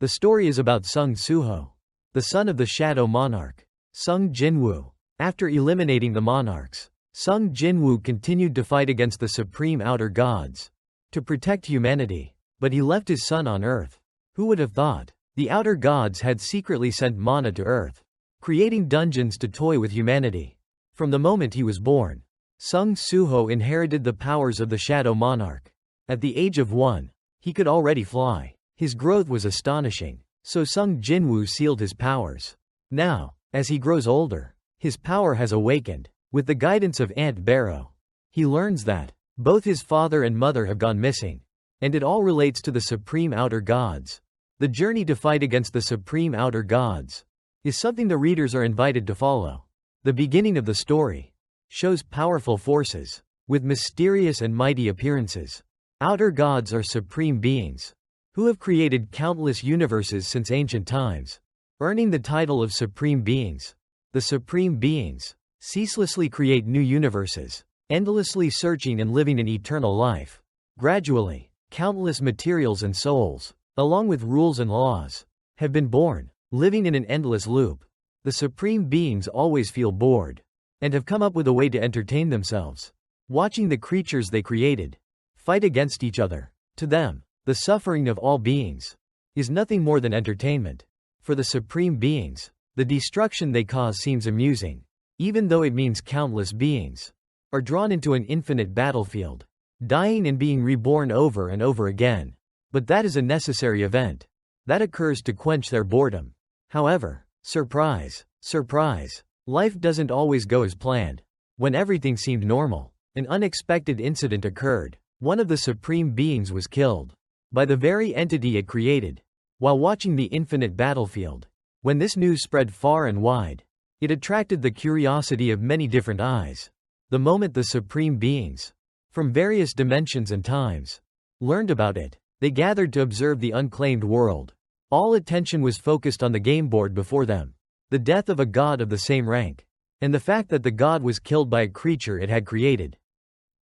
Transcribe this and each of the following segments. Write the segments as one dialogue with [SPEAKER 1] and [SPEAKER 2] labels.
[SPEAKER 1] The story is about Sung Suho, the son of the Shadow Monarch, Sung Jinwoo. After eliminating the monarchs, Sung Jinwoo continued to fight against the supreme outer gods to protect humanity, but he left his son on Earth. Who would have thought? The outer gods had secretly sent mana to Earth, creating dungeons to toy with humanity. From the moment he was born, Sung Suho inherited the powers of the Shadow Monarch. At the age of 1, he could already fly. His growth was astonishing, so Sung Jinwoo sealed his powers. Now, as he grows older, his power has awakened. With the guidance of Aunt Beru, he learns that both his father and mother have gone missing, and it all relates to the supreme outer gods. The journey to fight against the supreme outer gods is something the readers are invited to follow. The beginning of the story shows powerful forces with mysterious and mighty appearances. Outer gods are supreme beings who have created countless universes since ancient times, earning the title of supreme beings. The supreme beings ceaselessly create new universes, endlessly searching and living an eternal life. Gradually, countless materials and souls, along with rules and laws, have been born, living in an endless loop. The supreme beings always feel bored, and have come up with a way to entertain themselves, watching the creatures they created fight against each other. To them, the suffering of all beings is nothing more than entertainment. For the supreme beings, the destruction they cause seems amusing, even though it means countless beings are drawn into an infinite battlefield, dying and being reborn over and over again. But that is a necessary event that occurs to quench their boredom. However, surprise, surprise, life doesn't always go as planned. When everything seemed normal, an unexpected incident occurred. One of the supreme beings was killed by the very entity it created while watching the infinite battlefield. When this news spread far and wide, it attracted the curiosity of many different eyes. The moment the supreme beings, from various dimensions and times, learned about it, they gathered to observe the unclaimed world. All attention was focused on the game board before them. The death of a god of the same rank, and the fact that the god was killed by a creature it had created.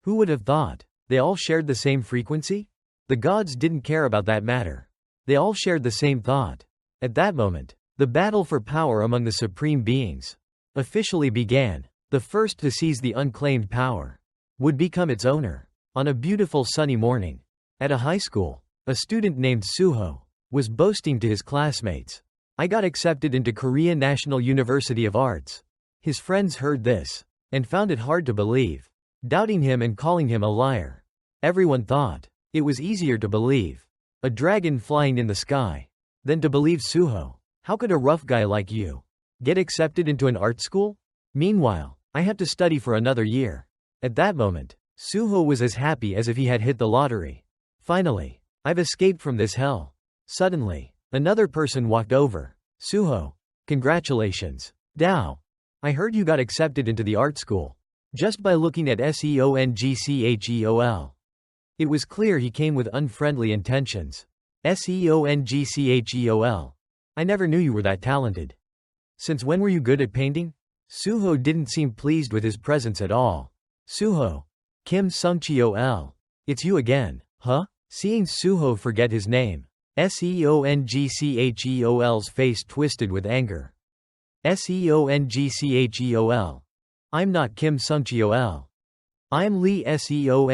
[SPEAKER 1] Who would have thought? They all shared the same frequency? The gods didn't care about that matter. They all shared the same thought. At that moment, the battle for power among the supreme beings officially began. The first to seize the unclaimed power would become its owner. On a beautiful sunny morning, at a high school, a student named Suho was boasting to his classmates, "I got accepted into Korea National University of Arts." His friends heard this and found it hard to believe, doubting him and calling him a liar. Everyone thought it was easier to believe a dragon flying in the sky than to believe Suho. How could a rough guy like you get accepted into an art school? Meanwhile, I had to study for another year. At that moment, Suho was as happy as if he had hit the lottery. Finally, I've escaped from this hell. Suddenly, another person walked over. Suho, congratulations. Dao, I heard you got accepted into the art school. Just by looking at Seongcheol. It was clear he came with unfriendly intentions. Seongcheol. I never knew you were that talented. Since when were you good at painting? Suho didn't seem pleased with his presence at all. Suho. Kim Sungcheol. It's you again, huh? Seeing Suho forget his name, Seongcheol's face twisted with anger. Seongcheol. I'm not Kim Sungcheol. I'm Lee Seongcheol.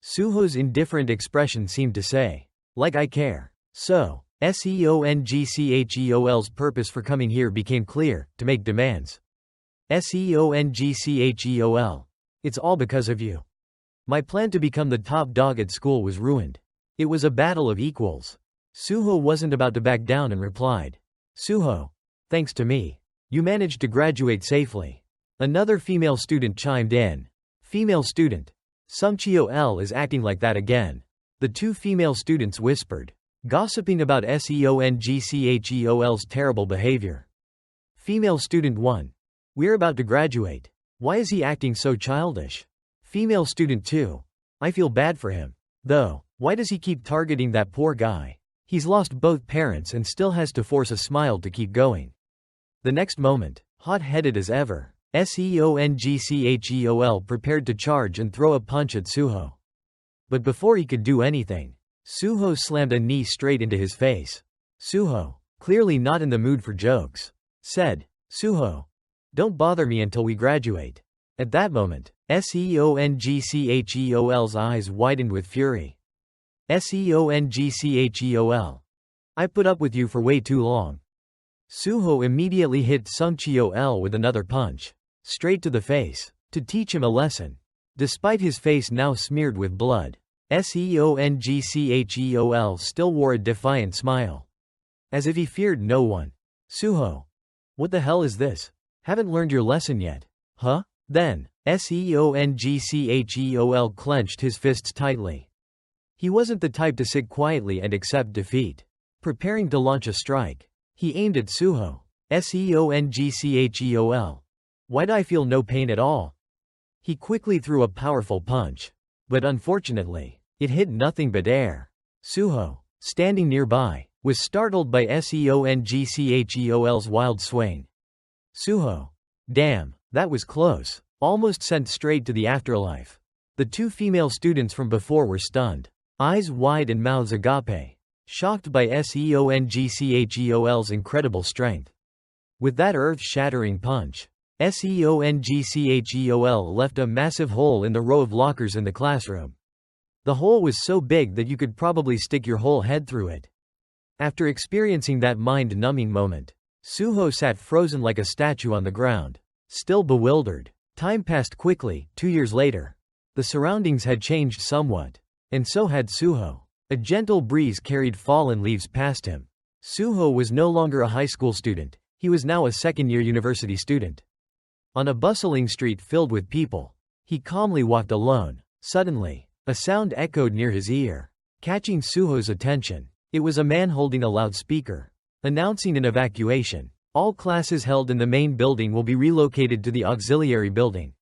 [SPEAKER 1] Suho's indifferent expression seemed to say, like I care. So, Seongcheol's purpose for coming here became clear, to make demands. Seongcheol. It's all because of you. My plan to become the top dog at school was ruined. It was a battle of equals. Suho wasn't about to back down and replied, Suho, thanks to me, you managed to graduate safely. Another female student chimed in. Female student. Sungcheol is acting like that again. The two female students whispered, gossiping about Seongcheol's terrible behavior. Female student 1. We're about to graduate. Why is he acting so childish? Female student 2. I feel bad for him. Though, why does he keep targeting that poor guy? He's lost both parents and still has to force a smile to keep going. The next moment, hot-headed as ever, Seongcheol prepared to charge and throw a punch at Suho. But before he could do anything, Suho slammed a knee straight into his face. Suho, clearly not in the mood for jokes, said, Suho, don't bother me until we graduate. At that moment, Seongcheol's eyes widened with fury. Seongcheol. I put up with you for way too long. Suho immediately hit Seongcheol with another punch, straight to the face, to teach him a lesson. Despite his face now smeared with blood, Seongcheol still wore a defiant smile. As if he feared no one. Suho. What the hell is this? Haven't learned your lesson yet. Huh? Then, Seongcheol clenched his fists tightly. He wasn't the type to sit quietly and accept defeat. Preparing to launch a strike, he aimed at Suho. Seongcheol. Why'd I feel no pain at all? He quickly threw a powerful punch. But unfortunately, it hit nothing but air. Suho, standing nearby, was startled by Seongcheol's wild swing. Suho. Damn, that was close. Almost sent straight to the afterlife. The two female students from before were stunned. Eyes wide and mouths agape. Shocked by Seongcheol's incredible strength. With that earth-shattering punch, Seongcheol left a massive hole in the row of lockers in the classroom. The hole was so big that you could probably stick your whole head through it. After experiencing that mind-numbing moment, Suho sat frozen like a statue on the ground, still bewildered. Time passed quickly. 2 years later. The surroundings had changed somewhat, and so had Suho. A gentle breeze carried fallen leaves past him. Suho was no longer a high school student, he was now a second-year university student. On a bustling street filled with people, he calmly walked alone. Suddenly, a sound echoed near his ear, catching Suho's attention. It was a man holding a loudspeaker, announcing an evacuation. All classes held in the main building will be relocated to the auxiliary building.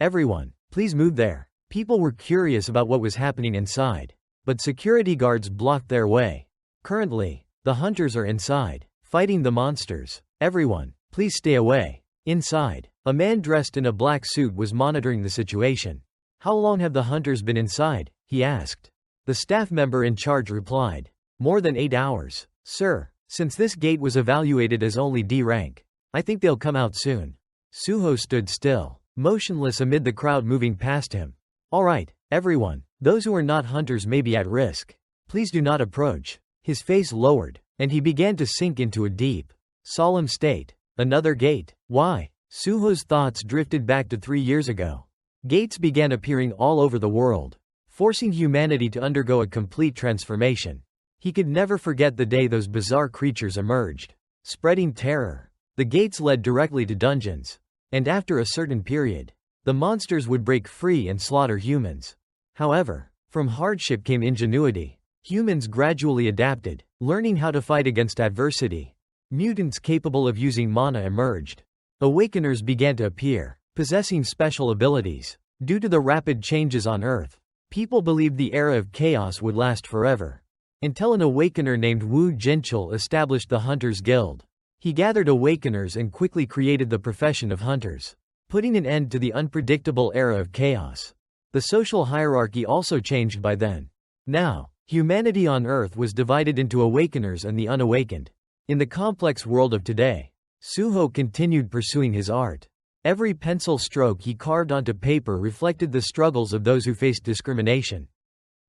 [SPEAKER 1] Everyone, please move there. People were curious about what was happening inside, but security guards blocked their way. Currently, the hunters are inside, fighting the monsters. Everyone, please stay away. Inside, a man dressed in a black suit was monitoring the situation. How long have the hunters been inside? He asked. The staff member in charge replied. More than 8 hours, sir. Since this gate was evaluated as only D rank, I think they'll come out soon. Suho stood still, motionless amid the crowd moving past him. All right, everyone, those who are not hunters may be at risk. Please do not approach. His face lowered, and he began to sink into a deep, solemn state. Another gate? Why? Suho's thoughts drifted back to 3 years ago. Gates began appearing all over the world, forcing humanity to undergo a complete transformation. He could never forget the day those bizarre creatures emerged, spreading terror. The gates led directly to dungeons, and after a certain period, the monsters would break free and slaughter humans. However, from hardship came ingenuity. Humans gradually adapted, learning how to fight against adversity. Mutants capable of using mana emerged. Awakeners began to appear, possessing special abilities. Due to the rapid changes on Earth, people believed the era of chaos would last forever. Until an awakener named Wu Jinchul established the Hunters Guild. He gathered awakeners and quickly created the profession of hunters, putting an end to the unpredictable era of chaos. The social hierarchy also changed by then. Now, humanity on Earth was divided into awakeners and the unawakened. In the complex world of today, Suho continued pursuing his art. Every pencil stroke he carved onto paper reflected the struggles of those who faced discrimination.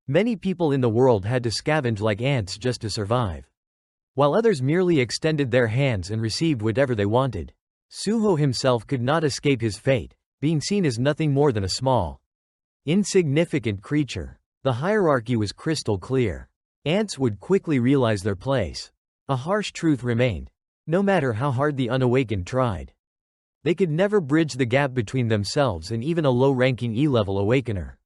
[SPEAKER 1] Many people in the world had to scavenge like ants just to survive, while others merely extended their hands and received whatever they wanted. Suho himself could not escape his fate, being seen as nothing more than a small, insignificant creature. The hierarchy was crystal clear. Ants would quickly realize their place. A harsh truth remained. No matter how hard the unawakened tried, they could never bridge the gap between themselves and even a low-ranking E-level awakener.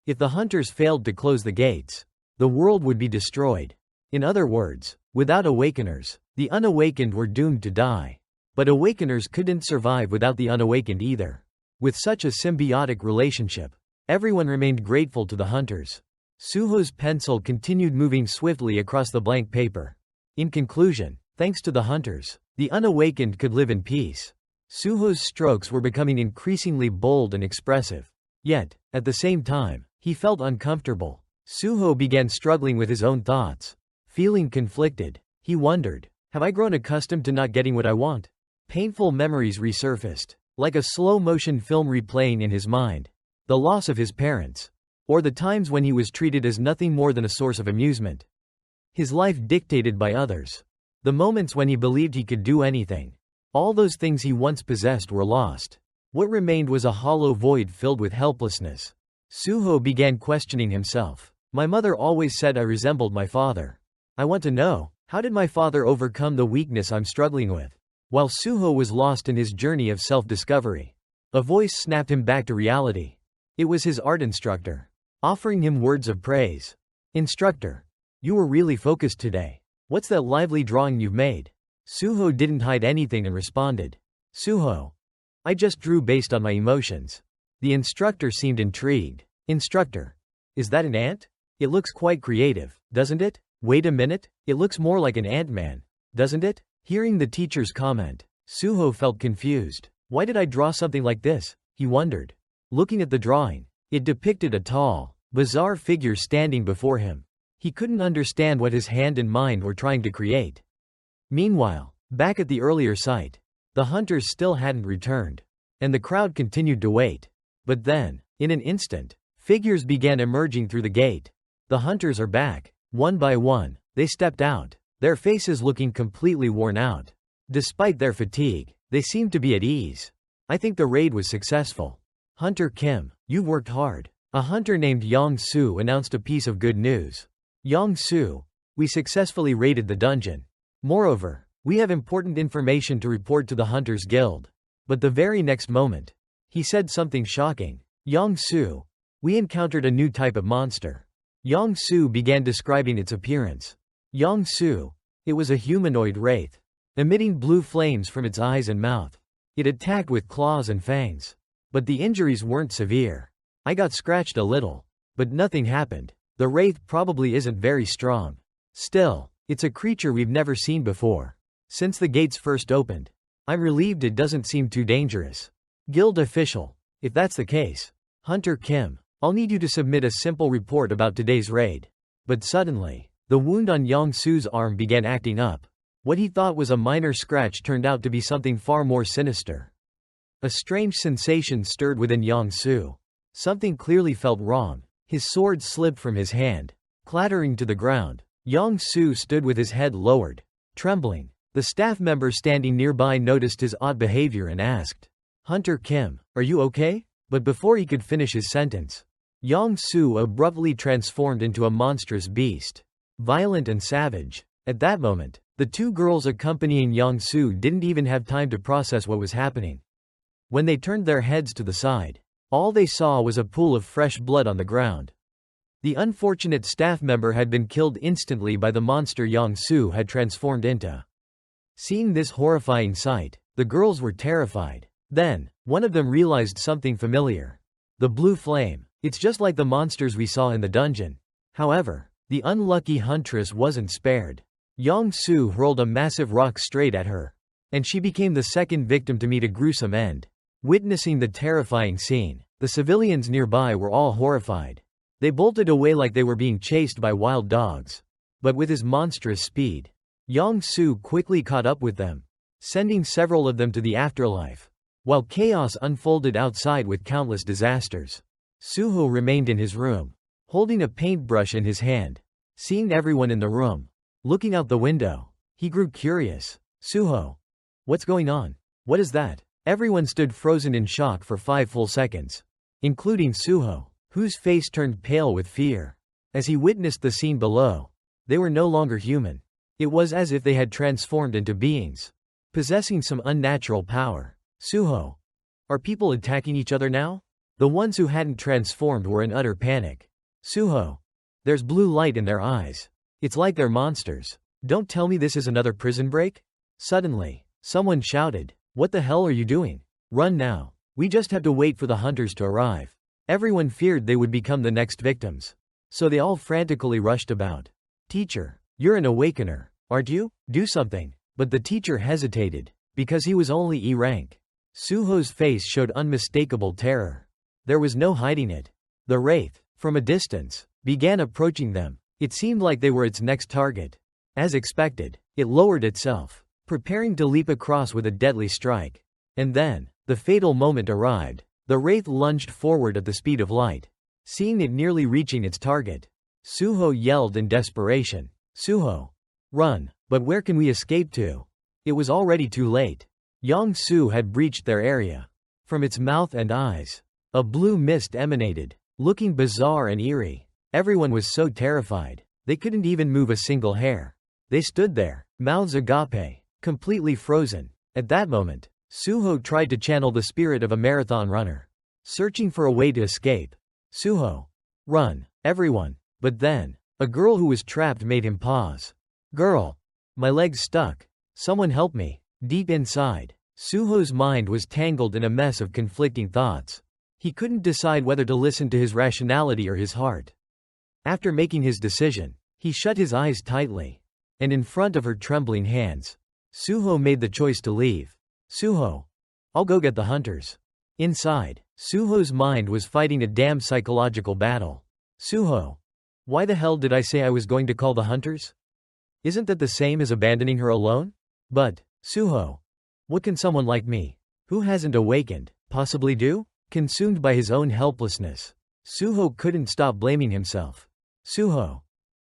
[SPEAKER 1] If the hunters failed to close the gates, the world would be destroyed. In other words, without awakeners, the unawakened were doomed to die. But awakeners couldn't survive without the unawakened either. With such a symbiotic relationship, everyone remained grateful to the hunters. Suho's pencil continued moving swiftly across the blank paper. In conclusion, thanks to the hunters, the unawakened could live in peace. Suho's strokes were becoming increasingly bold and expressive. Yet, at the same time, he felt uncomfortable. Suho began struggling with his own thoughts. Feeling conflicted, he wondered, have I grown accustomed to not getting what I want? Painful memories resurfaced, like a slow-motion film replaying in his mind. The loss of his parents. Or the times when he was treated as nothing more than a source of amusement. His life dictated by others. The moments when he believed he could do anything. All those things he once possessed were lost. What remained was a hollow void filled with helplessness. Suho began questioning himself. My mother always said I resembled my father. I want to know, how did my father overcome the weakness I'm struggling with? While Suho was lost in his journey of self-discovery, a voice snapped him back to reality. It was his art instructor, offering him words of praise. Instructor, you were really focused today. What's that lively drawing you've made? Suho didn't hide anything and responded. Suho, I just drew based on my emotions. The instructor seemed intrigued. Instructor, is that an ant? It looks quite creative, doesn't it? Wait a minute, it looks more like an ant-man, doesn't it? Hearing the teacher's comment, Suho felt confused. Why did I draw something like this? He wondered. Looking at the drawing, it depicted a tall, bizarre figure standing before him. He couldn't understand what his hand and mind were trying to create. Meanwhile, back at the earlier site, the hunters still hadn't returned, and the crowd continued to wait. But then, in an instant, figures began emerging through the gate. The hunters are back. One by one, they stepped out, their faces looking completely worn out. Despite their fatigue, they seemed to be at ease. I think the raid was successful. Hunter Kim, you've worked hard. A hunter named Yang Su announced a piece of good news. Yang Su, we successfully raided the dungeon. Moreover, we have important information to report to the Hunters Guild. But the very next moment, he said something shocking. Yang Su, we encountered a new type of monster. Yang Su began describing its appearance. Yang Su, it was a humanoid wraith, emitting blue flames from its eyes and mouth. It attacked with claws and fangs. But the injuries weren't severe. I got scratched a little. But nothing happened. The wraith probably isn't very strong. Still, it's a creature we've never seen before. Since the gates first opened, I'm relieved it doesn't seem too dangerous. Guild official, if that's the case, Hunter Kim, I'll need you to submit a simple report about today's raid. But suddenly, the wound on Yang Su's arm began acting up. What he thought was a minor scratch turned out to be something far more sinister. A strange sensation stirred within Yang Su. Something clearly felt wrong. His sword slipped from his hand, clattering to the ground. Yang Su stood with his head lowered, trembling. The staff member standing nearby noticed his odd behavior and asked, Hunter Kim, are you okay? But before he could finish his sentence, Yang Su abruptly transformed into a monstrous beast, violent and savage. At that moment, the two girls accompanying Yang Su didn't even have time to process what was happening. When they turned their heads to the side, all they saw was a pool of fresh blood on the ground. The unfortunate staff member had been killed instantly by the monster Yang Su had transformed into. Seeing this horrifying sight, the girls were terrified. Then, one of them realized something familiar. The blue flame. It's just like the monsters we saw in the dungeon. However, the unlucky huntress wasn't spared. Yang Su hurled a massive rock straight at her, and she became the second victim to meet a gruesome end. Witnessing the terrifying scene, the civilians nearby were all horrified. They bolted away like they were being chased by wild dogs. But with his monstrous speed, Yang Su quickly caught up with them, sending several of them to the afterlife. While chaos unfolded outside with countless disasters, Suho remained in his room, holding a paintbrush in his hand. Seeing everyone in the room, looking out the window, he grew curious. Suho, what's going on? What is that? Everyone stood frozen in shock for 5 full seconds, including Suho, whose face turned pale with fear. As he witnessed the scene below, they were no longer human. It was as if they had transformed into beings, possessing some unnatural power. Suho, are people attacking each other now? The ones who hadn't transformed were in utter panic. Suho, there's blue light in their eyes. It's like they're monsters. Don't tell me this is another prison break? Suddenly, someone shouted, what the hell are you doing? Run now. We just have to wait for the hunters to arrive. Everyone feared they would become the next victims, so they all frantically rushed about. Teacher, you're an awakener, aren't you? Do something. But the teacher hesitated, because he was only E rank. Suho's face showed unmistakable terror. There was no hiding it. The wraith, from a distance, began approaching them. It seemed like they were its next target. As expected, it lowered itself, preparing to leap across with a deadly strike. And then, the fatal moment arrived. The wraith lunged forward at the speed of light. Seeing it nearly reaching its target, Suho yelled in desperation. Suho! Run! But where can we escape to? It was already too late. Yong-Su had breached their area. From its mouth and eyes, a blue mist emanated, looking bizarre and eerie. Everyone was so terrified, they couldn't even move a single hair. They stood there, mouths agape, completely frozen. At that moment, Suho tried to channel the spirit of a marathon runner, searching for a way to escape. Suho! Run, everyone! But then, a girl who was trapped made him pause. Girl! My leg's stuck. Someone help me. Deep inside, Suho's mind was tangled in a mess of conflicting thoughts. He couldn't decide whether to listen to his rationality or his heart. After making his decision, he shut his eyes tightly. And in front of her trembling hands, Suho made the choice to leave. Suho! I'll go get the hunters. Inside, Suho's mind was fighting a damn psychological battle. Suho! Why the hell did I say I was going to call the hunters? Isn't that the same as abandoning her alone? But, Suho, what can someone like me, who hasn't awakened, possibly do? Consumed by his own helplessness, Suho couldn't stop blaming himself. Suho!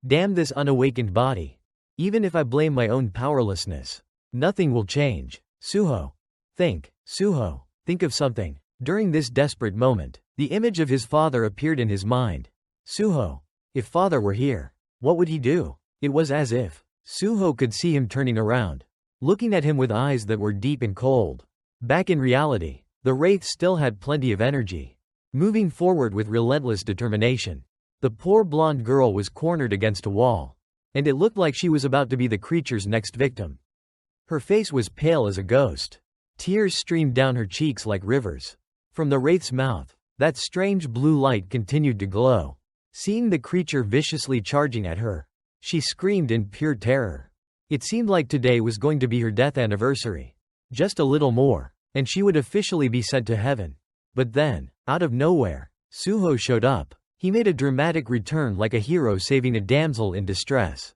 [SPEAKER 1] Damn this unawakened body. Even if I blame my own powerlessness, nothing will change. Suho! Think, Suho, think of something. During this desperate moment, the image of his father appeared in his mind. Suho! If father were here, what would he do? It was as if Suho could see him turning around, looking at him with eyes that were deep and cold. Back in reality, the wraith still had plenty of energy, moving forward with relentless determination. The poor blonde girl was cornered against a wall, and it looked like she was about to be the creature's next victim. Her face was pale as a ghost. Tears streamed down her cheeks like rivers. From the wraith's mouth, that strange blue light continued to glow. Seeing the creature viciously charging at her, she screamed in pure terror. It seemed like today was going to be her death anniversary. Just a little more, and she would officially be sent to heaven. But then, out of nowhere, Suho showed up. He made a dramatic return like a hero saving a damsel in distress.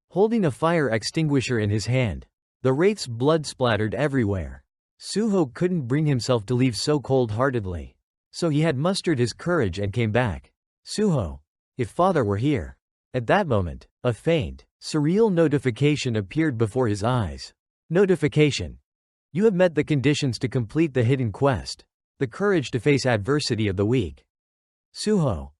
[SPEAKER 1] Holding a fire extinguisher in his hand, the wraith's blood splattered everywhere. Suho couldn't bring himself to leave so cold-heartedly. So he had mustered his courage and came back. Suho! If father were here. At that moment, a faint, surreal notification appeared before his eyes. Notification. You have met the conditions to complete the hidden quest. The courage to face adversity of the weak. Suho!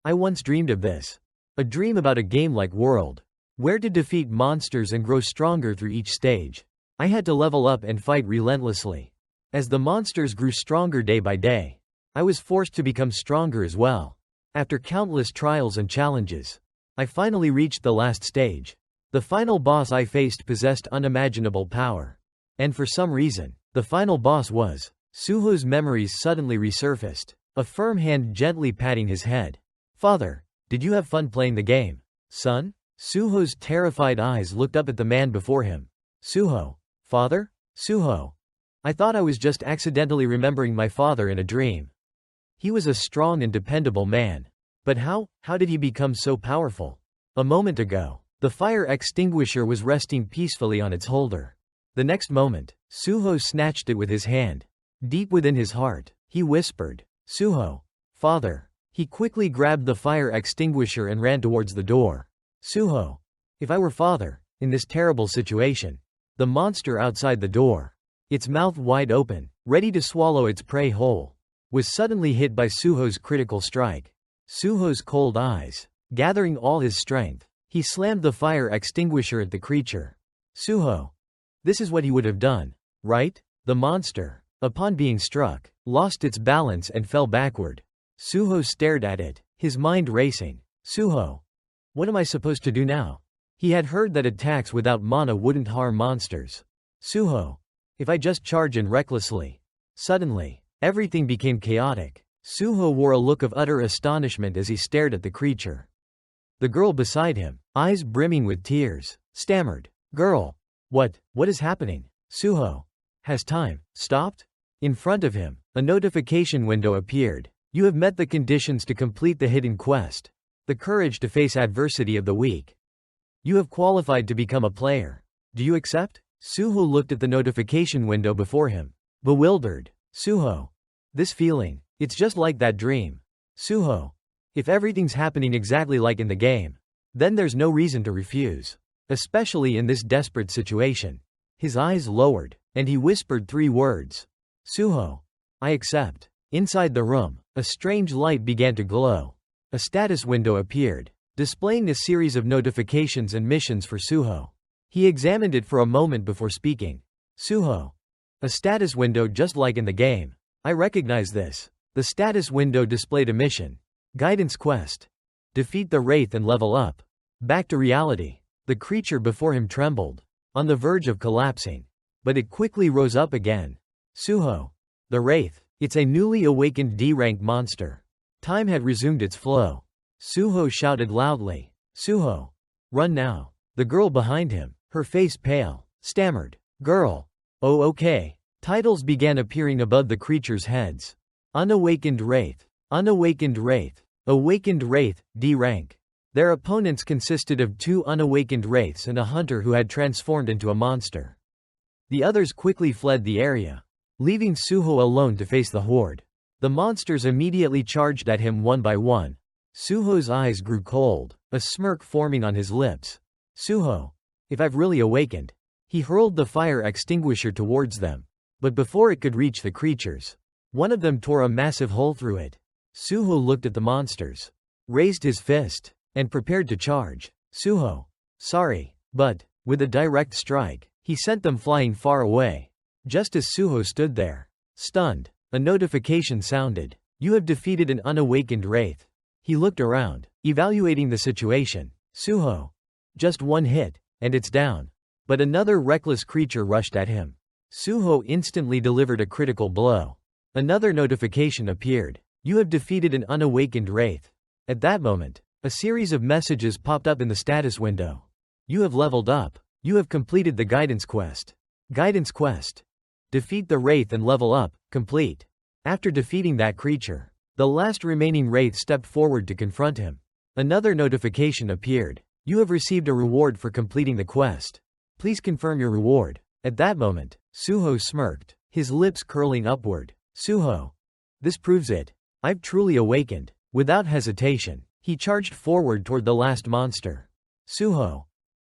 [SPEAKER 1] I once dreamed of this. A dream about a game-like world, where to defeat monsters and grow stronger through each stage. I had to level up and fight relentlessly. As the monsters grew stronger day by day, I was forced to become stronger as well. After countless trials and challenges, I finally reached the last stage. The final boss I faced possessed unimaginable power. And for some reason, the final boss was. Suho's memories suddenly resurfaced, a firm hand gently patting his head. Father, did you have fun playing the game? Son? Suho's terrified eyes looked up at the man before him. Suho. Father? Suho. I thought I was just accidentally remembering my father in a dream. He was a strong and dependable man. But how did he become so powerful? A moment ago, the fire extinguisher was resting peacefully on its holder. The next moment, Suho snatched it with his hand. Deep within his heart, he whispered, Suho. Father. He quickly grabbed the fire extinguisher and ran towards the door. Suho. If I were father, in this terrible situation. The monster outside the door, its mouth wide open, ready to swallow its prey whole, was suddenly hit by Suho's critical strike. Suho's cold eyes, gathering all his strength, he slammed the fire extinguisher at the creature. Suho. This is what he would have done, right? The monster, upon being struck, lost its balance and fell backward. Suho stared at it, his mind racing. Suho. What am I supposed to do now? He had heard that attacks without mana wouldn't harm monsters. Suho. If I just charge in recklessly. Suddenly, everything became chaotic. Suho wore a look of utter astonishment as he stared at the creature. The girl beside him, eyes brimming with tears, stammered. Girl. What is happening? Suho. Has time stopped? In front of him, a notification window appeared. You have met the conditions to complete the hidden quest. The courage to face adversity of the weak. You have qualified to become a player. Do you accept? Suho looked at the notification window before him. Bewildered. Suho. This feeling. It's just like that dream. Suho. If everything's happening exactly like in the game, then there's no reason to refuse. Especially in this desperate situation. His eyes lowered, and he whispered 3 words. Suho. I accept. Inside the room, a strange light began to glow. A status window appeared, displaying a series of notifications and missions for Suho. He examined it for a moment before speaking. Suho. A status window just like in the game. I recognize this. The status window displayed a mission. Guidance quest. Defeat the Wraith and level up. Back to reality. The creature before him trembled, on the verge of collapsing. But it quickly rose up again. Suho. The Wraith. It's a newly awakened D-rank monster. Time had resumed its flow. Suho shouted loudly. Suho. Run now. The girl behind him, her face pale, stammered. Girl. Oh okay. Titles began appearing above the creatures' heads. Unawakened Wraith. Unawakened Wraith. Awakened Wraith, D-rank. Their opponents consisted of 2 unawakened wraiths and a hunter who had transformed into a monster. The others quickly fled the area, leaving Suho alone to face the horde. The monsters immediately charged at him one by one. Suho's eyes grew cold, a smirk forming on his lips. Suho. If I've really awakened. He hurled the fire extinguisher towards them. But before it could reach the creatures, one of them tore a massive hole through it. Suho looked at the monsters, raised his fist, and prepared to charge. Suho. Sorry, but, with a direct strike, he sent them flying far away. Just as Suho stood there, stunned, a notification sounded. You have defeated an unawakened wraith. He looked around, evaluating the situation. Suho. Just 1 hit, and it's down. But another reckless creature rushed at him. Suho instantly delivered a critical blow. Another notification appeared. You have defeated an unawakened wraith. At that moment, a series of messages popped up in the status window. You have leveled up. You have completed the guidance quest. Guidance quest. Defeat the wraith and level up, complete. After defeating that creature, the last remaining wraith stepped forward to confront him. Another notification appeared. You have received a reward for completing the quest. Please confirm your reward. At that moment, Suho smirked, his lips curling upward. Suho. This proves it. I've truly awakened. Without hesitation, he charged forward toward the last monster. Suho.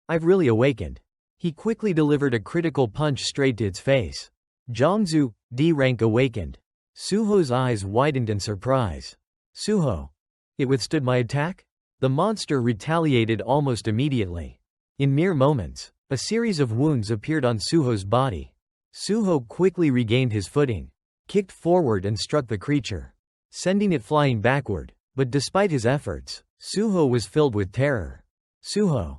[SPEAKER 1] I've really awakened. He quickly delivered a critical punch straight to its face. Zhongzu, D-rank awakened. Suho's eyes widened in surprise. Suho. It withstood my attack? The monster retaliated almost immediately. In mere moments, a series of wounds appeared on Suho's body. Suho quickly regained his footing, kicked forward and struck the creature, sending it flying backward. But despite his efforts, Suho was filled with terror. Suho.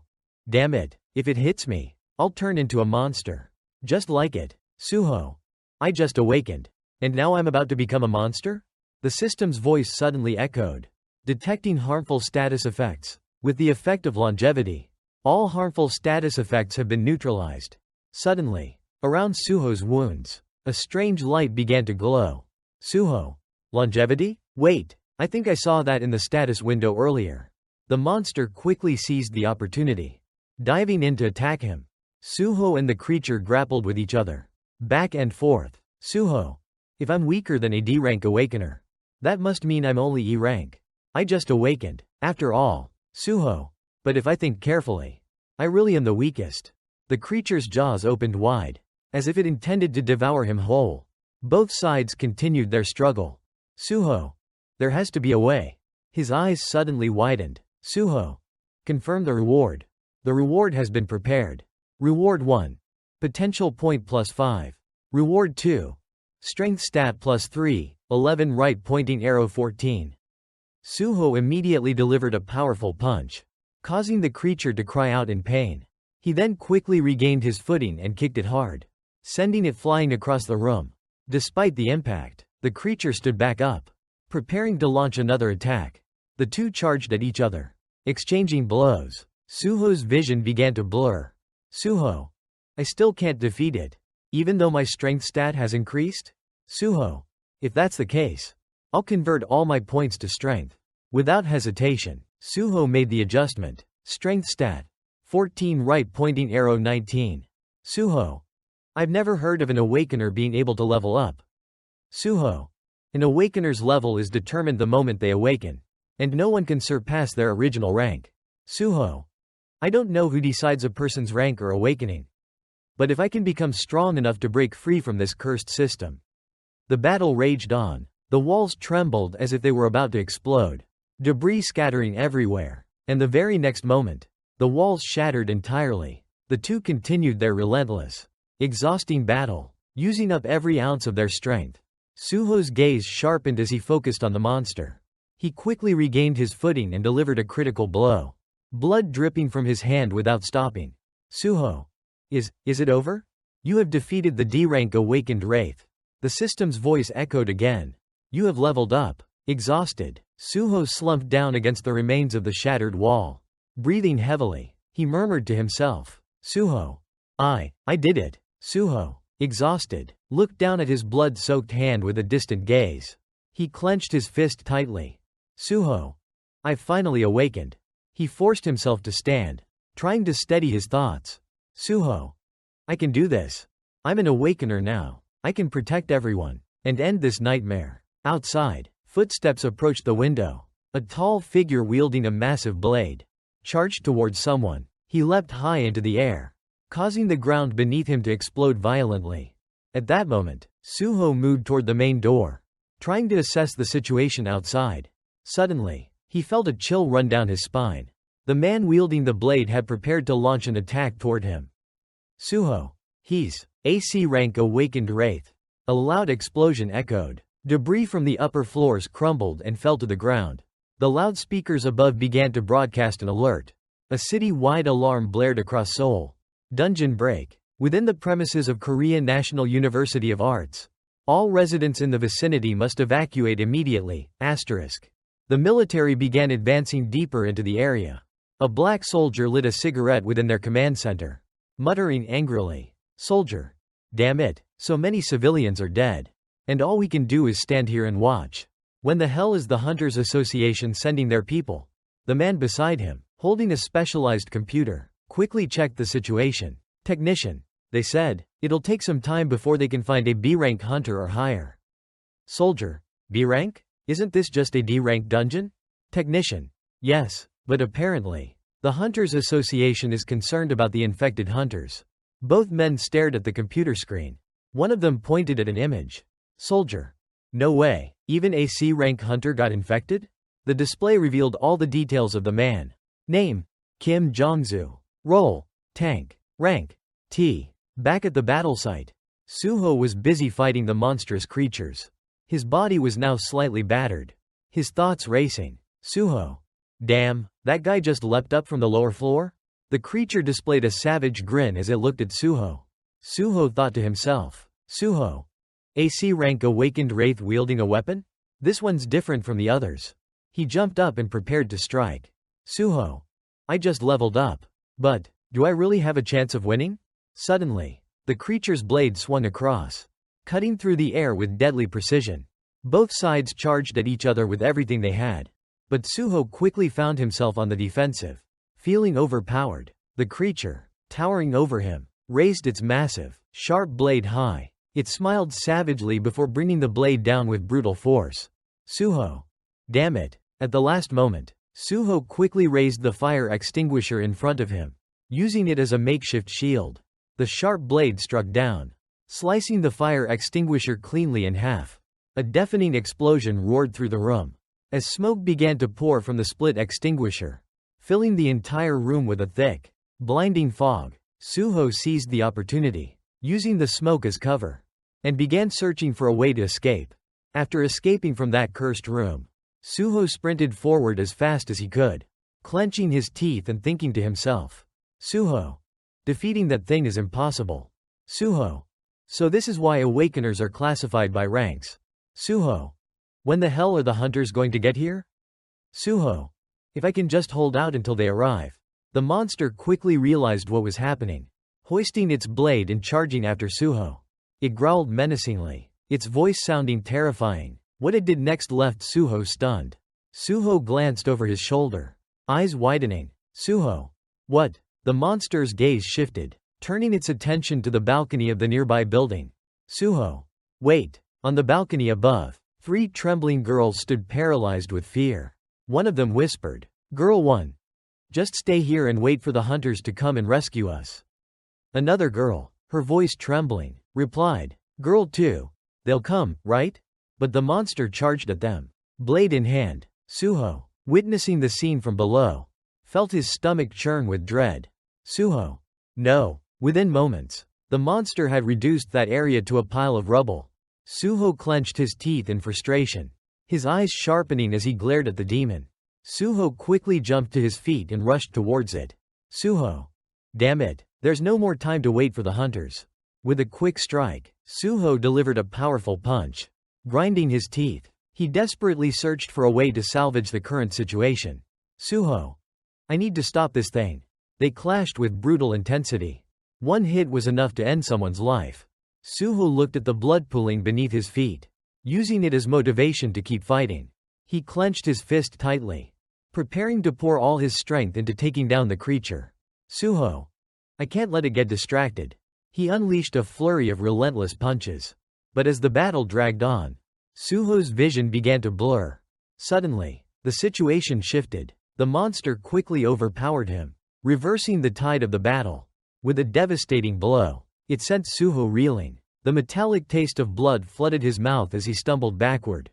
[SPEAKER 1] Damn it, if it hits me, I'll turn into a monster. Just like it. Suho. I just awakened. And now I'm about to become a monster? The system's voice suddenly echoed, detecting harmful status effects. With the effect of longevity, all harmful status effects have been neutralized. Suddenly, around Suho's wounds, a strange light began to glow. Suho. Longevity? Wait, I think I saw that in the status window earlier. The monster quickly seized the opportunity, diving in to attack him. Suho and the creature grappled with each other, back and forth. Suho. If I'm weaker than a D-rank awakener, that must mean I'm only E-rank. I just awakened, after all. Suho. But if I think carefully, I really am the weakest. The creature's jaws opened wide, as if it intended to devour him whole. Both sides continued their struggle. Suho. There has to be a way. His eyes suddenly widened. Suho. Confirm the reward. The reward has been prepared. Reward 1. Potential point +5. Reward 2. Strength stat +3, 11 right pointing arrow 14. Suho immediately delivered a powerful punch, causing the creature to cry out in pain. He then quickly regained his footing and kicked it hard, sending it flying across the room. Despite the impact, the creature stood back up, preparing to launch another attack. The two charged at each other, exchanging blows. Suho's vision began to blur. Suho. I still can't defeat it, even though my strength stat has increased? Suho. If that's the case, I'll convert all my points to strength. Without hesitation, Suho made the adjustment. Strength stat. 14 right pointing arrow 19. Suho. I've never heard of an awakener being able to level up. Suho. An awakener's level is determined the moment they awaken, and no one can surpass their original rank. Suho. I don't know who decides a person's rank or awakening. But if I can become strong enough to break free from this cursed system. The battle raged on. The walls trembled as if they were about to explode. Debris scattering everywhere. And the very next moment, the walls shattered entirely. The two continued their relentless, exhausting battle, using up every ounce of their strength. Suho's gaze sharpened as he focused on the monster. He quickly regained his footing and delivered a critical blow. Blood dripping from his hand without stopping. Suho. Is it over? You have defeated the D-rank awakened wraith. The system's voice echoed again. You have leveled up. Exhausted, Suho slumped down against the remains of the shattered wall. Breathing heavily, he murmured to himself. Suho. I did it. Suho, exhausted, looked down at his blood-soaked hand with a distant gaze. He clenched his fist tightly. Suho. I've finally awakened. He forced himself to stand, trying to steady his thoughts. Suho. I can do this. I'm an awakener now. I can protect everyone, and end this nightmare. Outside, footsteps approached the window. A tall figure wielding a massive blade charged towards someone. He leapt high into the air, causing the ground beneath him to explode violently. At that moment, Suho moved toward the main door, trying to assess the situation outside. Suddenly, he felt a chill run down his spine. The man wielding the blade had prepared to launch an attack toward him. Suho. He's AC rank awakened wraith. A loud explosion echoed. Debris from the upper floors crumbled and fell to the ground. The loudspeakers above began to broadcast an alert. A city-wide alarm blared across Seoul. Dungeon break. Within the premises of Korea National University of Arts. All residents in the vicinity must evacuate immediately. The military began advancing deeper into the area. A black soldier lit a cigarette within their command center, muttering angrily. Soldier. Damn it, so many civilians are dead. And all we can do is stand here and watch. When the hell is the Hunters Association sending their people? The man beside him, holding a specialized computer, quickly checked the situation. Technician. They said, it'll take some time before they can find a B-rank hunter or higher. Soldier. B-rank? Isn't this just a D-rank dungeon? Technician. Yes, but apparently, the Hunters Association is concerned about the infected hunters. Both men stared at the computer screen. One of them pointed at an image. Soldier. No way, even a C-rank hunter got infected? The display revealed all the details of the man. Name. Kim Jongsu. Role. Tank. Rank. T. Back at the battle site, Suho was busy fighting the monstrous creatures. His body was now slightly battered. His thoughts racing. Suho. Damn, that guy just leapt up from the lower floor? The creature displayed a savage grin as it looked at Suho. Suho thought to himself. Suho. AC rank awakened wraith wielding a weapon? This one's different from the others. He jumped up and prepared to strike. Suho. I just leveled up. But, do I really have a chance of winning? Suddenly, the creature's blade swung across, cutting through the air with deadly precision. Both sides charged at each other with everything they had. But Suho quickly found himself on the defensive. Feeling overpowered, the creature, towering over him, raised its massive, sharp blade high. It smiled savagely before bringing the blade down with brutal force. Suho. Damn it. At the last moment, Suho quickly raised the fire extinguisher in front of him, using it as a makeshift shield. The sharp blade struck down, slicing the fire extinguisher cleanly in half. A deafening explosion roared through the room, as smoke began to pour from the split extinguisher, filling the entire room with a thick, blinding fog. Suho seized the opportunity, using the smoke as cover, and began searching for a way to escape. After escaping from that cursed room, Suho sprinted forward as fast as he could, clenching his teeth and thinking to himself. Suho. Defeating that thing is impossible. Suho. So this is why awakeners are classified by ranks. Suho. When the hell are the hunters going to get here? Suho. If I can just hold out until they arrive. The monster quickly realized what was happening, hoisting its blade and charging after Suho. It growled menacingly, its voice sounding terrifying. What it did next left Suho stunned. Suho glanced over his shoulder. eyes widening. Suho. What? The monster's gaze shifted, turning its attention to the balcony of the nearby building. Suho. Wait. On the balcony above, 3 trembling girls stood paralyzed with fear. One of them whispered, "Girl 1. Just stay here and wait for the hunters to come and rescue us." Another girl, her voice trembling, replied, "Girl 2. They'll come, right?" But the monster charged at them, blade in hand. Suho, witnessing the scene from below, felt his stomach churn with dread. Suho. No. Within moments, the monster had reduced that area to a pile of rubble. Suho clenched his teeth in frustration, his eyes sharpening as he glared at the demon. Suho quickly jumped to his feet and rushed towards it. Suho. Damn it, there's no more time to wait for the hunters. With a quick strike, Suho delivered a powerful punch. Grinding his teeth, he desperately searched for a way to salvage the current situation. Suho. I need to stop this thing. They clashed with brutal intensity. One hit was enough to end someone's life. Suho looked at the blood pooling beneath his feet, using it as motivation to keep fighting. He clenched his fist tightly, preparing to pour all his strength into taking down the creature. Suho. I can't let it get distracted. He unleashed a flurry of relentless punches. But as the battle dragged on, Suho's vision began to blur. Suddenly, the situation shifted. The monster quickly overpowered him, reversing the tide of the battle. With a devastating blow, it sent Suho reeling. The metallic taste of blood flooded his mouth as he stumbled backward.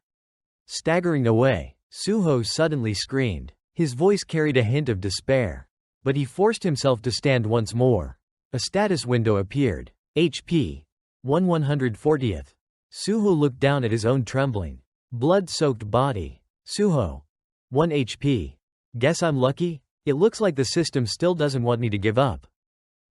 [SPEAKER 1] Staggering away, Suho suddenly screamed. His voice carried a hint of despair. But he forced himself to stand once more. A status window appeared. HP. 1/140th. Suho looked down at his own trembling, blood-soaked body. Suho. 1 HP. Guess I'm lucky? It looks like the system still doesn't want me to give up.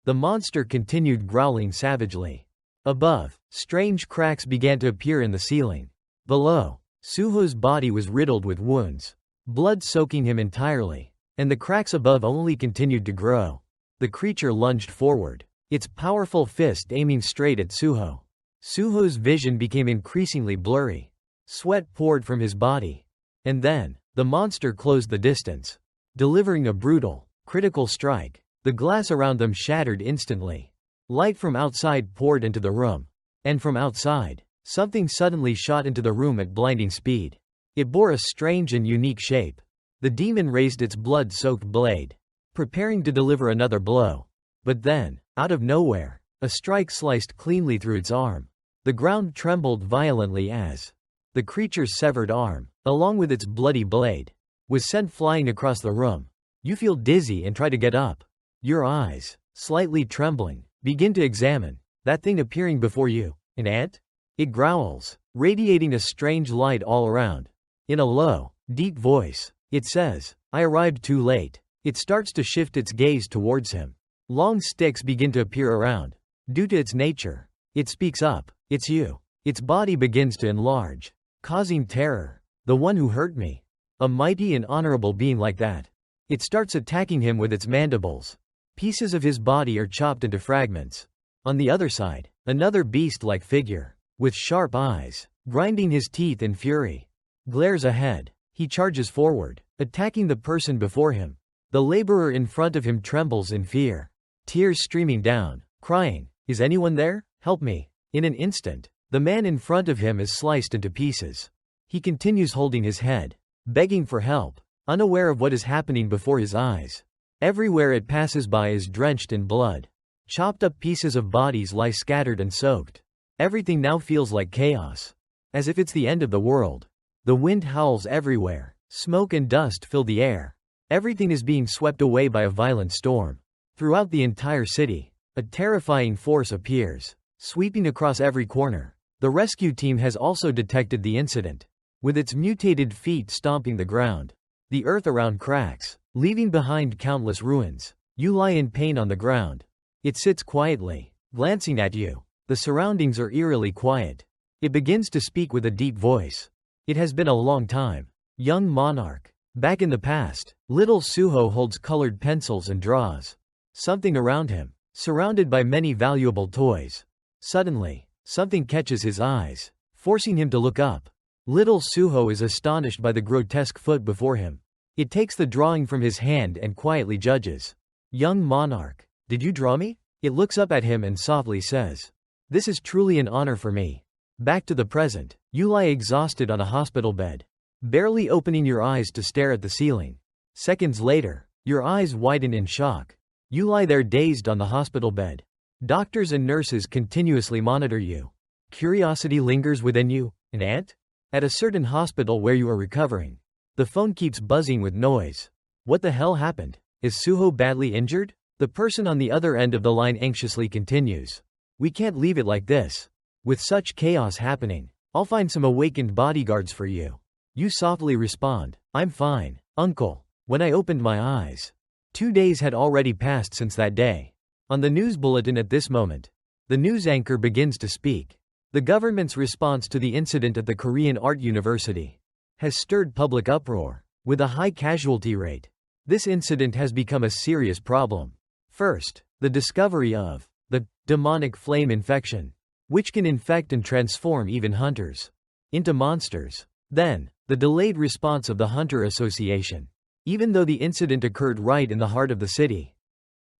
[SPEAKER 1] The monster continued growling savagely. Above, strange cracks began to appear in the ceiling. Below, Suho's body was riddled with wounds, blood soaking him entirely, and the cracks above only continued to grow. The creature lunged forward, its powerful fist aiming straight at Suho. Suho's vision became increasingly blurry. Sweat poured from his body. And then, the monster closed the distance, delivering a brutal, critical strike. The glass around them shattered instantly. Light from outside poured into the room. And from outside, something suddenly shot into the room at blinding speed. It bore a strange and unique shape. The demon raised its blood-soaked blade, preparing to deliver another blow. But then, out of nowhere, a strike sliced cleanly through its arm. The ground trembled violently as the creature's severed arm, along with its bloody blade, was sent flying across the room. You feel dizzy and try to get up. Your eyes, slightly trembling, begin to examine that thing appearing before you. An ant? It growls, radiating a strange light all around. In a low, deep voice, it says, I arrived too late. It starts to shift its gaze towards him. Long sticks begin to appear around. Due to its nature, it speaks up. It's you. Its body begins to enlarge, causing terror. The one who hurt me. A mighty and honorable being like that. It starts attacking him with its mandibles. Pieces of his body are chopped into fragments. On the other side, another beast-like figure, with sharp eyes, grinding his teeth in fury, glares ahead. He charges forward, attacking the person before him. The laborer in front of him trembles in fear, tears streaming down, crying, Is anyone there? Help me. In an instant, the man in front of him is sliced into pieces. He continues holding his head, begging for help, unaware of what is happening before his eyes. Everywhere it passes by is drenched in blood. Chopped up pieces of bodies lie scattered and soaked. Everything now feels like chaos, as if it's the end of the world. The wind howls everywhere. Smoke and dust fill the air. Everything is being swept away by a violent storm. Throughout the entire city, a terrifying force appears, sweeping across every corner. The rescue team has also detected the incident, with its mutated feet stomping the ground. The earth around cracks, leaving behind countless ruins. You lie in pain on the ground. It sits quietly, glancing at you. The surroundings are eerily quiet. It begins to speak with a deep voice. It has been a long time. Young monarch. Back in the past, little Suho holds colored pencils and draws something around him, surrounded by many valuable toys. Suddenly, something catches his eyes, forcing him to look up. Little Suho is astonished by the grotesque foot before him. It takes the drawing from his hand and quietly judges. Young monarch, did you draw me? It looks up at him and softly says, this is truly an honor for me. Back to the present. You lie exhausted on a hospital bed, barely opening your eyes to stare at the ceiling. Seconds later, your eyes widen in shock. You lie there dazed on the hospital bed. Doctors and nurses continuously monitor you. Curiosity lingers within you. An ant? At a certain hospital where you are recovering, the phone keeps buzzing with noise. What the hell happened? Is Suho badly injured? The person on the other end of the line anxiously continues. We can't leave it like this. With such chaos happening, I'll find some awakened bodyguards for you. You softly respond, I'm fine, uncle. When I opened my eyes, 2 days had already passed since that day. On the news bulletin at this moment, the news anchor begins to speak. The government's response to the incident at the Korean Art University has stirred public uproar. With a high casualty rate, this incident has become a serious problem. First, the discovery of the demonic flame infection, which can infect and transform even hunters into monsters. Then, the delayed response of the Hunter Association, even though the incident occurred right in the heart of the city.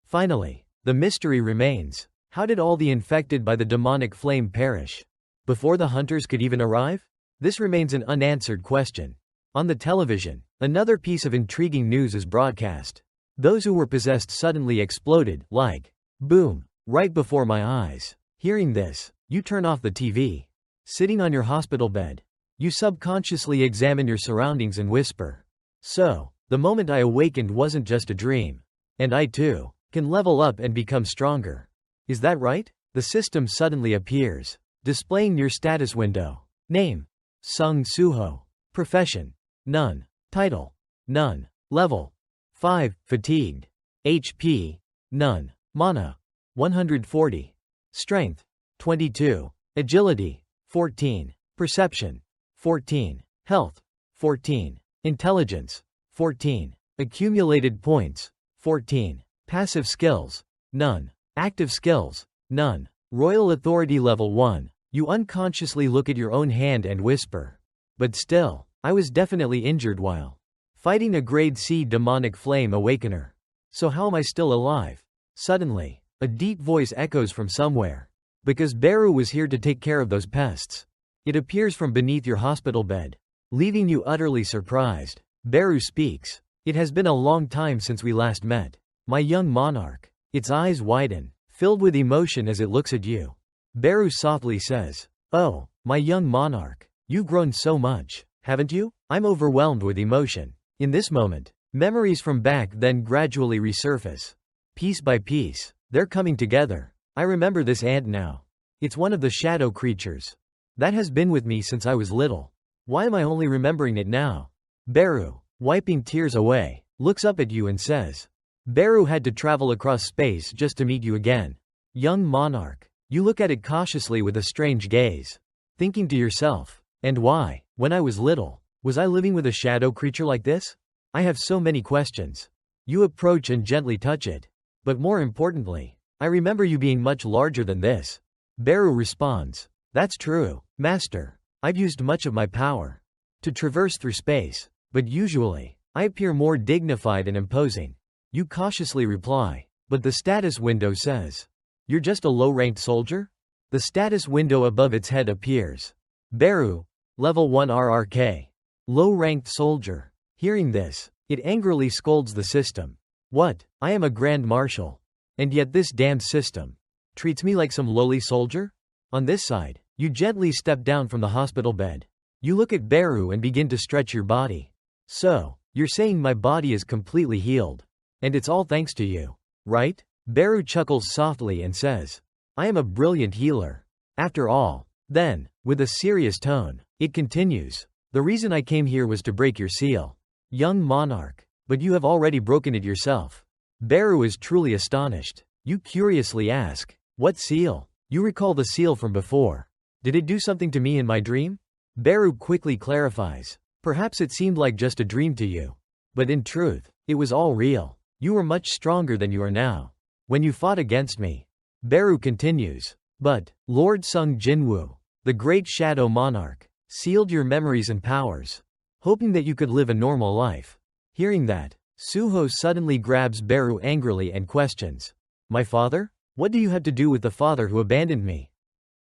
[SPEAKER 1] Finally, the mystery remains. How did all the infected by the demonic flame perish before the hunters could even arrive? This remains an unanswered question. On the television, another piece of intriguing news is broadcast. Those who were possessed suddenly exploded, like boom, right before my eyes. Hearing this, you turn off the TV. Sitting on your hospital bed, you subconsciously examine your surroundings and whisper, so, the moment I awakened wasn't just a dream. And I too can level up and become stronger. Is that right? The system suddenly appears, displaying your status window. Name: Sung Suho. Profession: none. Title: none. Level: 5. Fatigued. HP: none. Mana: 140. Strength: 22. Agility: 14. Perception: 14. Health: 14. Intelligence: 14. Accumulated points: 14. Passive skills: none. Active skills: none. Royal authority level 1. You unconsciously look at your own hand and whisper, but still, I was definitely injured while fighting a grade C demonic flame awakener. So how am I still alive? Suddenly, a deep voice echoes from somewhere. Because Beru was here to take care of those pests. It appears from beneath your hospital bed, leaving you utterly surprised. Beru speaks. It has been a long time since we last met, my young monarch. Its eyes widen, filled with emotion as it looks at you. Beru softly says, oh, my young monarch, you've grown so much, haven't you? I'm overwhelmed with emotion. In this moment, memories from back then gradually resurface. Piece by piece, they're coming together. I remember this ant now. It's one of the shadow creatures that has been with me since I was little. Why am I only remembering it now? Beru, wiping tears away, looks up at you and says, Beru had to travel across space just to meet you again. Young monarch, you look at it cautiously with a strange gaze, thinking to yourself, and why, when I was little, was I living with a shadow creature like this? I have so many questions. You approach and gently touch it. But more importantly, I remember you being much larger than this. Beru responds, that's true, master. I've used much of my power to traverse through space, but usually, I appear more dignified and imposing. You cautiously reply, but the status window says, you're just a low-ranked soldier? The status window above its head appears. Beru, level 1 RRK. Low-ranked soldier. Hearing this, it angrily scolds the system. What? I am a grand marshal. And yet this damned system treats me like some lowly soldier? On this side, you gently step down from the hospital bed. You look at Beru and begin to stretch your body. So, you're saying my body is completely healed. And it's all thanks to you, right? Beru chuckles softly and says, I am a brilliant healer. After all. Then, with a serious tone, it continues, the reason I came here was to break your seal. Young monarch, but you have already broken it yourself. Beru is truly astonished. You curiously ask, what seal? You recall the seal from before. Did it do something to me in my dream? Beru quickly clarifies, perhaps it seemed like just a dream to you. But in truth, it was all real. You were much stronger than you are now. When you fought against me. Beru continues, but, Lord Sung Jinwoo, the great shadow monarch, sealed your memories and powers, hoping that you could live a normal life. Hearing that, Suho suddenly grabs Beru angrily and questions. My father? What do you have to do with the father who abandoned me?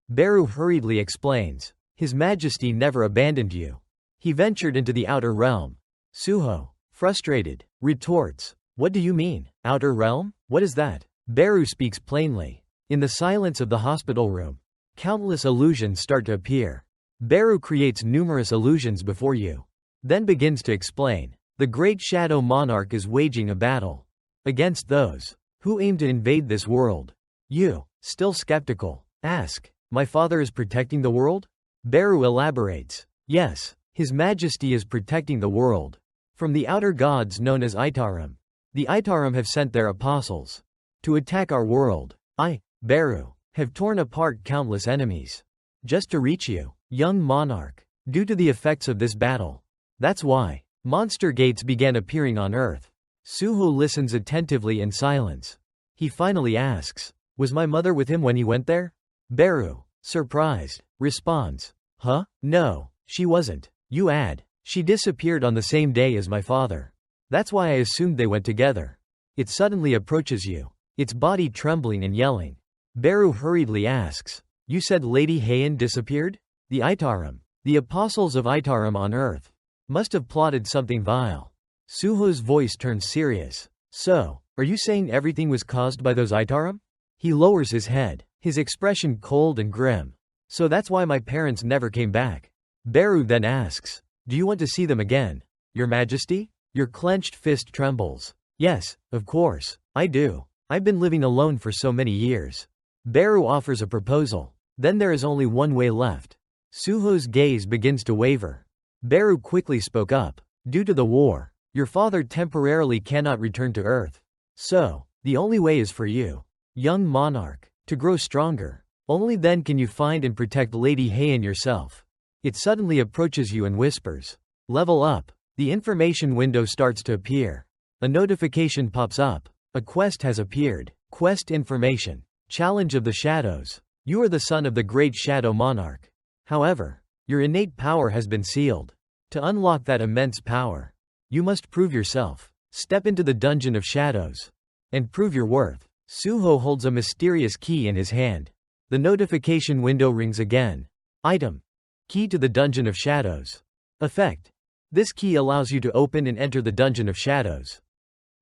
[SPEAKER 1] Beru hurriedly explains. His Majesty never abandoned you. He ventured into the outer realm. Suho, frustrated, retorts. What do you mean, outer realm? What is that? Beru speaks plainly. In the silence of the hospital room, countless illusions start to appear. Beru creates numerous illusions before you. Then begins to explain. The great shadow monarch is waging a battle against those who aim to invade this world. You, still skeptical, ask, my father is protecting the world? Beru elaborates. Yes, His Majesty is protecting the world from the outer gods known as Itarim. The Itarim have sent their apostles to attack our world. I, Beru, have torn apart countless enemies just to reach you, young monarch, due to the effects of this battle. That's why monster gates began appearing on Earth. Suho listens attentively in silence. He finally asks, was my mother with him when he went there? Beru, surprised, responds, huh? No, she wasn't. You add, she disappeared on the same day as my father. That's why I assumed they went together. It suddenly approaches you, its body trembling and yelling. Beru hurriedly asks, you said Lady Heian disappeared? The Itarim, the apostles of Itarim on Earth, must have plotted something vile. Suho's voice turns serious. So, are you saying everything was caused by those Itarim? He lowers his head, his expression cold and grim. So that's why my parents never came back. Beru then asks, do you want to see them again, Your Majesty? Your clenched fist trembles. Yes, of course, I do. I've been living alone for so many years. Beru offers a proposal. Then there is only one way left. Suho's gaze begins to waver. Beru quickly spoke up. Due to the war, your father temporarily cannot return to Earth. So, the only way is for you, young monarch, to grow stronger. Only then can you find and protect Lady Heian yourself. It suddenly approaches you and whispers, level up. The information window starts to appear. A notification pops up. A quest has appeared. Quest information. Challenge of the Shadows. You are the son of the great Shadow Monarch. However, your innate power has been sealed. To unlock that immense power, you must prove yourself. Step into the Dungeon of Shadows and prove your worth. Suho holds a mysterious key in his hand. The notification window rings again. Item. Key to the Dungeon of Shadows. Effect. This key allows you to open and enter the Dungeon of Shadows.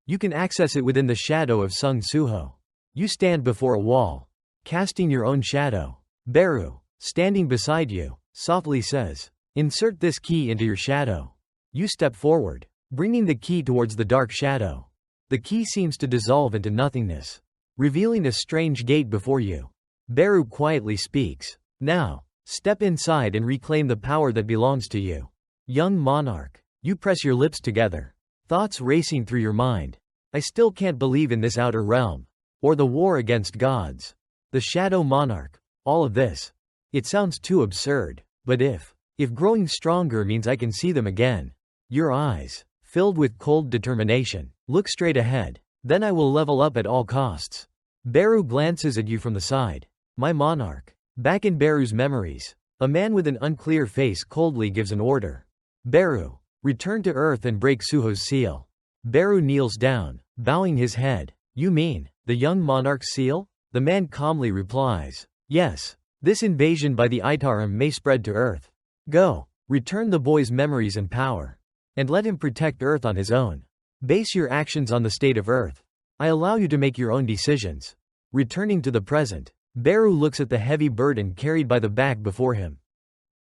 [SPEAKER 1] You can access it within the shadow of Sung Suho. You stand before a wall, casting your own shadow. Beru, standing beside you, softly says, insert this key into your shadow. You step forward, bringing the key towards the dark shadow. The key seems to dissolve into nothingness, revealing a strange gate before you. Beru quietly speaks. Now, step inside and reclaim the power that belongs to you. Young monarch, you press your lips together, thoughts racing through your mind. I still can't believe in this outer realm, or the war against gods. The shadow monarch, all of this. It sounds too absurd, but if growing stronger means I can see them again. Your eyes, filled with cold determination, look straight ahead. Then I will level up at all costs. Beru glances at you from the side. My monarch. Back in Beru's memories, a man with an unclear face coldly gives an order. Beru, return to Earth and break Suho's seal. Beru kneels down, bowing his head. You mean, the young monarch's seal? The man calmly replies. Yes. This invasion by the Itarim may spread to Earth. Go, return the boy's memories and power, and let him protect Earth on his own. Base your actions on the state of Earth. I allow you to make your own decisions. Returning to the present, Beru looks at the heavy burden carried by the bag before him.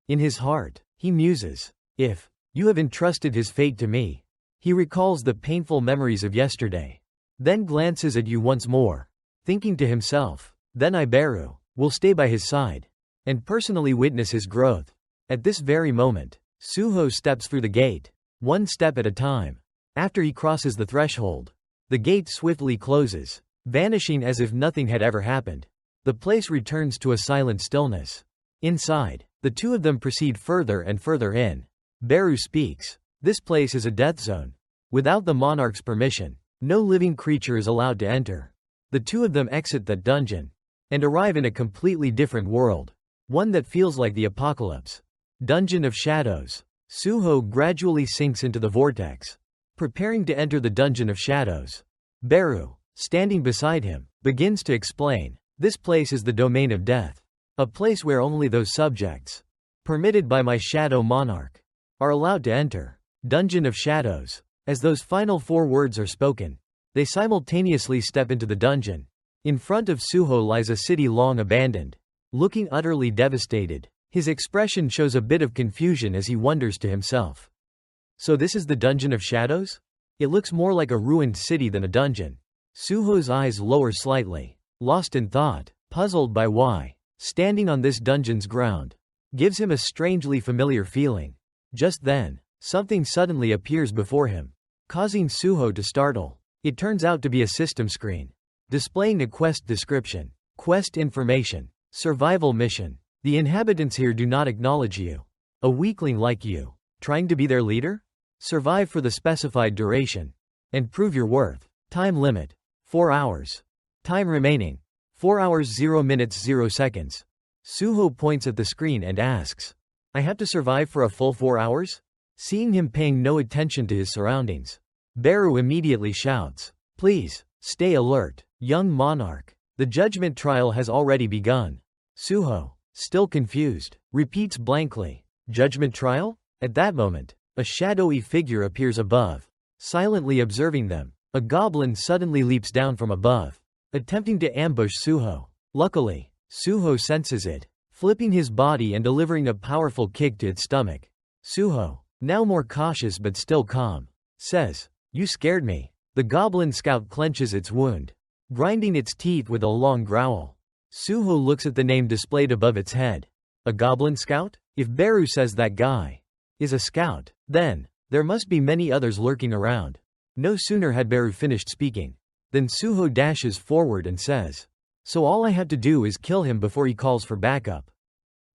[SPEAKER 1] In his heart, he muses, if you have entrusted his fate to me. He recalls the painful memories of yesterday, then glances at you once more, thinking to himself, then I, Beru, will stay by his side and personally witness his growth. At this very moment, Suho steps through the gate, one step at a time. After he crosses the threshold, the gate swiftly closes, vanishing as if nothing had ever happened. The place returns to a silent stillness. Inside, the two of them proceed further and further in. Beru speaks. This place is a death zone. Without the monarch's permission, no living creature is allowed to enter. The two of them exit that dungeon and arrive in a completely different world, one that feels like the apocalypse. Dungeon of Shadows. Suho gradually sinks into the vortex. preparing to enter the Dungeon of Shadows. Beru, standing beside him, begins to explain. This place is the domain of death. A place where only those subjects permitted by my shadow monarch are allowed to enter. Dungeon of Shadows. As those final 4 words are spoken, they simultaneously step into the dungeon. In front of Suho lies a city long abandoned, looking utterly devastated. His expression shows a bit of confusion as he wonders to himself. So this is the Dungeon of Shadows? It looks more like a ruined city than a dungeon. Suho's eyes lower slightly, lost in thought, puzzled by why standing on this dungeon's ground gives him a strangely familiar feeling. Just then, something suddenly appears before him, causing Suho to startle. It turns out to be a system screen, displaying a quest description, quest information, survival mission. The inhabitants here do not acknowledge you. A weakling like you, trying to be their leader? Survive for the specified duration, and prove your worth. Time limit: 4 hours. Time remaining: 4 hours 0 minutes 0 seconds. Suho points at the screen and asks, I have to survive for a full 4 hours? Seeing him paying no attention to his surroundings, Beru immediately shouts, Please, stay alert, young monarch. The judgment trial has already begun. Suho, still confused, repeats blankly, Judgment trial? At that moment, a shadowy figure appears above, silently observing them. A goblin suddenly leaps down from above, attempting to ambush Suho. Luckily, Suho senses it, flipping his body and delivering a powerful kick to its stomach. Suho, now more cautious but still calm, says, You scared me. The goblin scout clenches its wound, grinding its teeth with a long growl. Suho looks at the name displayed above its head. A goblin scout? If Beru says that guy is a scout, then there must be many others lurking around. No sooner had Beru finished speaking than Suho dashes forward and says, So all I have to do is kill him before he calls for backup.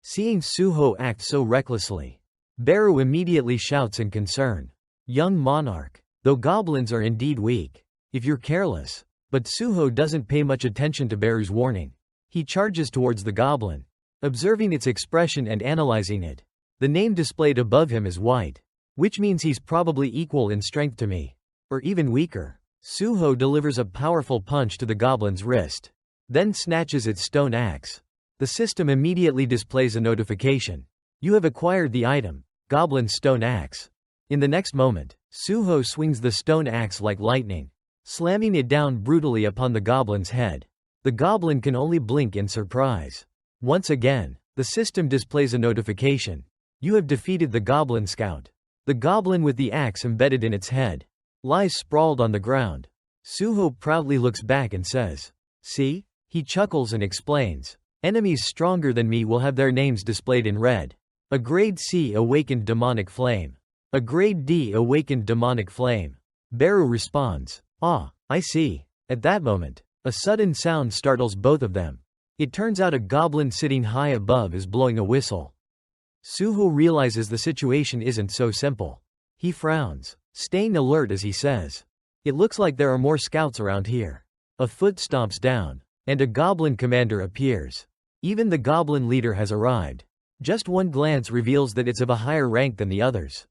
[SPEAKER 1] Seeing Suho act so recklessly, Beru immediately shouts in concern, Young monarch, though goblins are indeed weak, if you're careless. But Suho doesn't pay much attention to Beru's warning. He charges towards the goblin, observing its expression and analyzing it. The name displayed above him is white, which means he's probably equal in strength to me, or even weaker. Suho delivers a powerful punch to the goblin's wrist, then snatches its stone axe. The system immediately displays a notification. You have acquired the item, Goblin Stone Axe. In the next moment, Suho swings the stone axe like lightning, slamming it down brutally upon the goblin's head. The goblin can only blink in surprise. Once again, the system displays a notification. You have defeated the goblin scout. The goblin with the axe embedded in its head lies sprawled on the ground. Suho proudly looks back and says, See? He chuckles and explains, Enemies stronger than me will have their names displayed in red. A grade C awakened demonic flame. A grade D awakened demonic flame. Beru responds, Ah, I see. At that moment, a sudden sound startles both of them. It turns out a goblin sitting high above is blowing a whistle. Suho realizes the situation isn't so simple. He frowns, staying alert as he says, It looks like there are more scouts around here. A foot stomps down, and a goblin commander appears. Even the goblin leader has arrived. Just one glance reveals that it's of a higher rank than the others.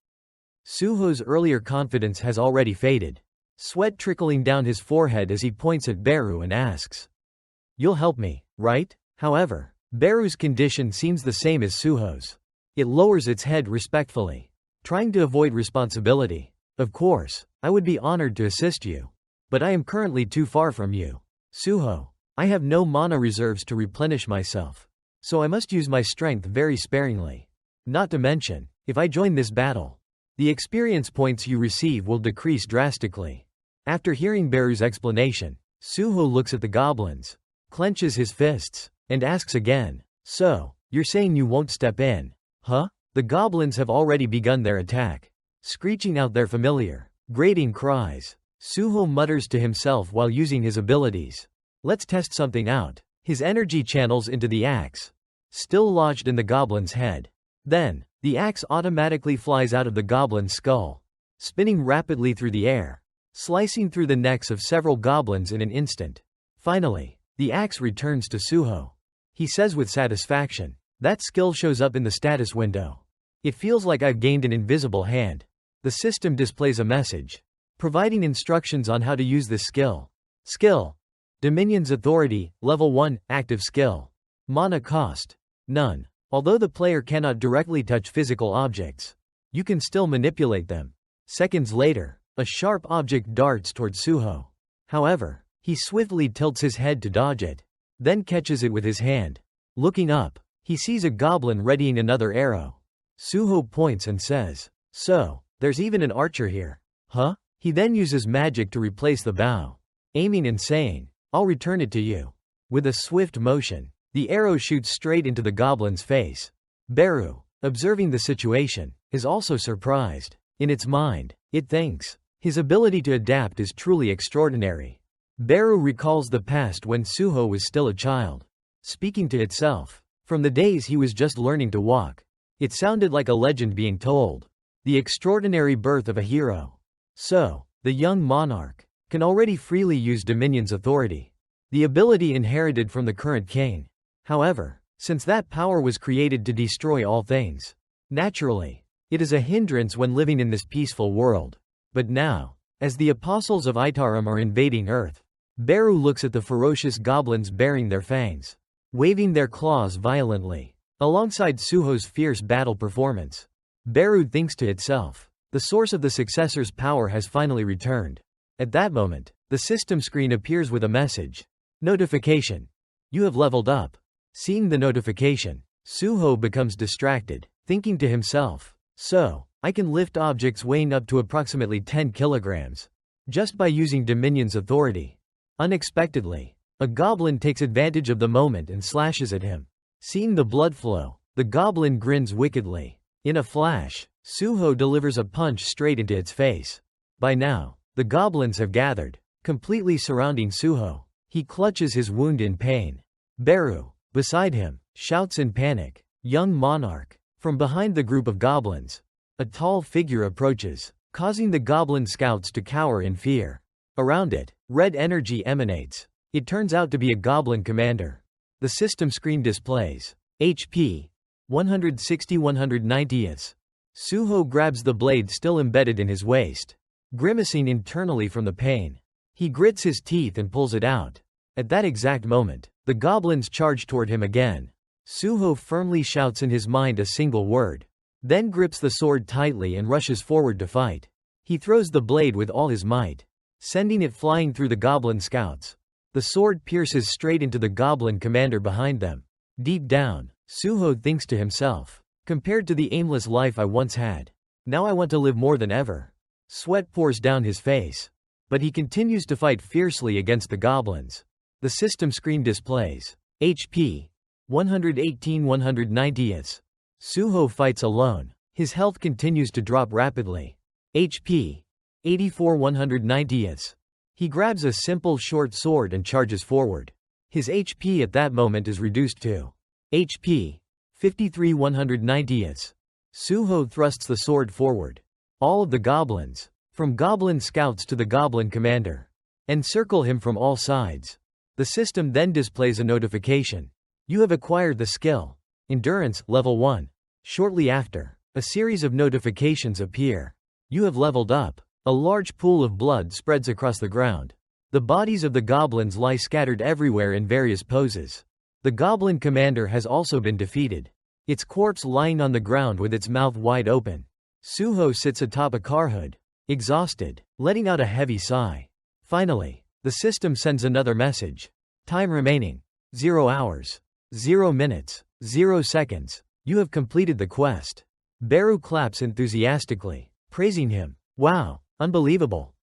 [SPEAKER 1] Suho's earlier confidence has already faded, sweat trickling down his forehead as he points at Beru and asks, You'll help me, right? However, Beru's condition seems the same as Suho's. It lowers its head respectfully, trying to avoid responsibility. Of course, I would be honored to assist you, but I am currently too far from you. Suho, I have no mana reserves to replenish myself, so I must use my strength very sparingly. Not to mention, if I join this battle, the experience points you receive will decrease drastically. After hearing Beru's explanation, Suho looks at the goblins, clenches his fists, and asks again, So, you're saying you won't step in, huh? The goblins have already begun their attack, screeching out their familiar, grating cries. Suho mutters to himself while using his abilities. Let's test something out. His energy channels into the axe, still lodged in the goblin's head. Then, the axe automatically flies out of the goblin's skull, spinning rapidly through the air, slicing through the necks of several goblins in an instant. Finally, the axe returns to Suho. He says with satisfaction, That skill shows up in the status window. It feels like I've gained an invisible hand. The system displays a message. providing instructions on how to use this skill. Skill. Dominion's Authority, Level 1, Active Skill. Mana cost. None. Although the player cannot directly touch physical objects, you can still manipulate them. Seconds later, a sharp object darts towards Suho. However, he swiftly tilts his head to dodge it, then catches it with his hand. Looking up, he sees a goblin readying another arrow. Suho points and says, "So, there's even an archer here. Huh?" He then uses magic to replace the bow, aiming and saying, "I'll return it to you." With a swift motion, the arrow shoots straight into the goblin's face. Beru, observing the situation, is also surprised. In its mind, it thinks, his ability to adapt is truly extraordinary. Beru recalls the past when Suho was still a child, speaking to itself. From the days he was just learning to walk, it sounded like a legend being told. The extraordinary birth of a hero. So, the young monarch can already freely use Dominion's authority, the ability inherited from the current king. However, since that power was created to destroy all things, naturally, it is a hindrance when living in this peaceful world. But now, as the apostles of Itaram are invading Earth, Beru looks at the ferocious goblins baring their fangs, waving their claws violently. Alongside Suho's fierce battle performance, Beru thinks to itself, the source of the successor's power has finally returned. At that moment, the system screen appears with a message. Notification. You have leveled up. Seeing the notification, Suho becomes distracted, thinking to himself, so, I can lift objects weighing up to approximately 10 kilograms, just by using Dominion's authority. Unexpectedly, a goblin takes advantage of the moment and slashes at him. Seeing the blood flow, the goblin grins wickedly. In a flash, Suho delivers a punch straight into its face. By now, the goblins have gathered, completely surrounding Suho. He clutches his wound in pain. Beru, beside him, shouts in panic, "Young monarch!" From behind the group of goblins, a tall figure approaches, causing the goblin scouts to cower in fear. Around it, red energy emanates. It turns out to be a goblin commander. The system screen displays HP 160-190s. Suho grabs the blade still embedded in his waist, grimacing internally from the pain. He grits his teeth and pulls it out. At that exact moment, the goblins charge toward him again. Suho firmly shouts in his mind a single word, then grips the sword tightly and rushes forward to fight. He throws the blade with all his might, sending it flying through the goblin scouts. The sword pierces straight into the goblin commander behind them. Deep down, Suho thinks to himself, compared to the aimless life I once had, now I want to live more than ever. Sweat pours down his face, but he continues to fight fiercely against the goblins. The system screen displays HP 118-190s. Suho fights alone. His health continues to drop rapidly. HP 84-190s. He grabs a simple short sword and charges forward. His HP at that moment is reduced to HP 53-190s. Suho thrusts the sword forward. All of the goblins, from goblin scouts to the goblin commander, encircle him from all sides. The system then displays a notification. You have acquired the skill Endurance, Level 1. Shortly after, a series of notifications appear. You have leveled up. A large pool of blood spreads across the ground. The bodies of the goblins lie scattered everywhere in various poses. The goblin commander has also been defeated, its corpse lying on the ground with its mouth wide open. Suho sits atop a car hood, exhausted, letting out a heavy sigh. Finally, the system sends another message. Time remaining: 0 hours, 0 minutes, 0 seconds. You have completed the quest. Beru claps enthusiastically, praising him. Wow, unbelievable.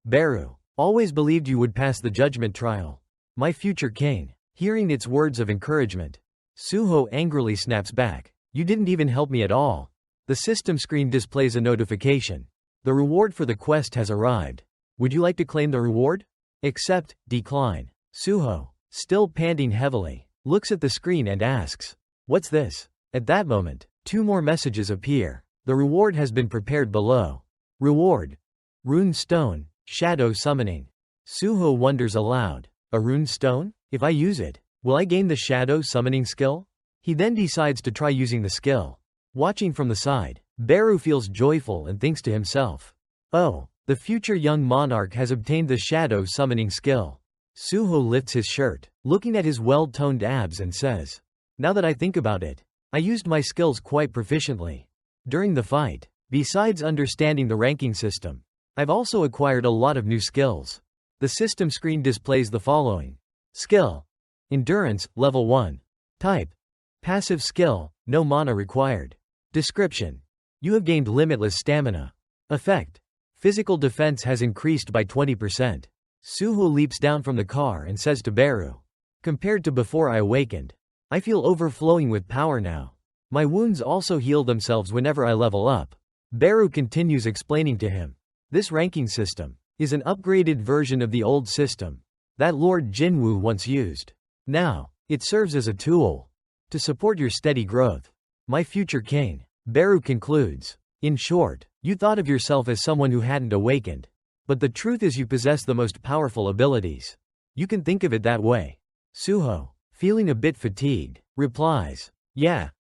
[SPEAKER 1] Beru, always believed you would pass the judgment trial. My future king. Hearing its words of encouragement, Suho angrily snaps back. You didn't even help me at all. The system screen displays a notification. The reward for the quest has arrived. Would you like to claim the reward? Accept, decline. Suho, still panting heavily, looks at the screen and asks, "What's this?" At that moment, 2 more messages appear. The reward has been prepared below. Reward: Rune Stone, Shadow Summoning. Suho wonders aloud. A rune stone? If I use it, will I gain the Shadow Summoning skill? He then decides to try using the skill. Watching from the side, Beru feels joyful and thinks to himself, "Oh, The future young monarch has obtained the shadow summoning skill. Suho lifts his shirt, looking at his well-toned abs and says, "Now that I think about it, I used my skills quite proficiently during the fight. Besides understanding the ranking system, I've also acquired a lot of new skills." The system screen displays the following. Skill. Endurance, level 1. Type. Passive skill, no mana required. Description. You have gained limitless stamina. Effect. Physical defense has increased by 20%. Suho leaps down from the car and says to Beru, "Compared to before I awakened, I feel overflowing with power now. My wounds also heal themselves whenever I level up." Beru continues explaining to him. This ranking system is an upgraded version of the old system that Lord Jinwoo once used. Now, it serves as a tool to support your steady growth. My future king, Beru concludes. In short, you thought of yourself as someone who hadn't awakened. But the truth is you possess the most powerful abilities. You can think of it that way. Suho, feeling a bit fatigued, replies, Yeah,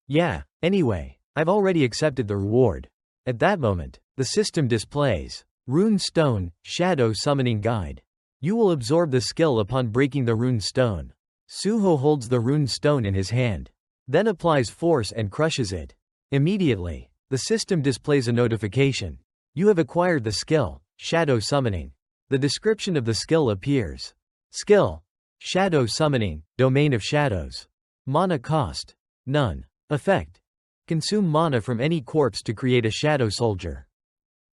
[SPEAKER 1] anyway, I've already accepted the reward." At that moment, the system displays, Rune Stone, Shadow Summoning Guide. You will absorb the skill upon breaking the rune stone. Suho holds the rune stone in his hand, then applies force and crushes it. Immediately, the system displays a notification. You have acquired the skill, Shadow Summoning. The description of the skill appears. Skill. Shadow Summoning, Domain of Shadows. Mana cost. None. Effect. Consume mana from any corpse to create a shadow soldier.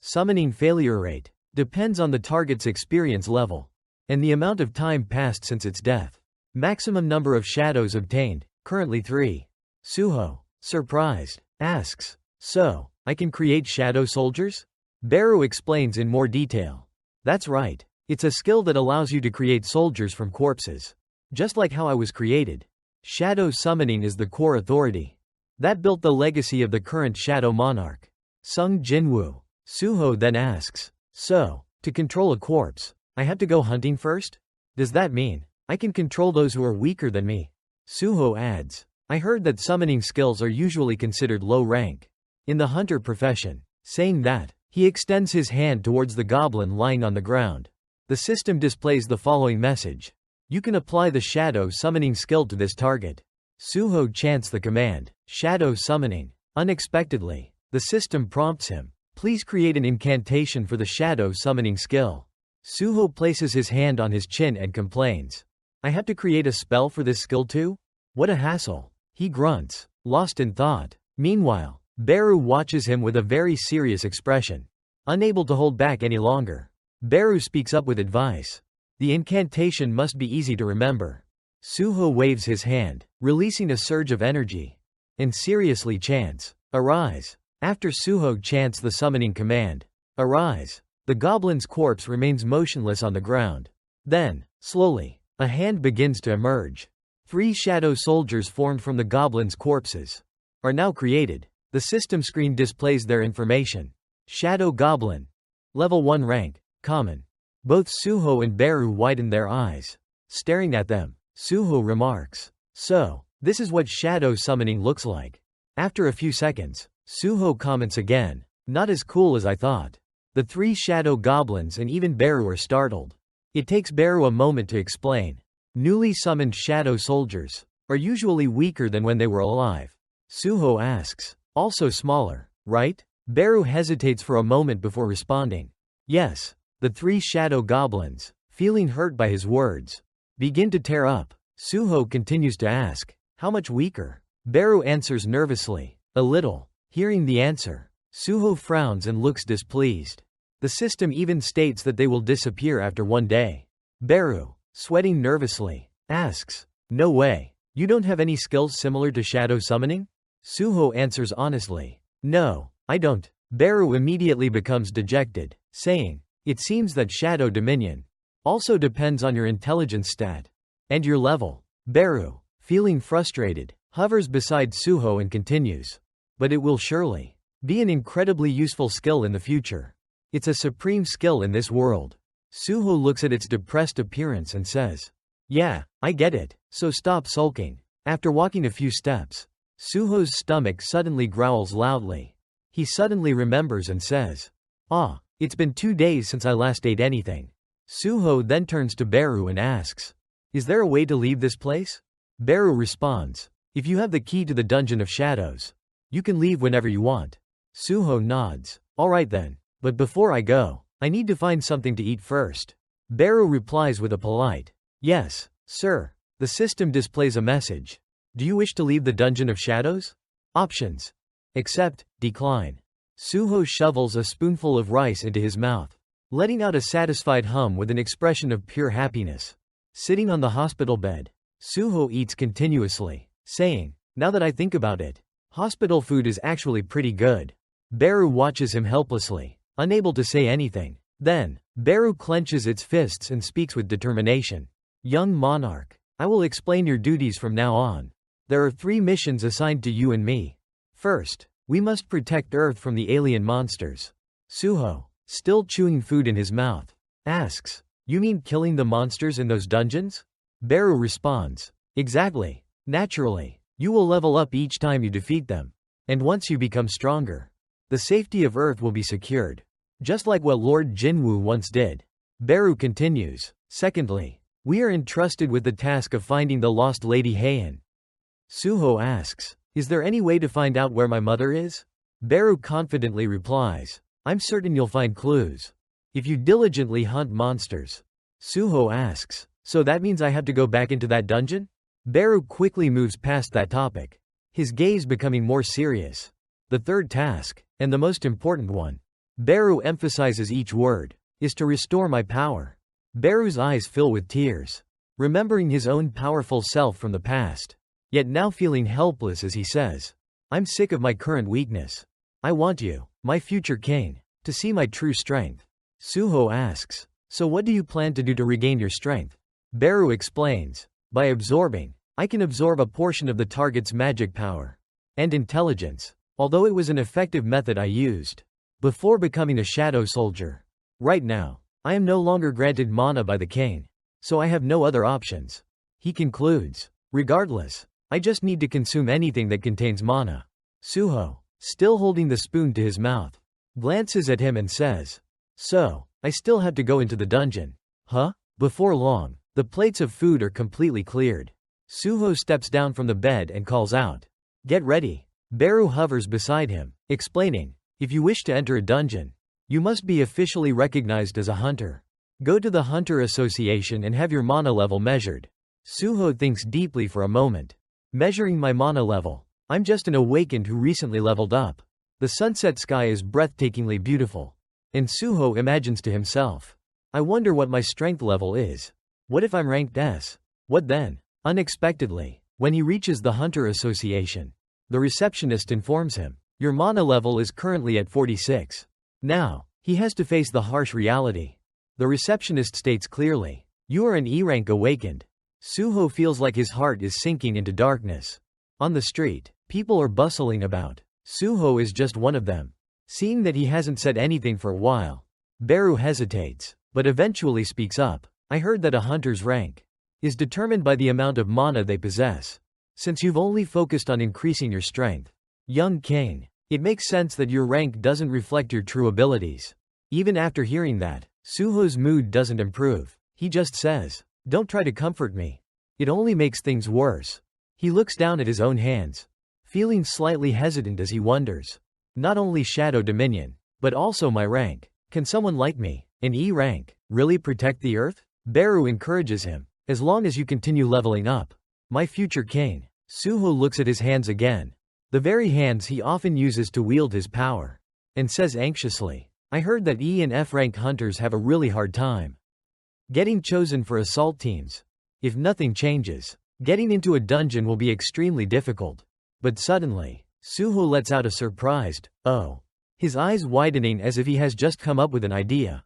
[SPEAKER 1] Summoning failure rate. Depends on the target's experience level and the amount of time passed since its death. Maximum number of shadows obtained, currently 3. Suho, surprised, asks, "So, I can create shadow soldiers?" Beru explains in more detail. That's right. It's a skill that allows you to create soldiers from corpses. Just like how I was created. Shadow summoning is the core authority that built the legacy of the current shadow monarch, Sung Jinwoo. Suho then asks, "So, to control a corpse, I have to go hunting first? Does that mean I can control those who are weaker than me?" Suho adds, "I heard that summoning skills are usually considered low rank in the hunter profession." Saying that, he extends his hand towards the goblin lying on the ground. The system displays the following message. You can apply the shadow summoning skill to this target. Suho chants the command, Shadow Summoning. Unexpectedly, the system prompts him, "Please create an incantation for the shadow summoning skill." Suho places his hand on his chin and complains, "I have to create a spell for this skill too? What a hassle." He grunts, lost in thought. Meanwhile, Beru watches him with a very serious expression, unable to hold back any longer. Beru speaks up with advice. The incantation must be easy to remember. Suho waves his hand, releasing a surge of energy, and seriously chants, "Arise." After Suho chants the summoning command, "Arise," the goblin's corpse remains motionless on the ground. Then, slowly, a hand begins to emerge. 3 shadow soldiers formed from the goblin's corpses are now created. The system screen displays their information. Shadow Goblin. Level 1 rank, common. Both Suho and Beru widen their eyes, staring at them. Suho remarks, "So, this is what shadow summoning looks like." After a few seconds, Suho comments again, "Not as cool as I thought." The 3 shadow goblins and even Beru are startled. It takes Beru a moment to explain. Newly summoned shadow soldiers are usually weaker than when they were alive. Suho asks, "Also smaller, right?" Beru hesitates for a moment before responding, "Yes." The 3 shadow goblins, feeling hurt by his words, begin to tear up. Suho continues to ask, "How much weaker?" Beru answers nervously, "A little." Hearing the answer, Suho frowns and looks displeased. The system even states that they will disappear after 1 day. Beru, sweating nervously, asks, "No way. You don't have any skills similar to shadow summoning?" Suho answers honestly, "No, I don't." Beru immediately becomes dejected, saying, "It seems that shadow dominion also depends on your intelligence stat and your level." Beru, feeling frustrated, hovers beside Suho and continues, "But it will surely be an incredibly useful skill in the future. It's a supreme skill in this world." Suho looks at its depressed appearance and says, "Yeah, I get it, so stop sulking." After walking a few steps, Suho's stomach suddenly growls loudly. He suddenly remembers and says, "Ah, It's been 2 days since I last ate anything. Suho then turns to Beru and asks, "Is there a way to leave this place?" Beru responds, "If you have the key to the Dungeon of Shadows, you can leave whenever you want." Suho nods. "Alright then. But before I go, I need to find something to eat first." Beru replies with a polite, "Yes, sir." The system displays a message. "Do you wish to leave the Dungeon of Shadows? Options. Accept, decline." Suho shovels a spoonful of rice into his mouth, letting out a satisfied hum with an expression of pure happiness. Sitting on the hospital bed, Suho eats continuously, saying, "Now that I think about it, hospital food is actually pretty good." Beru watches him helplessly, unable to say anything. Then, Beru clenches its fists and speaks with determination. "Young monarch, I will explain your duties from now on. There are 3 missions assigned to you and me. First, we must protect Earth from the alien monsters." Suho, still chewing food in his mouth, asks, "You mean killing the monsters in those dungeons?" Beru responds, "Exactly. Naturally, you will level up each time you defeat them. And once you become stronger, the safety of Earth will be secured. Just like what Lord Jinwoo once did." Beru continues, "Secondly, we are entrusted with the task of finding the lost Lady Heian." Suho asks, "Is there any way to find out where my mother is?" Beru confidently replies, "I'm certain you'll find clues, if you diligently hunt monsters." Suho asks, "So that means I have to go back into that dungeon?" Beru quickly moves past that topic, his gaze becoming more serious. "The third task, and the most important one," Beru emphasizes each word, "is to restore my power." Beru's eyes fill with tears, remembering his own powerful self from the past, yet now feeling helpless as he says, "I'm sick of my current weakness. I want you, my future king, to see my true strength." Suho asks, "So what do you plan to do to regain your strength?" Beru explains, "By absorbing, I can absorb a portion of the target's magic power and intelligence, although it was an effective method I used before becoming a shadow soldier. Right now, I am no longer granted mana by the king, so I have no other options." He concludes, "Regardless, I just need to consume anything that contains mana." Suho, still holding the spoon to his mouth, glances at him and says, "So, I still have to go into the dungeon, huh?" Before long, the plates of food are completely cleared. Suho steps down from the bed and calls out, "Get ready." Beru hovers beside him, explaining, "If you wish to enter a dungeon, you must be officially recognized as a hunter. Go to the Hunter Association and have your mana level measured." Suho thinks deeply for a moment. "Measuring my mana level? I'm just an awakened who recently leveled up. The sunset sky is breathtakingly beautiful." And Suho imagines to himself, "I wonder what my strength level is. What if I'm ranked S? What then?" Unexpectedly, when he reaches the Hunter Association, the receptionist informs him, "Your mana level is currently at 46. Now, he has to face the harsh reality. The receptionist states clearly, "You are an E rank awakened." Suho feels like his heart is sinking into darkness. On the street, people are bustling about. Suho is just one of them. Seeing that he hasn't said anything for a while, Beru hesitates, but eventually speaks up. "I heard that a hunter's rank is determined by the amount of mana they possess. Since you've only focused on increasing your strength, young king, it makes sense that your rank doesn't reflect your true abilities." Even after hearing that, Suho's mood doesn't improve. He just says, "Don't try to comfort me. It only makes things worse." He looks down at his own hands, feeling slightly hesitant as he wonders, "Not only Shadow Dominion, but also my rank. Can someone like me, an E rank, really protect the Earth?" Beru encourages him, "As long as you continue leveling up, my future king." Suho looks at his hands again, the very hands he often uses to wield his power, and says anxiously, "I heard that E and F rank hunters have a really hard time getting chosen for assault teams. If nothing changes, getting into a dungeon will be extremely difficult." But suddenly, Suho lets out a surprised, "Oh," his eyes widening as if he has just come up with an idea.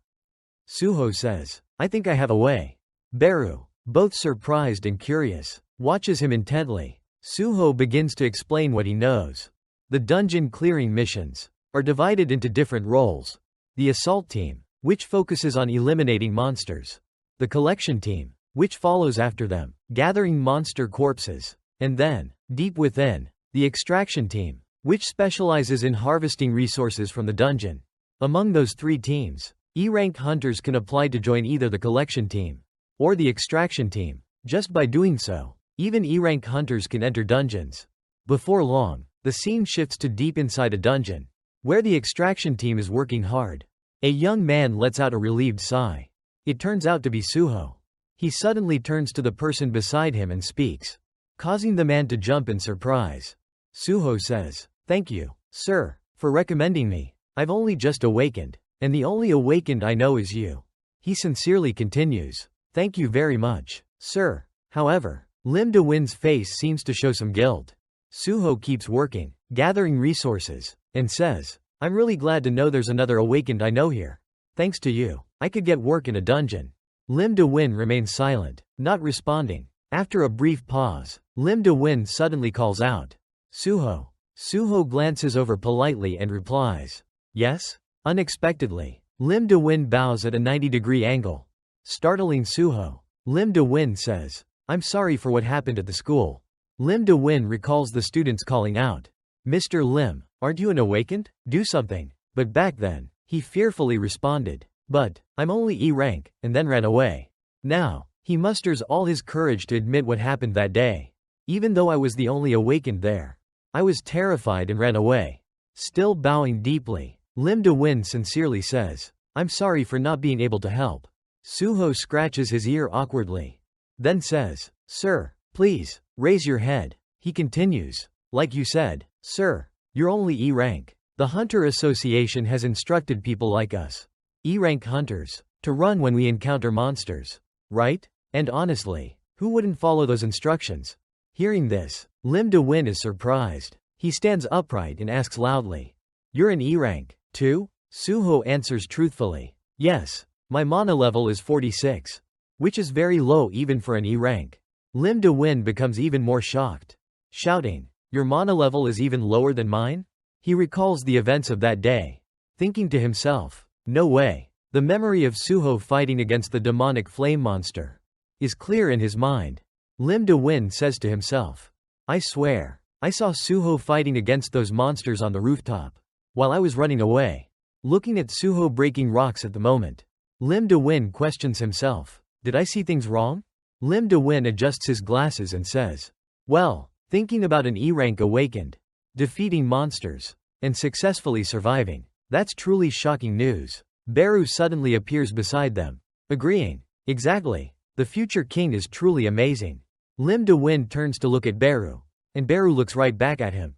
[SPEAKER 1] Suho says, "I think I have a way." Beru, both surprised and curious, watches him intently. Suho begins to explain what he knows. The dungeon clearing missions are divided into different roles. The assault team, which focuses on eliminating monsters. The collection team, which follows after them, gathering monster corpses. And then, deep within, the extraction team, which specializes in harvesting resources from the dungeon. Among those 3 teams, E-rank hunters can apply to join either the collection team or the extraction team. Just by doing so, even E-rank hunters can enter dungeons. Before long, the scene shifts to deep inside a dungeon, where the extraction team is working hard. A young man lets out a relieved sigh. It turns out to be Suho. He suddenly turns to the person beside him and speaks, causing the man to jump in surprise. Suho says, "Thank you, sir, for recommending me. I've only just awakened, and the only awakened I know is you." He sincerely continues, "Thank you very much, sir." However, Lim De-win's face seems to show some guilt. Suho keeps working, gathering resources, and says, "I'm really glad to know there's another awakened I know here. Thanks to you, I could get work in a dungeon." Lim De-win remains silent, not responding. After a brief pause, Lim De-win suddenly calls out, "Suho." Suho glances over politely and replies, "Yes?" Unexpectedly, Lim De-win bows at a 90-degree angle. Startling Suho, Lim De-win says, "I'm sorry for what happened at the school." Lim De-win recalls the students calling out, "Mr. Lim, aren't you an awakened? Do something." But back then, he fearfully responded, "But, I'm only E rank," and then ran away. Now, he musters all his courage to admit what happened that day. "Even though I was the only awakened there, I was terrified and ran away." Still bowing deeply, Lim De-win sincerely says, "I'm sorry for not being able to help." Suho scratches his ear awkwardly, then says, "Sir, please, raise your head." He continues, "Like you said, sir, you're only E rank. The Hunter Association has instructed people like us, E rank hunters, to run when we encounter monsters. Right? And honestly, who wouldn't follow those instructions?" Hearing this, Lim De-win is surprised. He stands upright and asks loudly, "You're an E rank, too?" Suho answers truthfully, "Yes, my mana level is 46. Which is very low even for an E rank." Lim De-win becomes even more shocked, shouting, "Your mana level is even lower than mine?" He recalls the events of that day, thinking to himself, "No way." The memory of Suho fighting against the demonic flame monster is clear in his mind. Lim De-win says to himself, "I swear, I saw Suho fighting against those monsters on the rooftop while I was running away." Looking at Suho breaking rocks at the moment, Lim De-win questions himself, "Did I see things wrong?" Lim De-win adjusts his glasses and says, "Well, thinking about an E-rank awakened, defeating monsters, and successfully surviving, that's truly shocking news." Beru suddenly appears beside them, agreeing, "Exactly, the future king is truly amazing." Lim De-win turns to look at Beru, and Beru looks right back at him.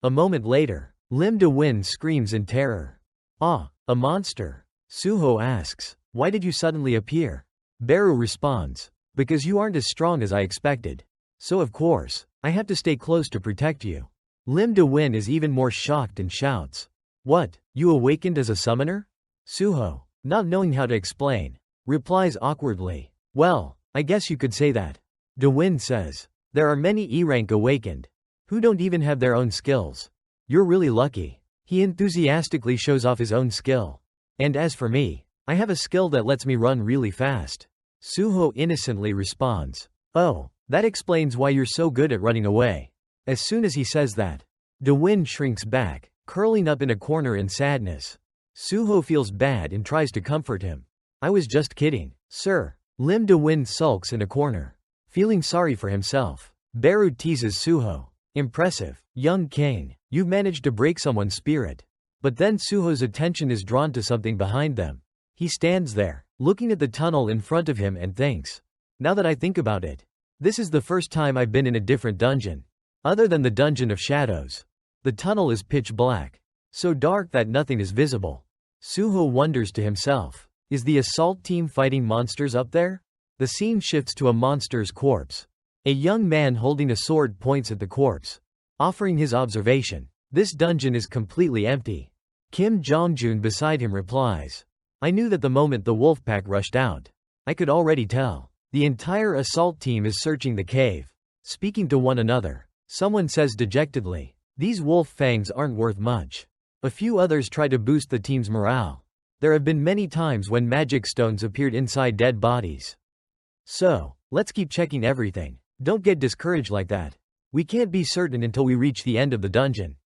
[SPEAKER 1] A moment later, Lim De-win screams in terror, "Ah, a monster!" Suho asks, "Why did you suddenly appear?" Beru responds, "Because you aren't as strong as I expected. So of course, I have to stay close to protect you." Lim De-win is even more shocked and shouts, "What, you awakened as a summoner?" Suho, not knowing how to explain, replies awkwardly, "Well, I guess you could say that." De-win says, "There are many E-rank awakened, who don't even have their own skills. You're really lucky." He enthusiastically shows off his own skill. "And as for me, I have a skill that lets me run really fast." Suho innocently responds, "Oh, that explains why you're so good at running away." As soon as he says that, De-win shrinks back, curling up in a corner in sadness. Suho feels bad and tries to comfort him. "I was just kidding, sir." Lim De-win sulks in a corner, feeling sorry for himself. Beru teases Suho, "Impressive, young king, you've managed to break someone's spirit." But then Suho's attention is drawn to something behind them. He stands there, looking at the tunnel in front of him and thinks, "Now that I think about it, this is the first time I've been in a different dungeon. Other than the Dungeon of Shadows. The tunnel is pitch black, so dark that nothing is visible." Suho wonders to himself, is the assault team fighting monsters up there? The scene shifts to a monster's corpse. A young man holding a sword points at the corpse, offering his observation. This dungeon is completely empty. Kim Jongjun beside him replies, "I knew that the moment the wolf pack rushed out. I could already tell." The entire assault team is searching the cave, speaking to one another. Someone says dejectedly, "These wolf fangs aren't worth much." A few others try to boost the team's morale. There have been many times when magic stones appeared inside dead bodies. "So, let's keep checking everything. Don't get discouraged like that. We can't be certain until we reach the end of the dungeon."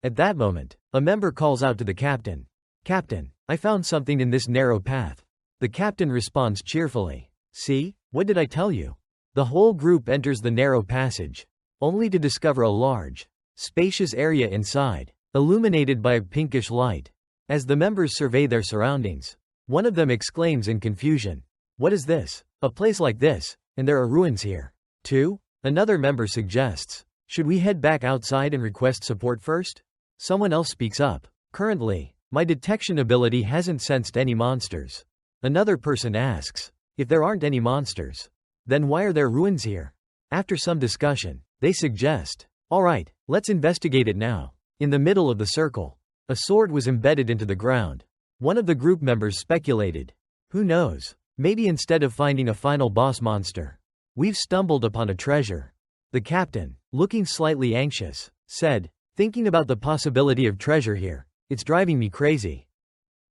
[SPEAKER 1] At that moment, a member calls out to the captain, Captain, I found something in this narrow path. The captain responds cheerfully. See, what did I tell you? The whole group enters the narrow passage, only to discover a large, spacious area inside, illuminated by a pinkish light. As the members survey their surroundings, one of them exclaims in confusion, "What is this? A place like this, and there are ruins here, too?" Another member suggests, "Should we head back outside and request support first?" Someone else speaks up, "Currently, my detection ability hasn't sensed any monsters." Another person asks, "If there aren't any monsters, then why are there ruins here?" After some discussion, they suggest, "Alright, let's investigate it now." In the middle of the circle, a sword was embedded into the ground. One of the group members speculated, "Who knows? Maybe instead of finding a final boss monster, we've stumbled upon a treasure." The captain, looking slightly anxious, said, "Thinking about the possibility of treasure here, it's driving me crazy."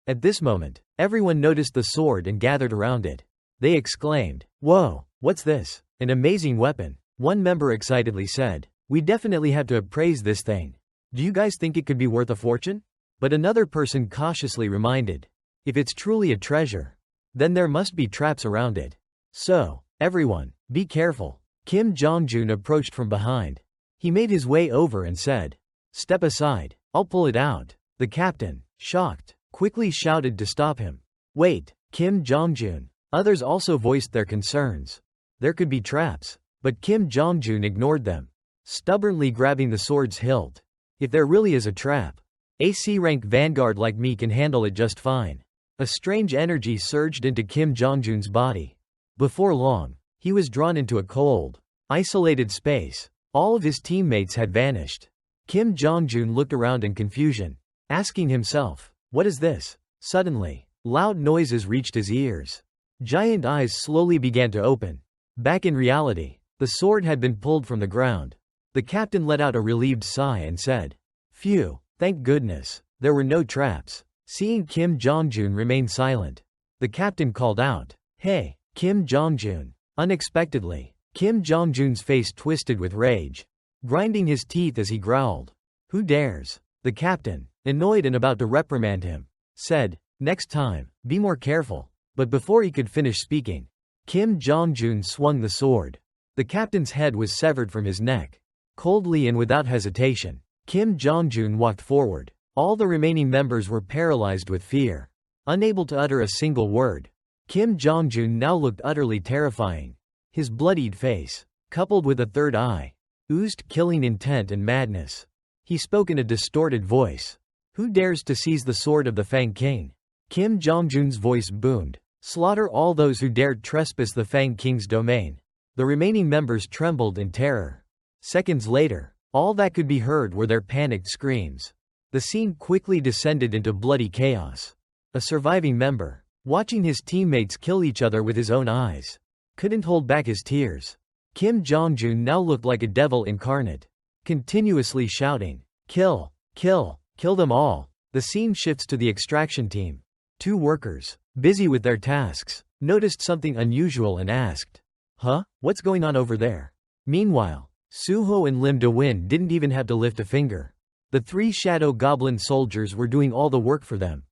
[SPEAKER 1] At this moment, everyone noticed the sword and gathered around it. They exclaimed, "Whoa, what's this? An amazing weapon." One member excitedly said, "We definitely have to appraise this thing. Do you guys think it could be worth a fortune?" But another person cautiously reminded, "If it's truly a treasure, then there must be traps around it. So, everyone, be careful." Kim Jong-jun approached from behind. He made his way over and said, "Step aside, I'll pull it out." The captain, shocked, quickly shouted to stop him. "Wait, Kim Jong-jun." Others also voiced their concerns. There could be traps, but Kim Jong-jun ignored them, stubbornly grabbing the sword's hilt. "If there really is a trap, a C-rank vanguard like me can handle it just fine." A strange energy surged into Kim Jong-jun's body. Before long, he was drawn into a cold, isolated space. All of his teammates had vanished. Kim Jong-jun looked around in confusion, asking himself, "What is this?" Suddenly, loud noises reached his ears. Giant eyes slowly began to open. Back in reality, the sword had been pulled from the ground. The captain let out a relieved sigh and said, "Phew, thank goodness, there were no traps." Seeing Kim Jong-jun remain silent, the captain called out, "Hey, Kim Jong-jun." Unexpectedly, Kim Jong-jun's face twisted with rage, grinding his teeth as he growled, "Who dares?" The captain, annoyed and about to reprimand him, said, "Next time, be more careful." But before he could finish speaking, Kim Jong-jun swung the sword. The captain's head was severed from his neck. Coldly and without hesitation, Kim Jong-jun walked forward. All the remaining members were paralyzed with fear, unable to utter a single word. Kim Jong-jun now looked utterly terrifying. His bloodied face, coupled with a third eye, oozed killing intent and madness. He spoke in a distorted voice. "Who dares to seize the sword of the Fang King?" Kim Jong-jun's voice boomed. "Slaughter all those who dared trespass the Fang King's domain." The remaining members trembled in terror. Seconds later, all that could be heard were their panicked screams. The scene quickly descended into bloody chaos. A surviving member, watching his teammates kill each other with his own eyes, couldn't hold back his tears. Kim Jong-jun now looked like a devil incarnate, continuously shouting, "Kill! Kill! Kill them all!" The scene shifts to the extraction team. Two workers, busy with their tasks, noticed something unusual and asked, "Huh? What's going on over there?" Meanwhile, Suho and Lim De-win didn't even have to lift a finger. The three shadow goblin soldiers were doing all the work for them.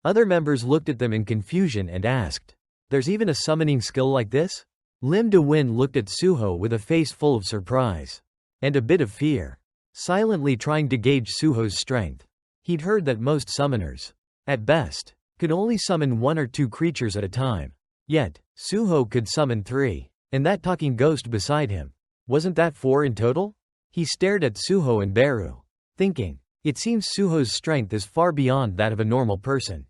[SPEAKER 1] Other members looked at them in confusion and asked, "There's even a summoning skill like this?" Lim De-win looked at Suho with a face full of surprise and a bit of fear, silently trying to gauge Suho's strength. He'd heard that most summoners, at best, could only summon one or two creatures at a time. Yet, Suho could summon three, and that talking ghost beside him. Wasn't that four in total? He stared at Suho and Beru, thinking, it seems Suho's strength is far beyond that of a normal person.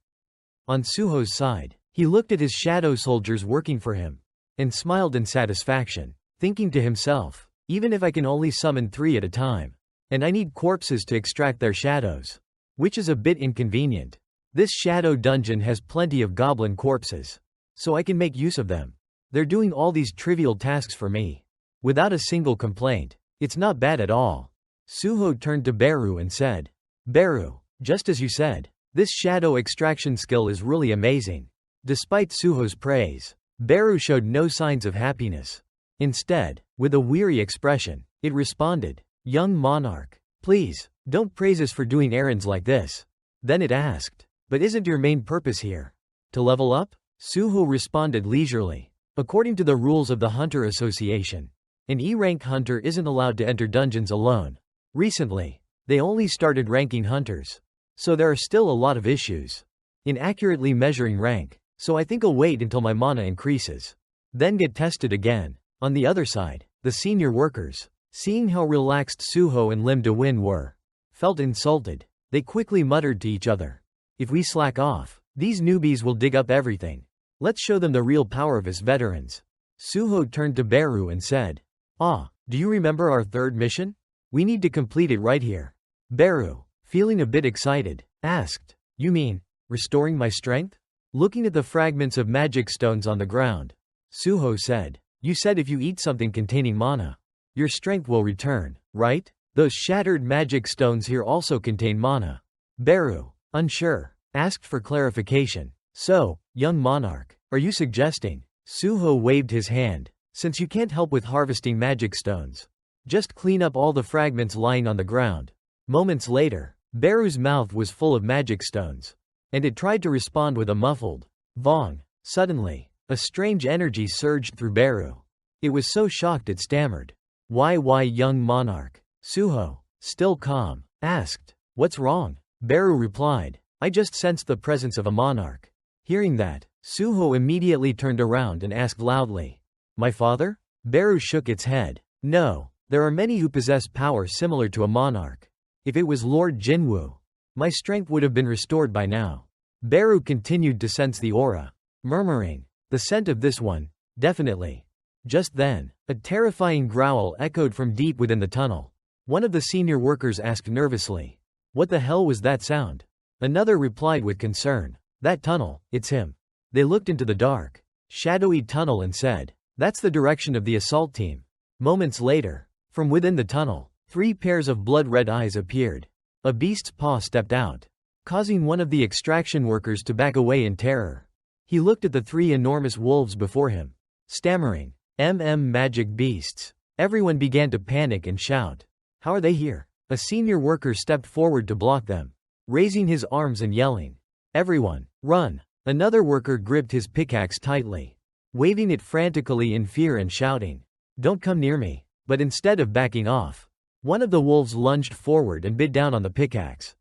[SPEAKER 1] On Suho's side, he looked at his shadow soldiers working for him, and smiled in satisfaction, thinking to himself, even if I can only summon three at a time, and I need corpses to extract their shadows, which is a bit inconvenient. This shadow dungeon has plenty of goblin corpses, so I can make use of them. They're doing all these trivial tasks for me, without a single complaint. It's not bad at all. Suho turned to Beru and said, "Beru, just as you said, this shadow extraction skill is really amazing." Despite Suho's praise, Beru showed no signs of happiness. Instead, with a weary expression, it responded, "Young monarch, please, don't praise us for doing errands like this." Then it asked, But isn't your main purpose here to level up? Suho responded leisurely. According to the rules of the Hunter Association, an E-rank hunter isn't allowed to enter dungeons alone. Recently, they only started ranking hunters. So there are still a lot of issues in accurately measuring rank, so I think I'll wait until my mana increases. Then get tested again. On the other side, the senior workers, seeing how relaxed Suho and Lim De-win were, felt insulted. They quickly muttered to each other. If we slack off, these newbies will dig up everything. Let's show them the real power of us veterans. Suho turned to Beru and said, do you remember our third mission? We need to complete it right here. Beru, feeling a bit excited, asked, you mean, restoring my strength? Looking at the fragments of magic stones on the ground, Suho said, you said if you eat something containing mana, your strength will return, right? Those shattered magic stones here also contain mana. Beru, unsure, asked for clarification. So, young monarch, are you suggesting? Suho waved his hand. Since you can't help with harvesting magic stones, just clean up all the fragments lying on the ground. Moments later, Beru's mouth was full of magic stones, and it tried to respond with a muffled vong. Suddenly, a strange energy surged through Beru. It was so shocked it stammered. Why young monarch? Suho, still calm, asked, what's wrong? Beru replied, I just sensed the presence of a monarch. Hearing that, Suho immediately turned around and asked loudly, my father? Beru shook its head. No, there are many who possess power similar to a monarch. If it was Lord Jinwoo, my strength would have been restored by now. Beru continued to sense the aura, murmuring, the scent of this one, definitely. Just then, a terrifying growl echoed from deep within the tunnel. One of the senior workers asked nervously, what the hell was that sound? Another replied with concern, that tunnel, it's him. They looked into the dark, shadowy tunnel and said, that's the direction of the assault team. Moments later, from within the tunnel, 3 pairs of blood-red eyes appeared. A beast's paw stepped out, causing one of the extraction workers to back away in terror. He looked at the 3 enormous wolves before him, stammering, magic beasts. Everyone began to panic and shout, how are they here? A senior worker stepped forward to block them, raising his arms and yelling, everyone, run. Another worker gripped his pickaxe tightly, waving it frantically in fear and shouting, don't come near me. But instead of backing off, one of the wolves lunged forward and bit down on the pickaxe.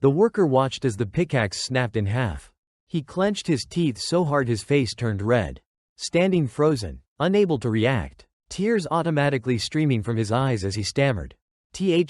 [SPEAKER 1] The worker watched as the pickaxe snapped in half. He clenched his teeth so hard his face turned red, standing frozen, unable to react, tears automatically streaming from his eyes as he stammered,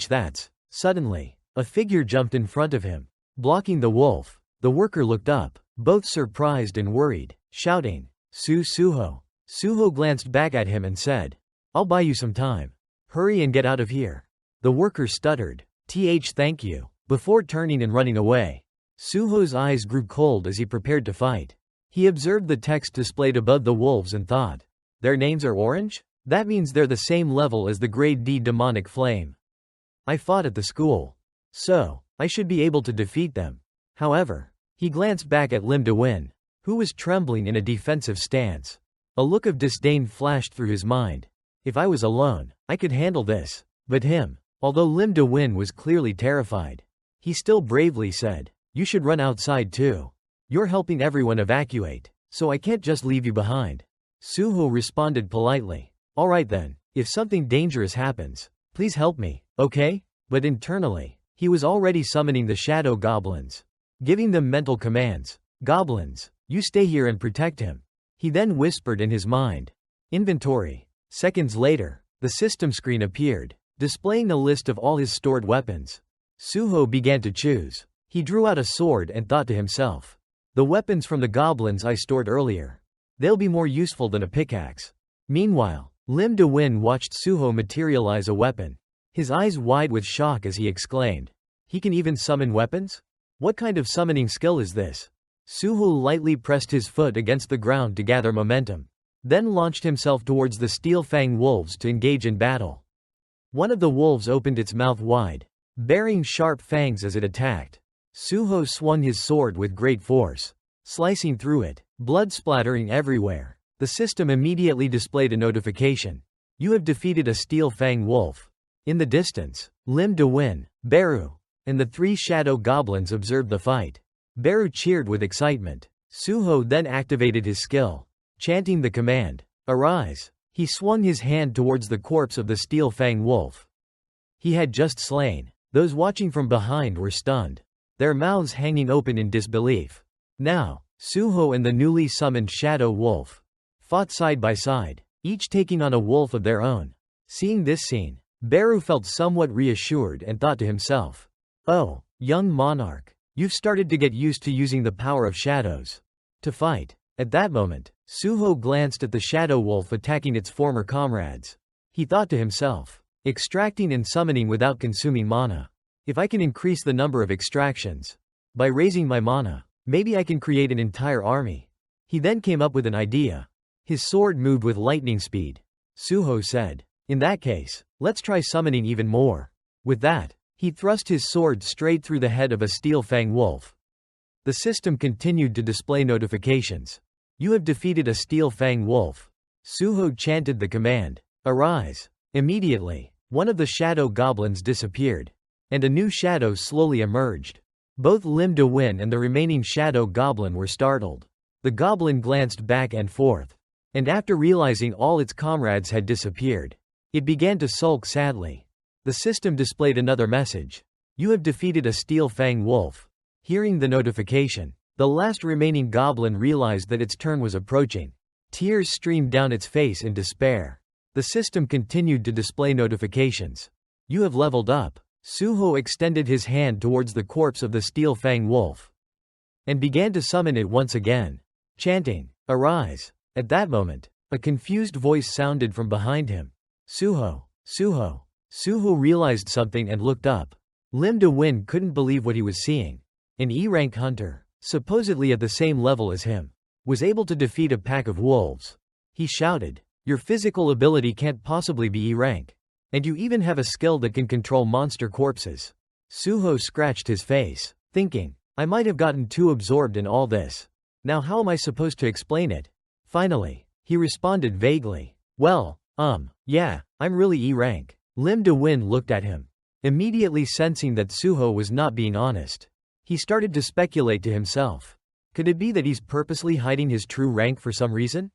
[SPEAKER 1] that's. Suddenly, a figure jumped in front of him, blocking the wolf. The worker looked up, both surprised and worried, shouting, Suho. Suho glanced back at him and said, I'll buy you some time. Hurry and get out of here. The worker stuttered, thank you, before turning and running away. Suho's eyes grew cold as he prepared to fight. He observed the text displayed above the wolves and thought, their names are orange? That means they're the same level as the grade D demonic flame. I fought at the school, so I should be able to defeat them. However, he glanced back at Lim De-win, who was trembling in a defensive stance. A look of disdain flashed through his mind. If I was alone, I could handle this. But him, although Lim De-win was clearly terrified, he still bravely said, you should run outside too. You're helping everyone evacuate, so I can't just leave you behind. Suho responded politely, all right then, if something dangerous happens, please help me, okay? But internally, he was already summoning the shadow goblins, giving them mental commands. Goblins, you stay here and protect him. He then whispered in his mind. Inventory. Seconds later, the system screen appeared, displaying a list of all his stored weapons. Suho began to choose. He drew out a sword and thought to himself, the weapons from the goblins I stored earlier. They'll be more useful than a pickaxe. Meanwhile, Lim De-win watched Suho materialize a weapon, his eyes wide with shock as he exclaimed, he can even summon weapons? What kind of summoning skill is this? Suho lightly pressed his foot against the ground to gather momentum, then launched himself towards the steel fang wolves to engage in battle. One of the wolves opened its mouth wide, bearing sharp fangs as it attacked. Suho swung his sword with great force, slicing through it, blood splattering everywhere. The system immediately displayed a notification. You have defeated a steel fang wolf. In the distance, Lim De-win, Beru, and the 3 shadow goblins observed the fight. Beru cheered with excitement. Suho then activated his skill. Chanting the command, "Arise!" he swung his hand towards the corpse of the steel fang wolf he had just slain. Those watching from behind were stunned, their mouths hanging open in disbelief. Now, Suho and the newly summoned shadow wolf fought side by side, each taking on a wolf of their own. Seeing this scene, Beru felt somewhat reassured and thought to himself, "Oh, young monarch, you've started to get used to using the power of shadows to fight." At that moment, Suho glanced at the shadow wolf attacking its former comrades. He thought to himself, extracting and summoning without consuming mana. If I can increase the number of extractions by raising my mana, maybe I can create an entire army. He then came up with an idea. His sword moved with lightning speed. Suho said, "In that case, let's try summoning even more." With that, he thrust his sword straight through the head of a steel fang wolf. The system continued to display notifications. "You have defeated a steel fang wolf." Suho chanted the command, "Arise!" Immediately, one of the shadow goblins disappeared, and a new shadow slowly emerged. Both Lim De Win and the remaining shadow goblin were startled. The goblin glanced back and forth, and after realizing all its comrades had disappeared, it began to sulk sadly. The system displayed another message. "You have defeated a steel fang wolf." Hearing the notification, the last remaining goblin realized that its turn was approaching. Tears streamed down its face in despair. The system continued to display notifications. "You have leveled up." Suho extended his hand towards the corpse of the steel fang wolf and began to summon it once again, chanting, "Arise!" At that moment, a confused voice sounded from behind him. "Suho! Suho!" Suho realized something and looked up. Lim De Win couldn't believe what he was seeing. An E-rank hunter, supposedly at the same level as him, was able to defeat a pack of wolves. He shouted, "Your physical ability can't possibly be E-rank. And you even have a skill that can control monster corpses." Suho scratched his face, thinking, "I might have gotten too absorbed in all this. Now how am I supposed to explain it?" Finally, he responded vaguely, "Well, yeah, I'm really E-rank." Lim De Win looked at him, immediately sensing that Suho was not being honest. He started to speculate to himself. Could it be that he's purposely hiding his true rank for some reason?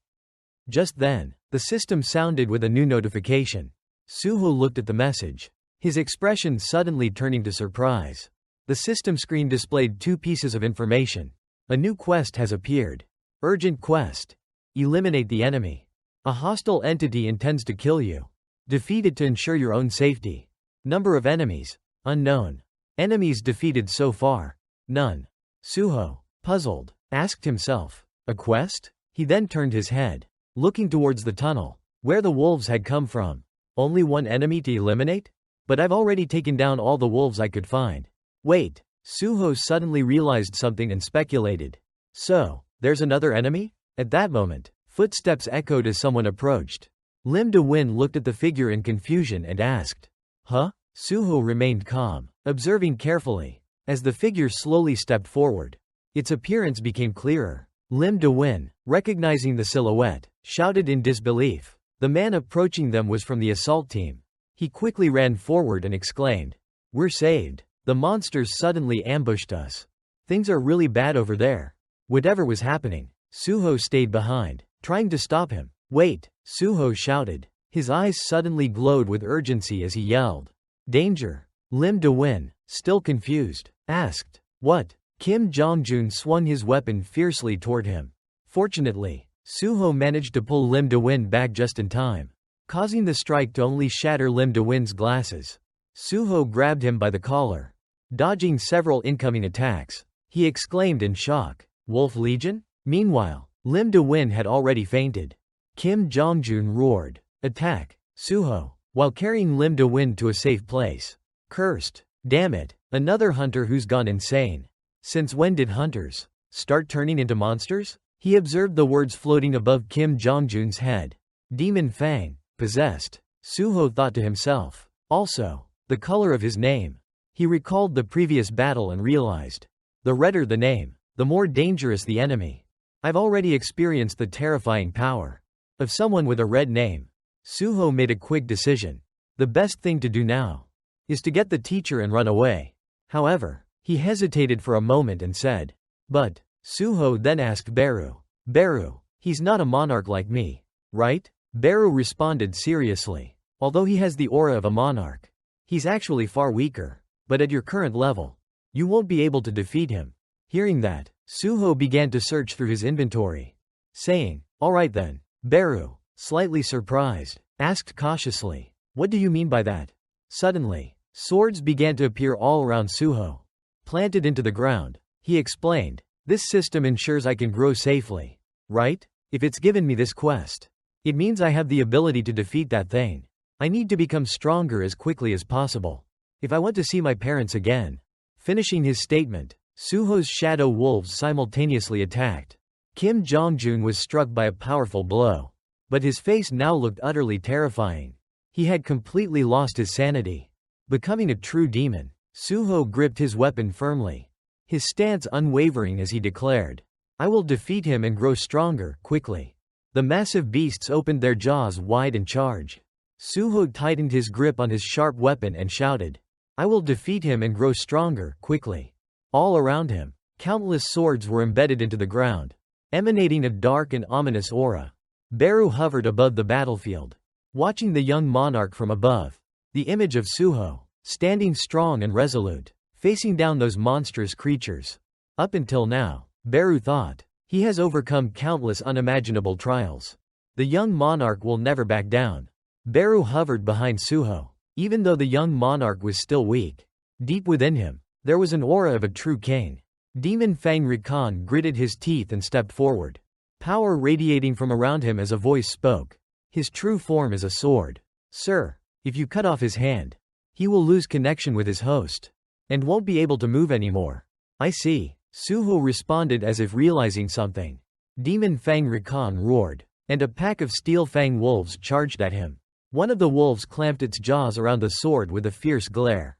[SPEAKER 1] Just then, the system sounded with a new notification. Suho looked at the message, his expression suddenly turning to surprise. The system screen displayed two pieces of information. A new quest has appeared. Urgent quest. Eliminate the enemy. A hostile entity intends to kill you. Defeat it to ensure your own safety. Number of enemies, unknown. Enemies defeated so far, none. Suho, puzzled, asked himself, a quest? He then turned his head, looking towards the tunnel, where the wolves had come from. Only one enemy to eliminate? But I've already taken down all the wolves I could find. Wait, Suho suddenly realized something and speculated. So, there's another enemy? At that moment, footsteps echoed as someone approached. Lim De Win looked at the figure in confusion and asked, "Huh?" Suho remained calm, observing carefully. As the figure slowly stepped forward, its appearance became clearer. Lim De Win, recognizing the silhouette, shouted in disbelief. The man approaching them was from the assault team. He quickly ran forward and exclaimed, "We're saved. The monsters suddenly ambushed us. Things are really bad over there." Whatever was happening, Suho stayed behind, trying to stop him. "Wait!" Suho shouted. His eyes suddenly glowed with urgency as he yelled, "Danger!" Lim De Win, still confused, asked, "What?" Kim Jong-jun swung his weapon fiercely toward him. Fortunately, Suho managed to pull Lim De Win back just in time, causing the strike to only shatter Lim De Win's glasses. Suho grabbed him by the collar. Dodging several incoming attacks, he exclaimed in shock, "Wolf Legion?" Meanwhile, Lim De Win had already fainted. Kim Jong-jun roared, "Attack!" Suho, while carrying Lim De Win to a safe place, cursed, "Damn it, another hunter who's gone insane. Since when did hunters start turning into monsters?" He observed the words floating above Kim Jong-jun's head. Demon Fang, possessed. Suho thought to himself. Also, the color of his name. He recalled the previous battle and realized, the redder the name, the more dangerous the enemy. I've already experienced the terrifying power of someone with a red name. Suho made a quick decision. The best thing to do now is to get the teacher and run away. However, he hesitated for a moment and said, But, Suho then asked Beru. Beru, he's not a monarch like me, right? Beru responded seriously. Although he has the aura of a monarch, he's actually far weaker. But at your current level, you won't be able to defeat him. Hearing that, Suho began to search through his inventory, saying, "Alright then." Beru, slightly surprised, asked cautiously, "What do you mean by that?" Suddenly, swords began to appear all around Suho, planted into the ground. He explained, "This system ensures I can grow safely, right? If it's given me this quest, it means I have the ability to defeat that thing. I need to become stronger as quickly as possible if I want to see my parents again." Finishing his statement, Suho's shadow wolves simultaneously attacked. Kim Jongjun was struck by a powerful blow, but his face now looked utterly terrifying. He had completely lost his sanity. Becoming a true demon, Suho gripped his weapon firmly, his stance unwavering as he declared, "I will defeat him and grow stronger, quickly." The massive beasts opened their jaws wide and charged. Suho tightened his grip on his sharp weapon and shouted, "I will defeat him and grow stronger, quickly." All around him, countless swords were embedded into the ground, emanating a dark and ominous aura. Beru hovered above the battlefield, watching the young monarch from above. The image of Suho, standing strong and resolute, facing down those monstrous creatures. Up until now, Beru thought, he has overcome countless unimaginable trials. The young monarch will never back down. Beru hovered behind Suho. Even though the young monarch was still weak, deep within him, there was an aura of a true king. Demon Fang Rikan gritted his teeth and stepped forward, power radiating from around him as a voice spoke. His true form is a sword. "Sir, if you cut off his hand, he will lose connection with his host, and won't be able to move anymore." "I see," Suho responded as if realizing something. Demon Fang Rikan roared, and a pack of steel fang wolves charged at him. One of the wolves clamped its jaws around the sword with a fierce glare.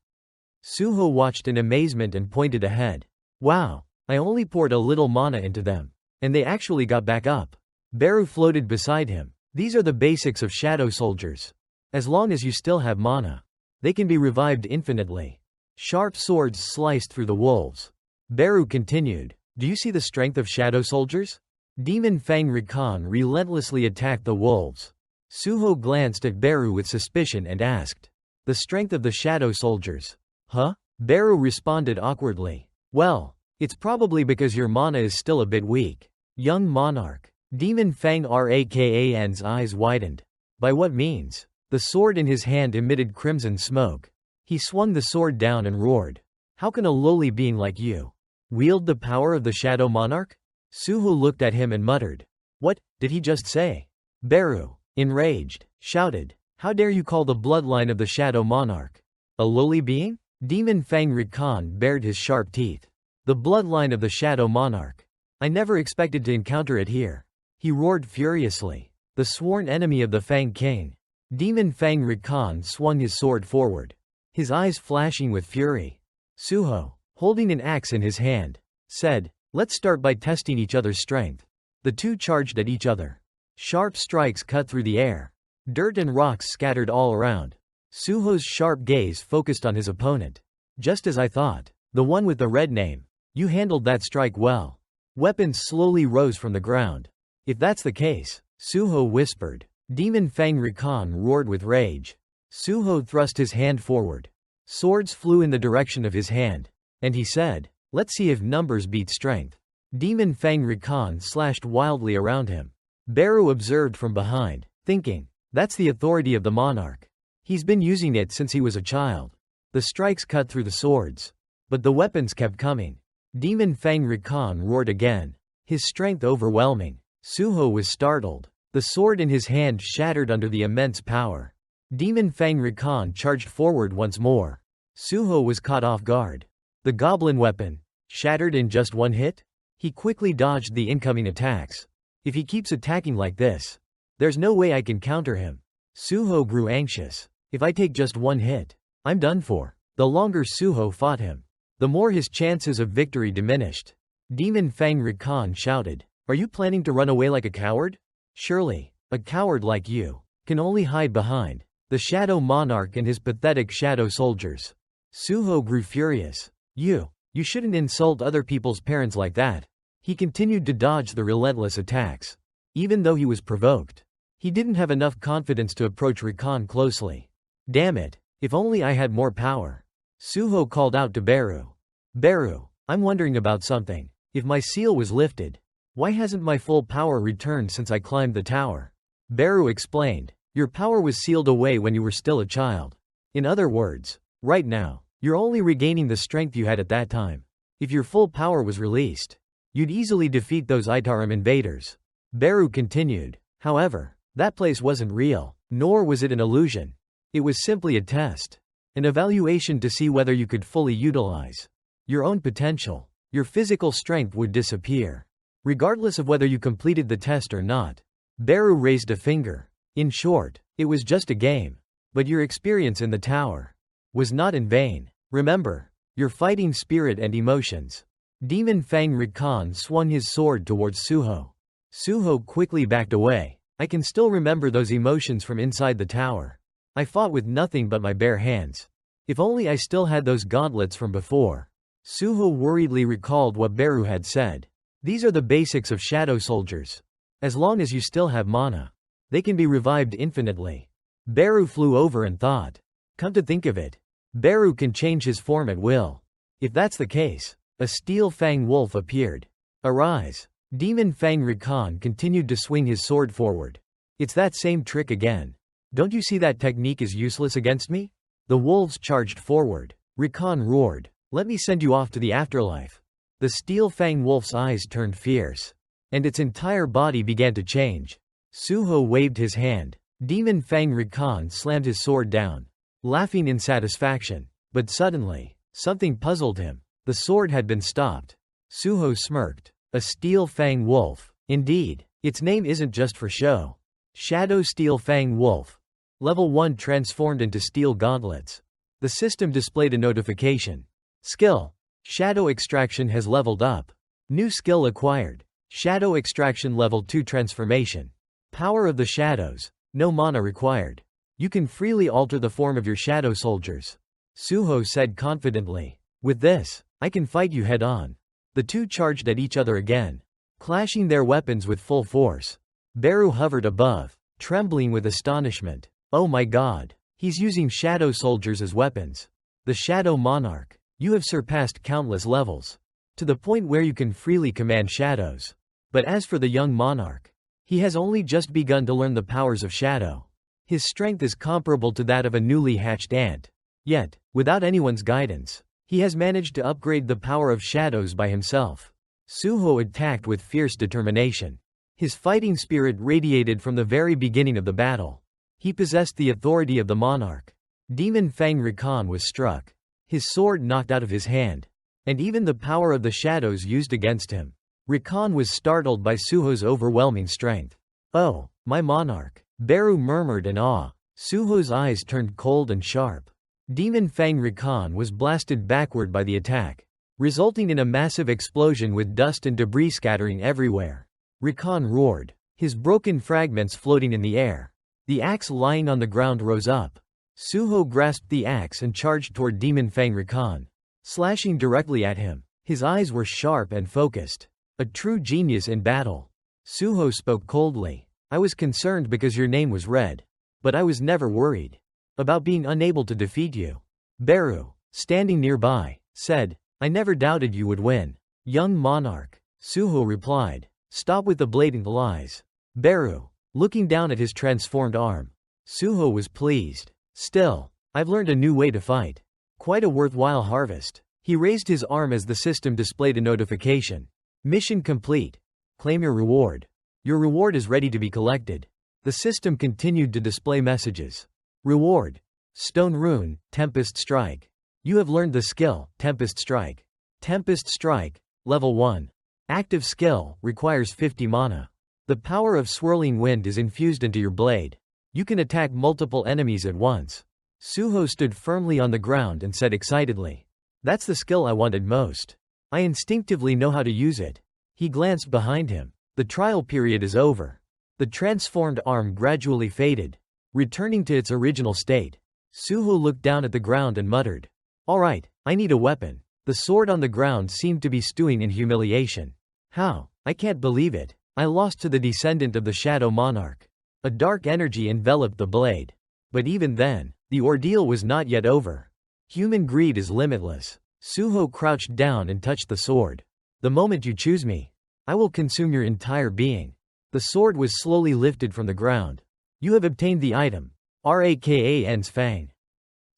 [SPEAKER 1] Suho watched in amazement and pointed ahead. "Wow, I only poured a little mana into them, and they actually got back up." Beru floated beside him. "These are the basics of shadow soldiers. As long as you still have mana, they can be revived infinitely." Sharp swords sliced through the wolves. Beru continued, "Do you see the strength of shadow soldiers?" Demon Fang Rikan relentlessly attacked the wolves. Suho glanced at Beru with suspicion and asked, "The strength of the shadow soldiers? Huh?" Beru responded awkwardly, "Well, it's probably because your mana is still a bit weak." Young monarch. Demon Fang Rakan's eyes widened. "By what means?" The sword in his hand emitted crimson smoke. He swung the sword down and roared, "How can a lowly being like you wield the power of the shadow monarch?" Suho looked at him and muttered, "What did he just say?" Beru, enraged, shouted, "How dare you call the bloodline of the shadow monarch a lowly being?" Demon Fang Rikan bared his sharp teeth. "The bloodline of the shadow monarch. I never expected to encounter it here." He roared furiously. "The sworn enemy of the Fang King." Demon Fang Rikan swung his sword forward, his eyes flashing with fury. Suho, holding an axe in his hand, said, "Let's start by testing each other's strength." The two charged at each other. Sharp strikes cut through the air. Dirt and rocks scattered all around. Suho's sharp gaze focused on his opponent. "Just as I thought. The one with the red name. You handled that strike well." Weapons slowly rose from the ground. "If that's the case," Suho whispered. Demon Fang Rikan roared with rage. Suho thrust his hand forward. Swords flew in the direction of his hand, and he said, "Let's see if numbers beat strength." Demon Fang Rikan slashed wildly around him. Beru observed from behind, thinking, "That's the authority of the monarch. He's been using it since he was a child." The strikes cut through the swords, but the weapons kept coming. Demon Fang Rikan roared again, his strength overwhelming. Suho was startled. The sword in his hand shattered under the immense power. Demon Fang Rikan charged forward once more. Suho was caught off guard. The goblin weapon, shattered in just one hit? He quickly dodged the incoming attacks. If he keeps attacking like this, there's no way I can counter him. Suho grew anxious. If I take just one hit, I'm done for. The longer Suho fought him, the more his chances of victory diminished. Demon Fang Rikan shouted, "Are you planning to run away like a coward? Surely, a coward like you can only hide behind the Shadow Monarch and his pathetic shadow soldiers." Suho grew furious. You You shouldn't insult other people's parents like that. He continued to dodge the relentless attacks. Even though he was provoked, he didn't have enough confidence to approach Rakan closely. Damn it, if only I had more power. Suho called out to Beru. Beru, I'm wondering about something. If my seal was lifted, why hasn't my full power returned since I climbed the tower? Beru explained. Your power was sealed away when you were still a child. In other words, right now, you're only regaining the strength you had at that time. If your full power was released, you'd easily defeat those Itaram invaders. Beru continued. However, that place wasn't real, nor was it an illusion. It was simply a test. An evaluation to see whether you could fully utilize your own potential. Your physical strength would disappear, regardless of whether you completed the test or not. Beru raised a finger. In short, it was just a game. But your experience in the tower was not in vain. Remember, your fighting spirit and emotions. Demon Fang Rakan swung his sword towards Suho. Suho quickly backed away. I can still remember those emotions from inside the tower. I fought with nothing but my bare hands. If only I still had those gauntlets from before. Suho worriedly recalled what Beru had said. These are the basics of shadow soldiers. As long as you still have mana, they can be revived infinitely. Beru flew over and thought. Come to think of it, Beru can change his form at will. If that's the case, a steel fang wolf appeared. Arise. Demon Fang Rakan continued to swing his sword forward. It's that same trick again. Don't you see that technique is useless against me? The wolves charged forward. Rakan roared. Let me send you off to the afterlife. The steel fang wolf's eyes turned fierce, and its entire body began to change. Suho waved his hand. Demon Fang Rakan slammed his sword down, laughing in satisfaction. But suddenly, something puzzled him. The sword had been stopped. Suho smirked. A steel fang wolf. Indeed, its name isn't just for show. Shadow Steel Fang Wolf. Level 1 transformed into steel gauntlets. The system displayed a notification. Skill. Shadow Extraction has leveled up. New skill acquired. Shadow Extraction Level 2 Transformation. Power of the Shadows. No mana required. You can freely alter the form of your shadow soldiers. Suho said confidently. With this, I can fight you head on. The two charged at each other again, clashing their weapons with full force. Beru hovered above, trembling with astonishment. Oh my god, he's using shadow soldiers as weapons. The Shadow Monarch. You have surpassed countless levels, to the point where you can freely command shadows. But as for the young monarch, he has only just begun to learn the powers of shadow. His strength is comparable to that of a newly hatched ant. Yet, without anyone's guidance, he has managed to upgrade the power of shadows by himself. Suho attacked with fierce determination. His fighting spirit radiated from the very beginning of the battle. He possessed the authority of the monarch. Demon Fang Rakan was struck. His sword knocked out of his hand, and even the power of the shadows used against him. Rakan was startled by Suho's overwhelming strength. Oh, my monarch, Beru murmured in awe. Suho's eyes turned cold and sharp. Demon Fang Rakan was blasted backward by the attack, resulting in a massive explosion with dust and debris scattering everywhere. Rakan roared, his broken fragments floating in the air. The axe lying on the ground rose up. Suho grasped the axe and charged toward Demon Fang Rakan, slashing directly at him. His eyes were sharp and focused. A true genius in battle. Suho spoke coldly. I was concerned because your name was red. But I was never worried about being unable to defeat you. Beru, standing nearby, said, I never doubted you would win. Young monarch, Suho replied. Stop with the blatant lies. Beru, looking down at his transformed arm. Suho was pleased. Still, I've learned a new way to fight. Quite a worthwhile harvest. He raised his arm as the system displayed a notification. Mission complete. Claim your reward. Your reward is ready to be collected. The system continued to display messages. Reward. Stone Rune, Tempest Strike. You have learned the skill, Tempest Strike. Tempest Strike, Level 1. Active skill, requires 50 mana. The power of swirling wind is infused into your blade. You can attack multiple enemies at once. Suho stood firmly on the ground and said excitedly. That's the skill I wanted most. I instinctively know how to use it. He glanced behind him. The trial period is over. The transformed arm gradually faded, returning to its original state. Suho looked down at the ground and muttered. Alright, I need a weapon. The sword on the ground seemed to be stewing in humiliation. How? I can't believe it. I lost to the descendant of the Shadow Monarch. A dark energy enveloped the blade. But even then, the ordeal was not yet over. Human greed is limitless. Suho crouched down and touched the sword. The moment you choose me, I will consume your entire being. The sword was slowly lifted from the ground. You have obtained the item. Rakan's fang.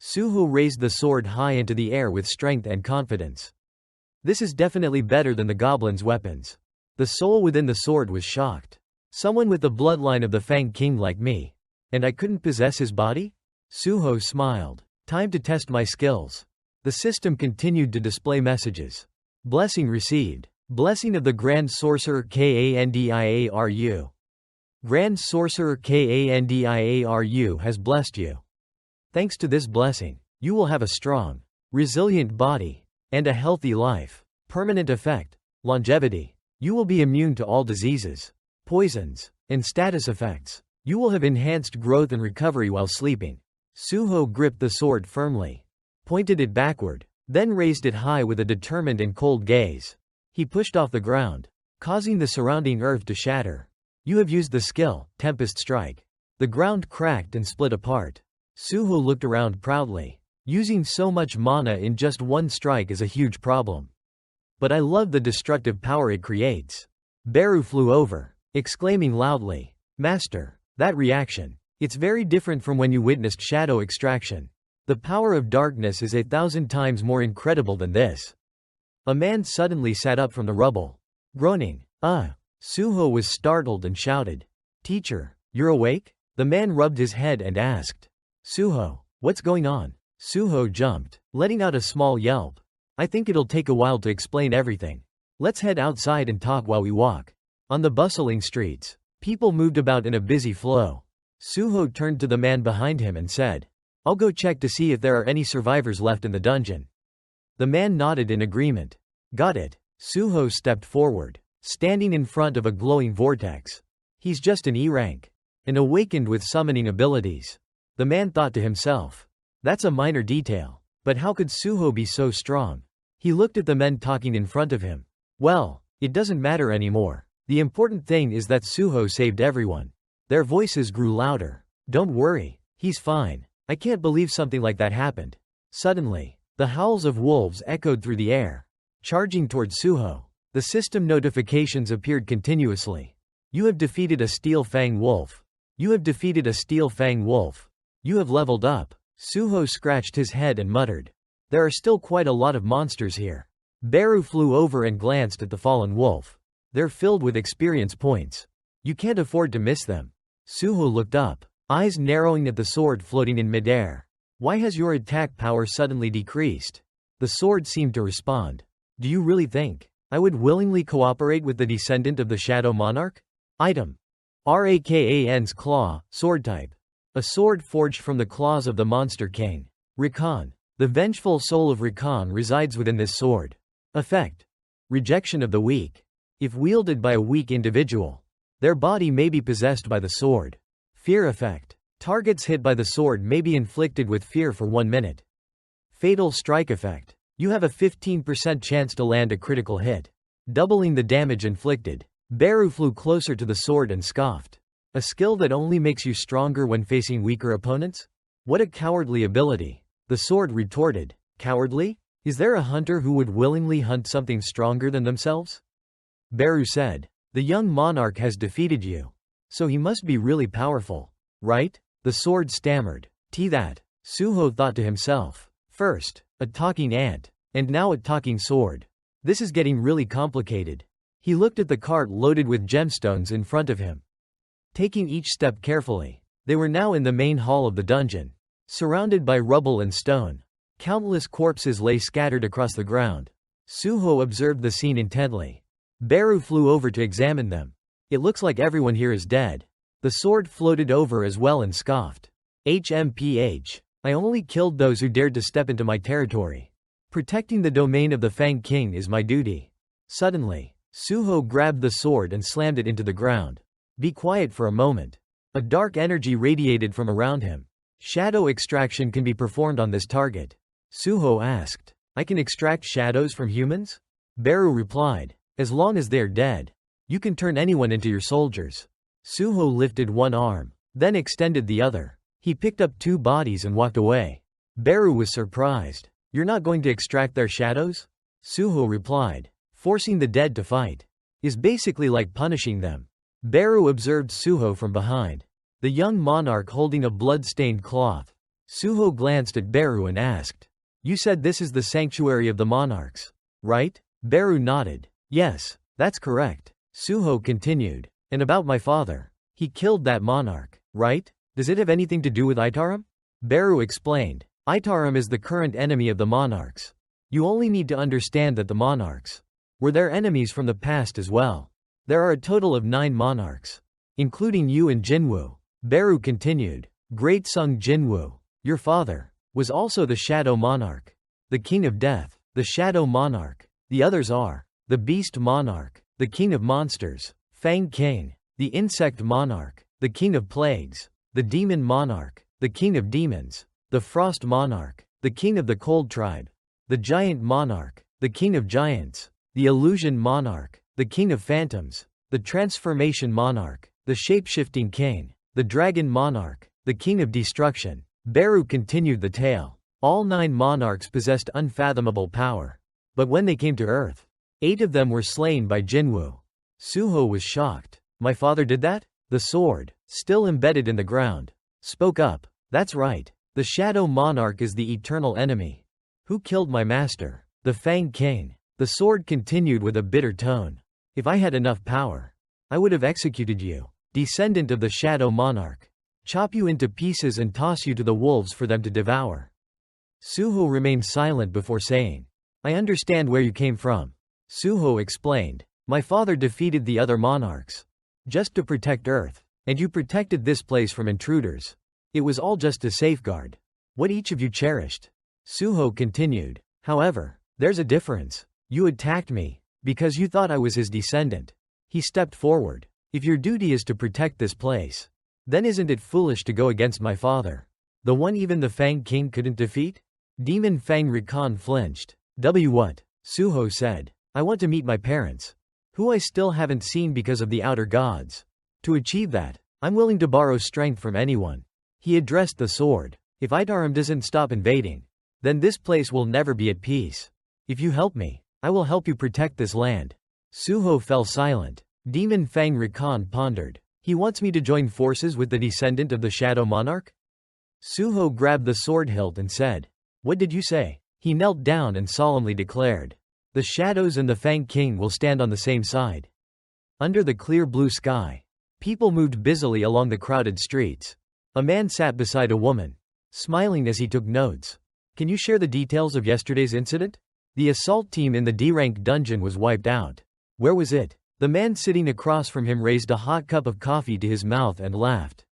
[SPEAKER 1] Suho raised the sword high into the air with strength and confidence. This is definitely better than the goblin's weapons. The soul within the sword was shocked. Someone with the bloodline of the Fang King like me. And I couldn't possess his body? Suho smiled. Time to test my skills. The system continued to display messages. Blessing received. Blessing of the Grand Sorcerer Kandiaru. Grand Sorcerer Kandiaru has blessed you. Thanks to this blessing, you will have a strong, resilient body, and a healthy life. Permanent effect. Longevity. You will be immune to all diseases, poisons, and status effects. You will have enhanced growth and recovery while sleeping. Suho gripped the sword firmly, pointed it backward, then raised it high with a determined and cold gaze. He pushed off the ground, causing the surrounding earth to shatter. You have used the skill, Tempest Strike. The ground cracked and split apart. Suho looked around proudly. Using so much mana in just one strike is a huge problem. But I love the destructive power it creates. Beru flew over, exclaiming loudly, Master, that reaction. It's very different from when you witnessed shadow extraction. The power of darkness is 1,000 times more incredible than this. A man suddenly sat up from the rubble, groaning, Suho was startled and shouted, Teacher, you're awake? The man rubbed his head and asked, Suho, what's going on? Suho jumped, letting out a small yelp. I think it'll take a while to explain everything. Let's head outside and talk while we walk. On the bustling streets, people moved about in a busy flow. Suho turned to the man behind him and said, I'll go check to see if there are any survivors left in the dungeon. The man nodded in agreement. Got it. Suho stepped forward, standing in front of a glowing vortex. He's just an E rank, and awakened with summoning abilities. The man thought to himself, that's a minor detail, but how could Suho be so strong? He looked at the men talking in front of him. Well, it doesn't matter anymore. The important thing is that Suho saved everyone. Their voices grew louder. Don't worry, he's fine. I can't believe something like that happened. Suddenly, the howls of wolves echoed through the air, charging toward Suho. The system notifications appeared continuously. You have defeated a Steel Fang Wolf. You have defeated a Steel Fang Wolf. You have leveled up. Suho scratched his head and muttered. There are still quite a lot of monsters here. Beru flew over and glanced at the fallen wolf. They're filled with experience points. You can't afford to miss them. Suho looked up, eyes narrowing at the sword floating in midair. Why has your attack power suddenly decreased? The sword seemed to respond. Do you really think I would willingly cooperate with the descendant of the Shadow Monarch? Item. Rakan's Claw, sword type. A sword forged from the claws of the Monster King. Rakan. The vengeful soul of Rakan resides within this sword. Effect. Rejection of the weak. If wielded by a weak individual, their body may be possessed by the sword. Fear effect. Targets hit by the sword may be inflicted with fear for 1 minute. Fatal strike effect. You have a 15% chance to land a critical hit, doubling the damage inflicted. Beru flew closer to the sword and scoffed. A skill that only makes you stronger when facing weaker opponents? What a cowardly ability. The sword retorted. Cowardly? Is there a hunter who would willingly hunt something stronger than themselves? Beru said. The young monarch has defeated you. So he must be really powerful, right? The sword stammered. That. Suho thought to himself. First, a talking ant, and now a talking sword. This is getting really complicated. He looked at the cart loaded with gemstones in front of him. Taking each step carefully, they were now in the main hall of the dungeon. Surrounded by rubble and stone, countless corpses lay scattered across the ground. Suho observed the scene intently. Beru flew over to examine them. It looks like everyone here is dead. The sword floated over as well and scoffed. HMPH. I only killed those who dared to step into my territory. Protecting the domain of the Fang King is my duty. Suddenly, Suho grabbed the sword and slammed it into the ground. Be quiet for a moment. A dark energy radiated from around him. Shadow extraction can be performed on this target. Suho asked. I can extract shadows from humans? Beru replied. As long as they're dead. You can turn anyone into your soldiers. Suho lifted one arm, then extended the other. He picked up 2 bodies and walked away. Beru was surprised. You're not going to extract their shadows? Suho replied. Forcing the dead to fight is basically like punishing them. Beru observed Suho from behind, the young monarch holding a blood-stained cloth. Suho glanced at Beru and asked, You said this is the sanctuary of the monarchs, right? Beru nodded. Yes, that's correct. Suho continued. And about my father. He killed that monarch, right? Does it have anything to do with Itaram? Beru explained. Itaram is the current enemy of the monarchs. You only need to understand that the monarchs were their enemies from the past as well. There are a total of 9 monarchs, including you and Jinwoo. Beru continued. Great Sung Jinwoo, your father, was also the Shadow Monarch, the King of Death, the Shadow Monarch. The others are the Beast Monarch, the King of Monsters, Fang King, the Insect Monarch, the King of Plagues, the Demon Monarch, the King of Demons, the Frost Monarch, the King of the Cold Tribe, the Giant Monarch, the King of Giants, the Illusion Monarch, the King of Phantoms, the Transformation Monarch, the Shapeshifting King, the Dragon Monarch, the King of Destruction. Beru continued the tale. All 9 monarchs possessed unfathomable power. But when they came to Earth, 8 of them were slain by Jinwoo. Suho was shocked. My father did that? The sword, still embedded in the ground, spoke up. That's right. The Shadow Monarch is the eternal enemy. Who killed my master? The Fang King. The sword continued with a bitter tone. If I had enough power, I would have executed you, descendant of the Shadow Monarch. Chop you into pieces and toss you to the wolves for them to devour. Suho remained silent before saying, I understand where you came from. Suho explained. My father defeated the other monarchs, just to protect Earth, and you protected this place from intruders. It was all just a safeguard. What each of you cherished. Suho continued. However, there's a difference. You attacked me, because you thought I was his descendant. He stepped forward. If your duty is to protect this place, then isn't it foolish to go against my father? The one even the Fang King couldn't defeat? Demon Fang Rakan flinched. What? Suho said. I want to meet my parents, who I still haven't seen because of the outer gods. To achieve that, I'm willing to borrow strength from anyone. He addressed the sword. If Itaram doesn't stop invading, then this place will never be at peace. If you help me, I will help you protect this land. Suho fell silent. Demon Fang Rakan pondered. He wants me to join forces with the descendant of the Shadow Monarch? Suho grabbed the sword hilt and said, What did you say? He knelt down and solemnly declared, The shadows and the Fang King will stand on the same side. Under the clear blue sky, people moved busily along the crowded streets. A man sat beside a woman, smiling as he took notes. Can you share the details of yesterday's incident? The assault team in the D-rank dungeon was wiped out. Where was it? The man sitting across from him raised a hot cup of coffee to his mouth and laughed.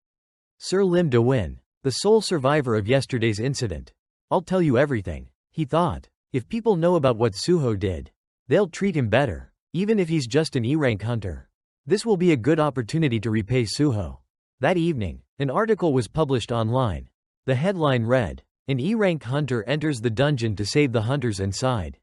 [SPEAKER 1] Sir Lim De Win, the sole survivor of yesterday's incident. I'll tell you everything, he thought. If people know about what Suho did, they'll treat him better, even if he's just an E-rank hunter. This will be a good opportunity to repay Suho. That evening, an article was published online. The headline read, An E-rank hunter enters the dungeon to save the hunters inside.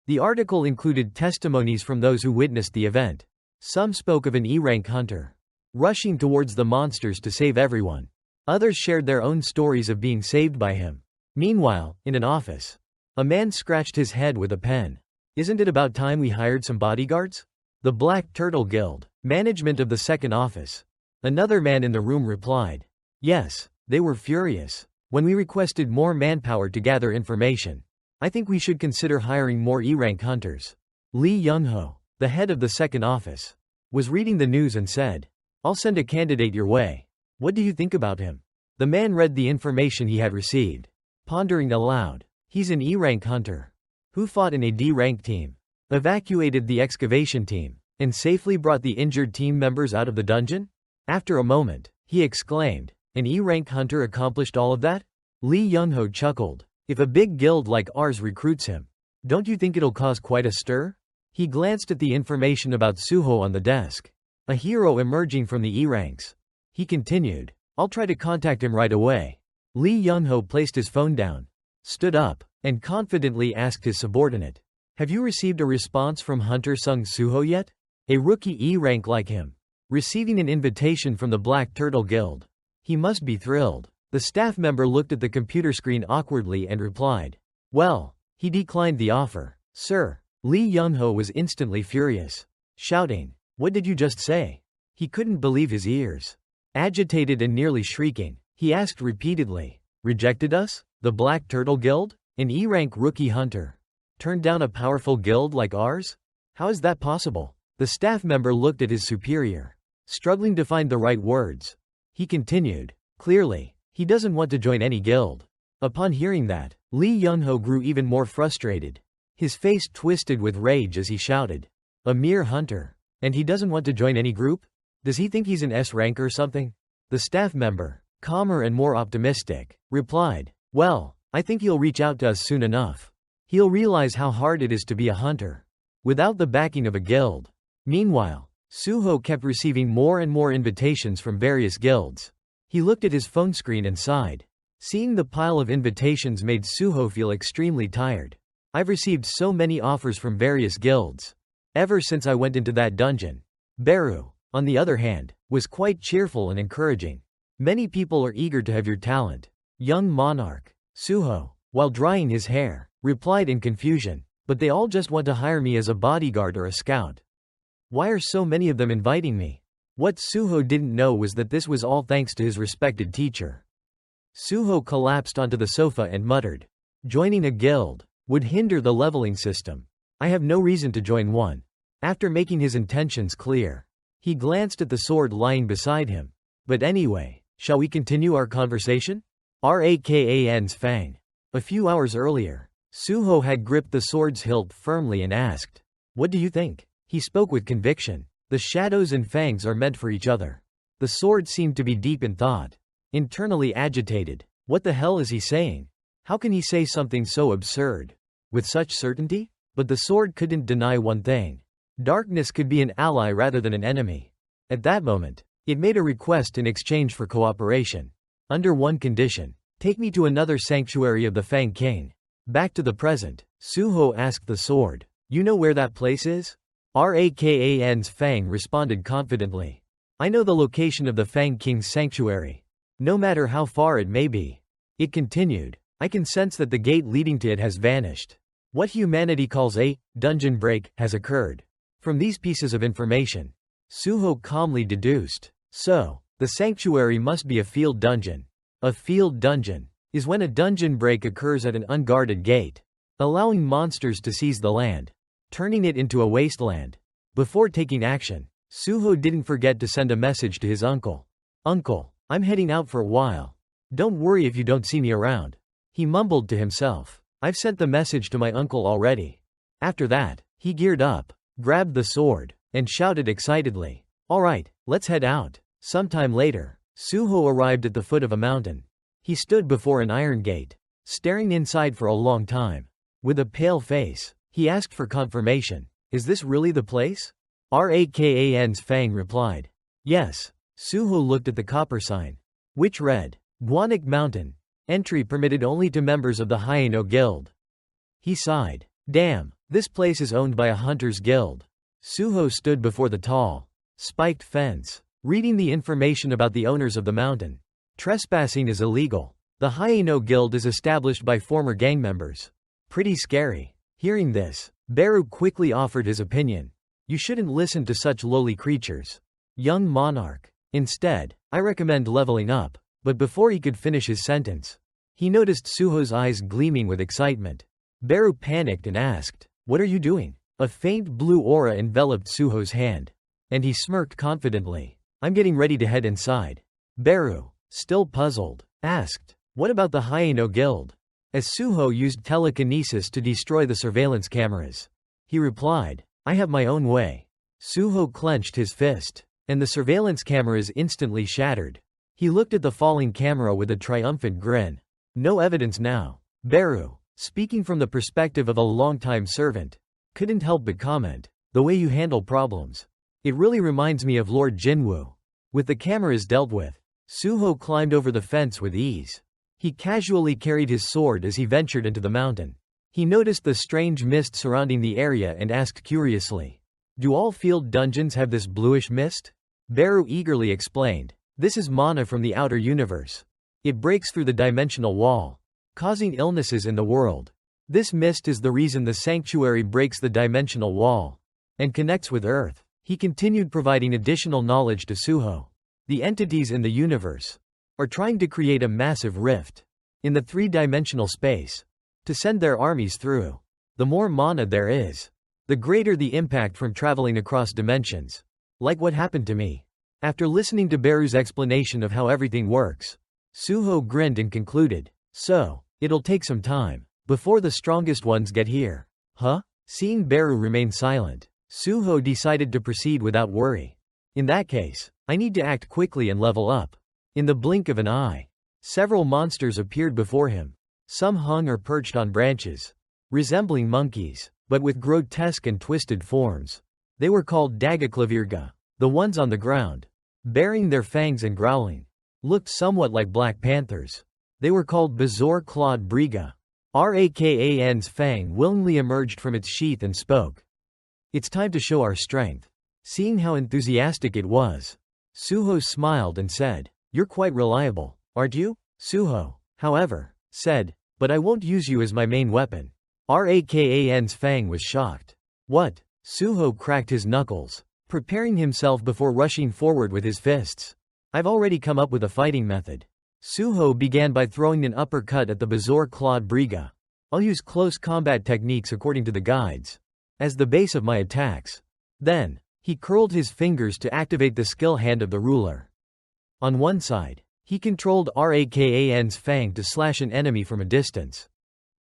[SPEAKER 1] The article included testimonies from those who witnessed the event. Some spoke of an E-rank hunter rushing towards the monsters to save everyone. Others shared their own stories of being saved by him. Meanwhile, in an office, a man scratched his head with a pen. Isn't it about time we hired some bodyguards? The Black Turtle Guild, management of the second office. Another man in the room replied. Yes, they were furious when we requested more manpower to gather information. I think we should consider hiring more E-rank hunters. Lee Young-ho, the head of the second office, was reading the news and said, I'll send a candidate your way. What do you think about him? The man read the information he had received, pondering aloud. He's an E-rank hunter who fought in a D-rank team, evacuated the excavation team, and safely brought the injured team members out of the dungeon? After a moment, he exclaimed, An E-rank hunter accomplished all of that? Lee Young-ho chuckled. If a big guild like ours recruits him, don't you think it'll cause quite a stir? He glanced at the information about Suho on the desk. A hero emerging from the E-ranks. He continued, I'll try to contact him right away. Lee Young-ho placed his phone down, stood up, and confidently asked his subordinate, "Have you received a response from Hunter Sung Suho yet? A rookie E rank like him, receiving an invitation from the Black Turtle Guild. He must be thrilled." The staff member looked at the computer screen awkwardly and replied, "Well, he declined the offer, sir." Lee Young-ho was instantly furious, shouting, "What did you just say?" He couldn't believe his ears. Agitated and nearly shrieking, he asked repeatedly, "Rejected us? The Black Turtle Guild? An E-rank rookie hunter? Turned down a powerful guild like ours? How is that possible?" The staff member looked at his superior, struggling to find the right words. He continued, "Clearly, he doesn't want to join any guild." Upon hearing that, Lee Young-ho grew even more frustrated. His face twisted with rage as he shouted, "A mere hunter. And he doesn't want to join any group? Does he think he's an S rank or something?" The staff member, calmer and more optimistic, replied, "Well, I think he'll reach out to us soon enough. He'll realize how hard it is to be a hunter without the backing of a guild." Meanwhile, Suho kept receiving more and more invitations from various guilds. He looked at his phone screen and sighed. Seeing the pile of invitations made Suho feel extremely tired. "I've received so many offers from various guilds ever since I went into that dungeon." Beru, on the other hand, was quite cheerful and encouraging. "Many people are eager to have your talent, young monarch." Suho, while drying his hair, replied in confusion, "But they all just want to hire me as a bodyguard or a scout. Why are so many of them inviting me?" What Suho didn't know was that this was all thanks to his respected teacher. Suho collapsed onto the sofa and muttered, "Joining a guild would hinder the leveling system. I have no reason to join one." After making his intentions clear, he glanced at the sword lying beside him. "But anyway, shall we continue our conversation?" Rakan's fang. A few hours earlier, Suho had gripped the sword's hilt firmly and asked, "What do you think?" He spoke with conviction. The shadows and fangs are meant for each other. The sword seemed to be deep in thought. Internally agitated. What the hell is he saying? How can he say something so absurd with such certainty? But the sword couldn't deny one thing. Darkness could be an ally rather than an enemy. At that moment, it made a request in exchange for cooperation. Under one condition. "Take me to another sanctuary of the Fang King." Back to the present, Suho asked the sword, "You know where that place is?" Rakan's fang responded confidently, "I know the location of the Fang King's sanctuary. No matter how far it may be." It continued, "I can sense that the gate leading to it has vanished. What humanity calls a dungeon break has occurred." From these pieces of information, Suho calmly deduced, "So, the sanctuary must be a field dungeon." A field dungeon is when a dungeon break occurs at an unguarded gate, allowing monsters to seize the land, turning it into a wasteland. Before taking action, Suho didn't forget to send a message to his uncle. "Uncle, I'm heading out for a while. Don't worry if you don't see me around." He mumbled to himself, "I've sent the message to my uncle already." After that, he geared up, grabbed the sword, and shouted excitedly, "All right, let's head out." Sometime later, Suho arrived at the foot of a mountain. He stood before an iron gate, staring inside for a long time. With a pale face, he asked for confirmation. "Is this really the place?" Rakan's fang replied, "Yes." Suho looked at the copper sign, which read, "Guanik Mountain. Entry permitted only to members of the Hyeno Guild." He sighed. "Damn, this place is owned by a hunter's guild." Suho stood before the tall, spiked fence, reading the information about the owners of the mountain. Trespassing is illegal. The Hyeno Guild is established by former gang members. Pretty scary. Hearing this, Beru quickly offered his opinion. "You shouldn't listen to such lowly creatures, young monarch. Instead, I recommend leveling up." But before he could finish his sentence, he noticed Suho's eyes gleaming with excitement. Beru panicked and asked, "What are you doing?" A faint blue aura enveloped Suho's hand, and he smirked confidently. "I'm getting ready to head inside." Beru, still puzzled, asked, "What about the Hyeno Guild?" As Suho used telekinesis to destroy the surveillance cameras, he replied, "I have my own way." Suho clenched his fist, and the surveillance cameras instantly shattered. He looked at the falling camera with a triumphant grin. "No evidence now." Beru, speaking from the perspective of a longtime servant, couldn't help but comment, "The way you handle problems. It really reminds me of Lord Jinwoo." With the cameras dealt with, Suho climbed over the fence with ease. He casually carried his sword as he ventured into the mountain. He noticed the strange mist surrounding the area and asked curiously, "Do all field dungeons have this bluish mist?" Beru eagerly explained, "This is mana from the outer universe. It breaks through the dimensional wall, causing illnesses in the world. This mist is the reason the sanctuary breaks the dimensional wall and connects with Earth." He continued providing additional knowledge to Suho. The entities in the universe are trying to create a massive rift in the three-dimensional space to send their armies through. The more mana there is, the greater the impact from traveling across dimensions. Like what happened to me. After listening to Beru's explanation of how everything works, Suho grinned and concluded, "So, it'll take some time before the strongest ones get here." Huh? Seeing Beru remain silent, Suho decided to proceed without worry. "In that case, I need to act quickly and level up." In the blink of an eye, several monsters appeared before him. Some hung or perched on branches, resembling monkeys, but with grotesque and twisted forms. They were called Dagaklavierga. The ones on the ground, baring their fangs and growling, looked somewhat like black panthers. They were called Bezor Clawed Briga. Rakan's fang willingly emerged from its sheath and spoke. "It's time to show our strength." Seeing how enthusiastic it was, Suho smiled and said, "You're quite reliable, aren't you?" Suho, however, said, "But I won't use you as my main weapon." Rakan's fang was shocked. "What?" Suho cracked his knuckles, preparing himself before rushing forward with his fists. "I've already come up with a fighting method." Suho began by throwing an uppercut at the Bezor Clawed Briga. "I'll use close combat techniques according to the guides as the base of my attacks." Then, he curled his fingers to activate the skill hand of the ruler. On one side, he controlled Rakan's fang to slash an enemy from a distance.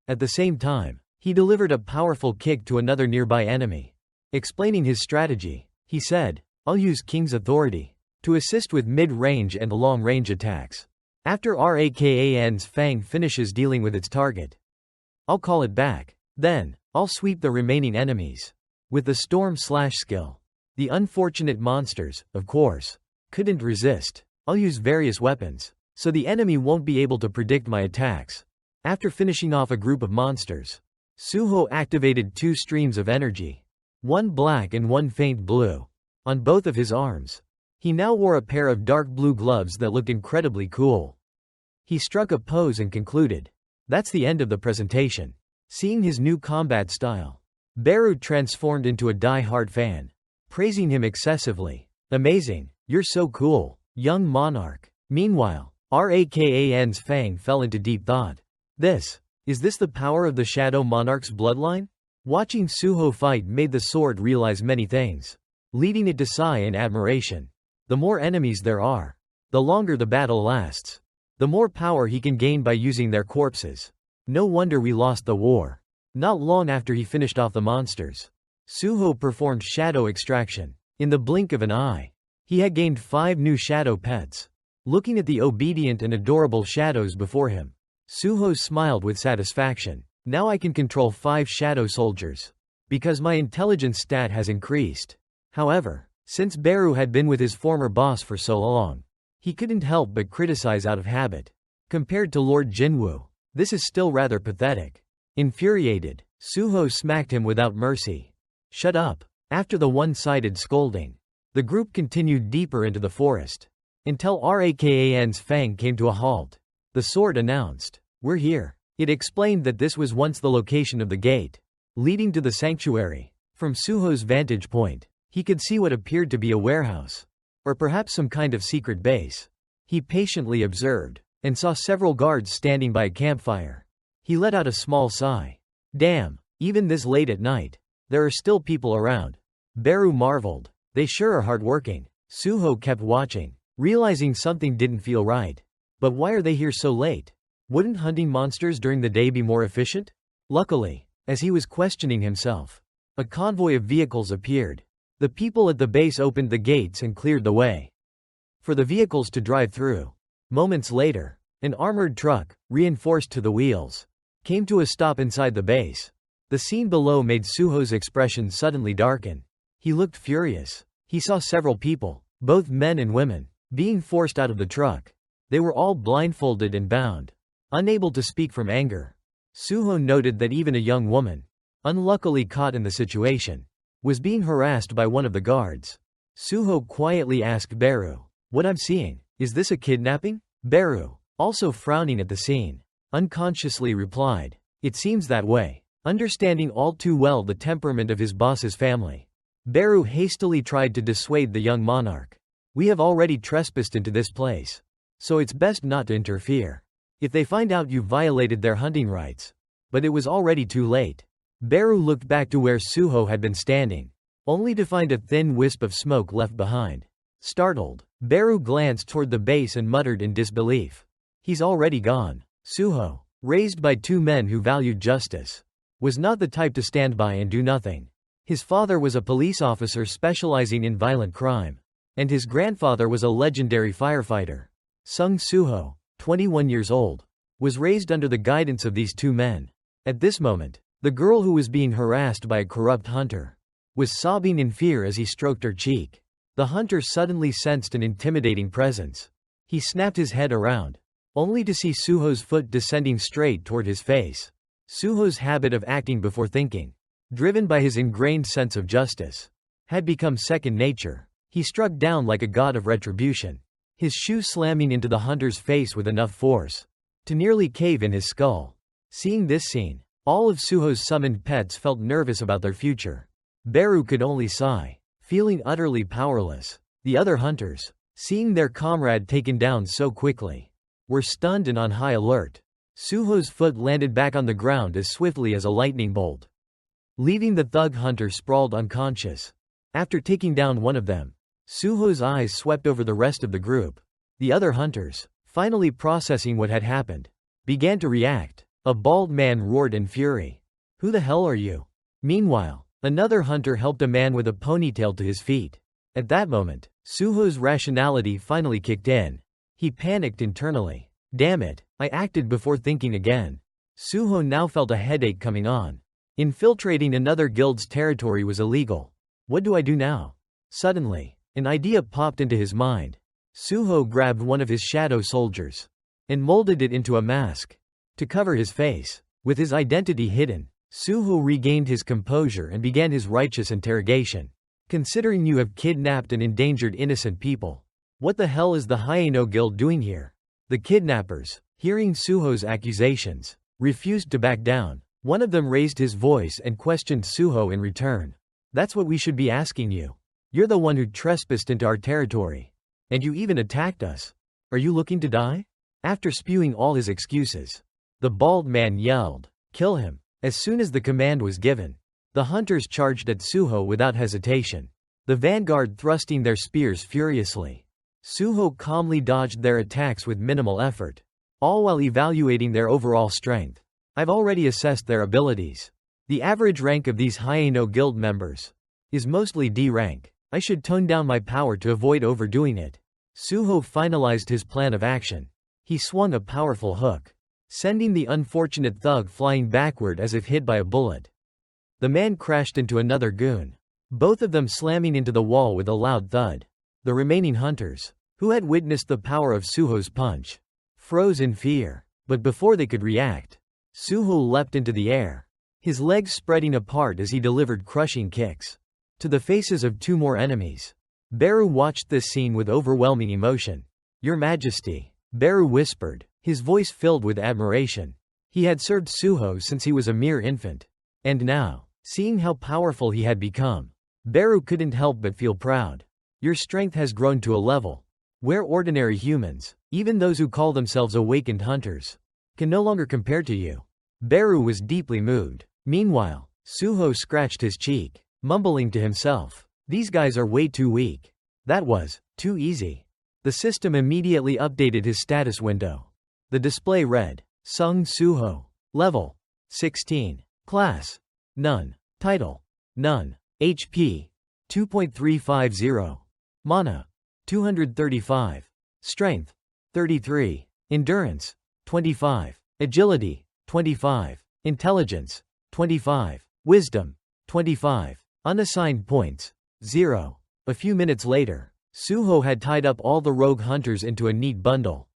[SPEAKER 1] At the same time, he delivered a powerful kick to another nearby enemy. Explaining his strategy, he said, "I'll use King's Authority to assist with mid-range and long-range attacks. After Rakan's fang finishes dealing with its target, I'll call it back. Then, I'll sweep the remaining enemies with the Storm Slash skill." The unfortunate monsters, of course, couldn't resist. "I'll use various weapons, so the enemy won't be able to predict my attacks." After finishing off a group of monsters, Suho activated 2 streams of energy, one black and one faint blue, on both of his arms. He now wore a pair of dark blue gloves that looked incredibly cool. He struck a pose and concluded, "That's the end of the presentation." Seeing his new combat style, Beru transformed into a die-hard fan, praising him excessively. "Amazing, you're so cool, young monarch." Meanwhile, Rakan's fang fell into deep thought. Is this the power of the Shadow Monarch's bloodline? Watching Suho fight made the sword realize many things, leading it to sigh in admiration. The more enemies there are, the longer the battle lasts. The more power he can gain by using their corpses. No wonder we lost the war. Not long after he finished off the monsters, Suho performed shadow extraction. In the blink of an eye, he had gained 5 new shadow pets. Looking at the obedient and adorable shadows before him, Suho smiled with satisfaction. "Now I can control 5 shadow soldiers, because my intelligence stat has increased." However, since Beru had been with his former boss for so long, he couldn't help but criticize out of habit. Compared to Lord Jinwoo, this is still rather pathetic. Infuriated, Suho smacked him without mercy. "Shut up." After the one-sided scolding, the group continued deeper into the forest, until Rakan's fang came to a halt. The sword announced, "We're here." It explained that this was once the location of the gate leading to the sanctuary. From Suho's vantage point, he could see what appeared to be a warehouse, or perhaps some kind of secret base. He patiently observed, and saw several guards standing by a campfire. He let out a small sigh. "Damn, even this late at night, there are still people around." Beru marveled. "They sure are hardworking." Suho kept watching, realizing something didn't feel right. But why are they here so late? Wouldn't hunting monsters during the day be more efficient? Luckily, as he was questioning himself, a convoy of vehicles appeared. The people at the base opened the gates and cleared the way for the vehicles to drive through. Moments later, an armored truck, reinforced to the wheels, came to a stop inside the base. The scene below made Suho's expression suddenly darken. He looked furious. He saw several people, both men and women, being forced out of the truck. They were all blindfolded and bound. Unable to speak from anger, Suho noted that even a young woman, unluckily caught in the situation, was being harassed by one of the guards. Suho quietly asked Beru, "What I'm seeing, is this a kidnapping?" Beru, also frowning at the scene, unconsciously replied, "It seems that way," understanding all too well the temperament of his boss's family. Beru hastily tried to dissuade the young monarch. "We have already trespassed into this place, so it's best not to interfere. If they find out you violated their hunting rights." But it was already too late. Beru looked back to where Suho had been standing, only to find a thin wisp of smoke left behind. Startled, Beru glanced toward the base and muttered in disbelief, "He's already gone." Suho, raised by two men who valued justice, was not the type to stand by and do nothing. His father was a police officer specializing in violent crime, and his grandfather was a legendary firefighter. Sung Suho, 21 years old, was raised under the guidance of these two men. At this moment, the girl who was being harassed by a corrupt hunter was sobbing in fear as he stroked her cheek. The hunter suddenly sensed an intimidating presence. He snapped his head around, only to see Suho's foot descending straight toward his face. Suho's habit of acting before thinking, driven by his ingrained sense of justice, had become second nature. He struck down like a god of retribution, his shoe slamming into the hunter's face with enough force to nearly cave in his skull. Seeing this scene, all of Suho's summoned pets felt nervous about their future. Beru could only sigh, feeling utterly powerless. The other hunters, seeing their comrade taken down so quickly, were stunned and on high alert. Suho's foot landed back on the ground as swiftly as a lightning bolt, leaving the thug hunter sprawled unconscious. After taking down one of them, Suho's eyes swept over the rest of the group. The other hunters, finally processing what had happened, began to react. A bald man roared in fury, "Who the hell are you?" Meanwhile, another hunter helped a man with a ponytail to his feet. At that moment, Suho's rationality finally kicked in. He panicked internally. "Damn it, I acted before thinking again." Suho now felt a headache coming on. Infiltrating another guild's territory was illegal. What do I do now? Suddenly, an idea popped into his mind. Suho grabbed one of his shadow soldiers and molded it into a mask to cover his face. With his identity hidden, Suho regained his composure and began his righteous interrogation. "Considering you have kidnapped and endangered innocent people, what the hell is the Hyeno Guild doing here?" The kidnappers, hearing Suho's accusations, refused to back down. One of them raised his voice and questioned Suho in return. "That's what we should be asking you. You're the one who trespassed into our territory. And you even attacked us. Are you looking to die?" After spewing all his excuses, the bald man yelled, "Kill him." As soon as the command was given, the hunters charged at Suho without hesitation, the vanguard thrusting their spears furiously. Suho calmly dodged their attacks with minimal effort, all while evaluating their overall strength. "I've already assessed their abilities. The average rank of these Hyeno Guild members is mostly D rank. I should tone down my power to avoid overdoing it." Suho finalized his plan of action. He swung a powerful hook, sending the unfortunate thug flying backward as if hit by a bullet. The man crashed into another goon, both of them slamming into the wall with a loud thud. The remaining hunters, who had witnessed the power of Suho's punch, froze in fear. But before they could react, Suho leapt into the air, his legs spreading apart as he delivered crushing kicks to the faces of two more enemies. Beru watched this scene with overwhelming emotion. "Your Majesty," Beru whispered, his voice filled with admiration. He had served Suho since he was a mere infant. And now, seeing how powerful he had become, Beru couldn't help but feel proud. "Your strength has grown to a level where ordinary humans, even those who call themselves awakened hunters, can no longer compare to you." Beru was deeply moved. Meanwhile, Suho scratched his cheek, mumbling to himself, "These guys are way too weak. That was too easy." The system immediately updated his status window. The display read, Sung Suho. Level 16. Class None. Title None. HP 2.350. Mana 235. Strength 33. Endurance 25. Agility 25. Intelligence 25. Wisdom 25. Unassigned points 0. A few minutes later, Suho had tied up all the rogue hunters into a neat bundle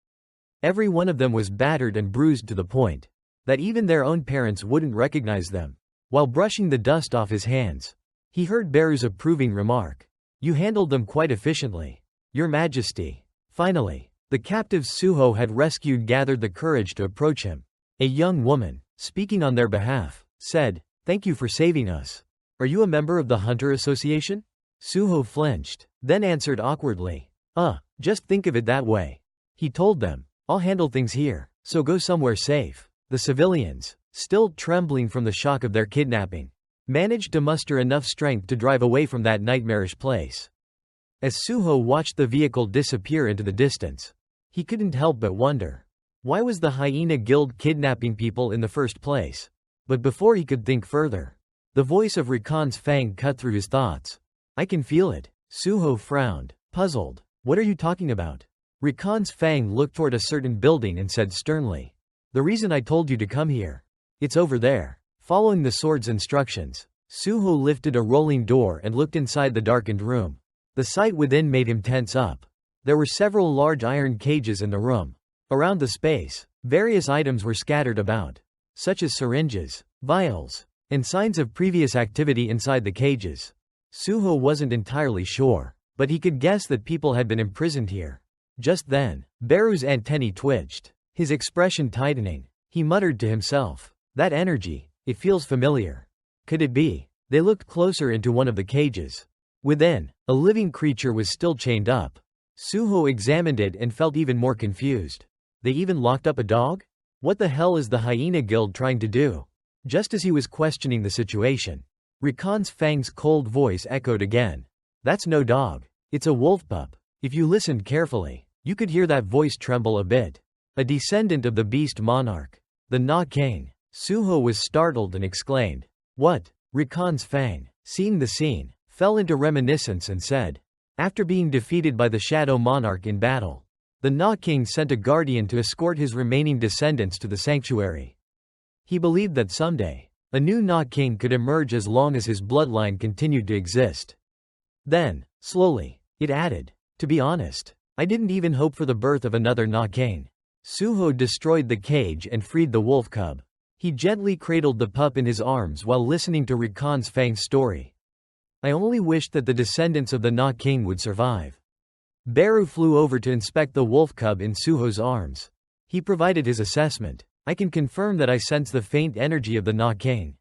[SPEAKER 1] Every one of them was battered and bruised to the point that even their own parents wouldn't recognize them. While brushing the dust off his hands, he heard Beru's approving remark. "You handled them quite efficiently, Your Majesty." Finally, the captives Suho had rescued gathered the courage to approach him. A young woman, speaking on their behalf, said, "Thank you for saving us. Are you a member of the Hunter Association?" Suho flinched, then answered awkwardly, Just think of it that way." He told them, "I'll handle things here, so go somewhere safe." The civilians, still trembling from the shock of their kidnapping, managed to muster enough strength to drive away from that nightmarish place. As Suho watched the vehicle disappear into the distance, he couldn't help but wonder, why was the Hyena Guild kidnapping people in the first place? But before he could think further, the voice of Rakan's Fang cut through his thoughts. "I can feel it." Suho frowned, puzzled. "What are you talking about?" Rakan's Fang looked toward a certain building and said sternly, "The reason I told you to come here. It's over there." Following the sword's instructions, Suho lifted a rolling door and looked inside the darkened room. The sight within made him tense up. There were several large iron cages in the room. Around the space, various items were scattered about, such as syringes, vials, and signs of previous activity inside the cages. Suho wasn't entirely sure, but he could guess that people had been imprisoned here. Just then, Beru's antennae twitched, his expression tightening. He muttered to himself, "That energy, it feels familiar. Could it be?" They looked closer into one of the cages. Within, a living creature was still chained up. Suho examined it and felt even more confused. They even locked up a dog? What the hell is the Hyena Guild trying to do? Just as he was questioning the situation, Rakan's Fang's cold voice echoed again. "That's no dog. It's a wolf pup." If you listened carefully, you could hear that voice tremble a bit. A descendant of the beast monarch, the Na King. Suho was startled and exclaimed, "What?" Rakan's Fang, seeing the scene, fell into reminiscence and said, "After being defeated by the Shadow Monarch in battle, the Na King sent a guardian to escort his remaining descendants to the sanctuary. He believed that someday, a new Na King could emerge as long as his bloodline continued to exist." Then, slowly, it added, "To be honest, I didn't even hope for the birth of another Na King." Suho destroyed the cage and freed the wolf cub. He gently cradled the pup in his arms while listening to Rakan's Fang's story. "I only wished that the descendants of the Na King would survive." Beru flew over to inspect the wolf cub in Suho's arms. He provided his assessment. "I can confirm that I sense the faint energy of the Na King.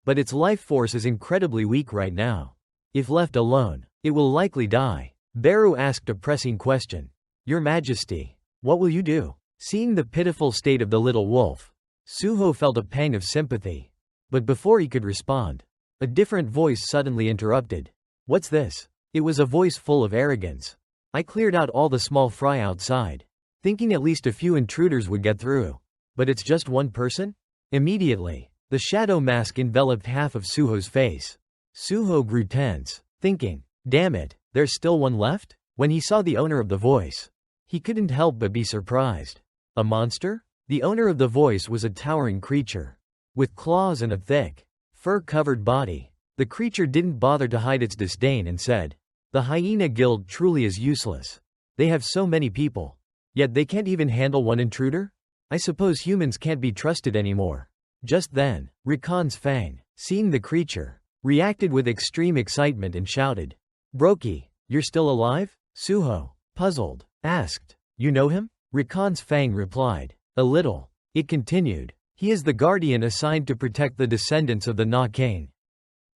[SPEAKER 1] But its life force is incredibly weak right now. If left alone, it will likely die." Beru asked a pressing question. "Your Majesty, what will you do?" Seeing the pitiful state of the little wolf, Suho felt a pang of sympathy. But before he could respond, a different voice suddenly interrupted. "What's this?" It was a voice full of arrogance. "I cleared out all the small fry outside, thinking at least a few intruders would get through. But it's just one person?" Immediately, the shadow mask enveloped half of Suho's face. Suho grew tense, thinking, "Damn it, there's still one left?" When he saw the owner of the voice, he couldn't help but be surprised. A monster? The owner of the voice was a towering creature, with claws and a thick, fur-covered body. The creature didn't bother to hide its disdain and said, "The Hyena Guild truly is useless. They have so many people, yet they can't even handle one intruder? I suppose humans can't be trusted anymore." Just then, Rakan's Fang, seeing the creature, reacted with extreme excitement and shouted, "Broki, you're still alive?" Suho, puzzled, asked, "You know him?" Rakan's Fang replied, "A little." It continued, "He is the guardian assigned to protect the descendants of the Na King."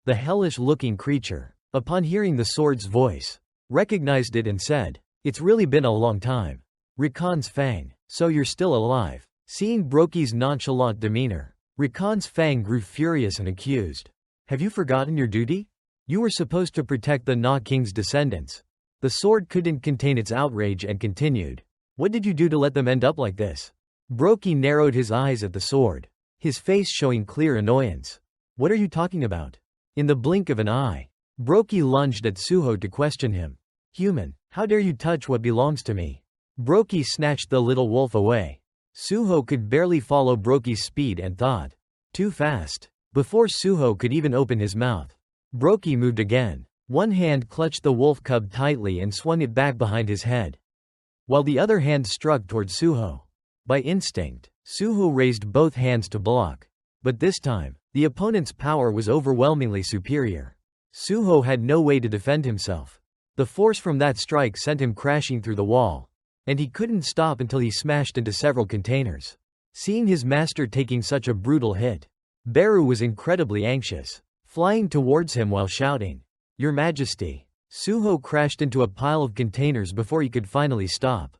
[SPEAKER 1] The hellish-looking creature, upon hearing the sword's voice, recognized it and said, "It's really been a long time." Rakan's Fang, "So you're still alive?" Seeing Broki's nonchalant demeanor, Rakan's Fang grew furious and accused, "Have you forgotten your duty? You were supposed to protect the Na King's descendants." The sword couldn't contain its outrage and continued, "What did you do to let them end up like this?" Broki narrowed his eyes at the sword, his face showing clear annoyance. "What are you talking about?" In the blink of an eye, Broki lunged at Suho to question him. "Human, how dare you touch what belongs to me?" Broki snatched the little wolf away. Suho could barely follow Broki's speed and thought, "Too fast." Before Suho could even open his mouth, Broki moved again. One hand clutched the wolf cub tightly and swung it back behind his head, while the other hand struck toward Suho. By instinct, Suho raised both hands to block. But this time, the opponent's power was overwhelmingly superior. Suho had no way to defend himself. The force from that strike sent him crashing through the wall. And he couldn't stop until he smashed into several containers. Seeing his master taking such a brutal hit, Beru was incredibly anxious, flying towards him while shouting, "Your Majesty!" Suho crashed into a pile of containers before he could finally stop.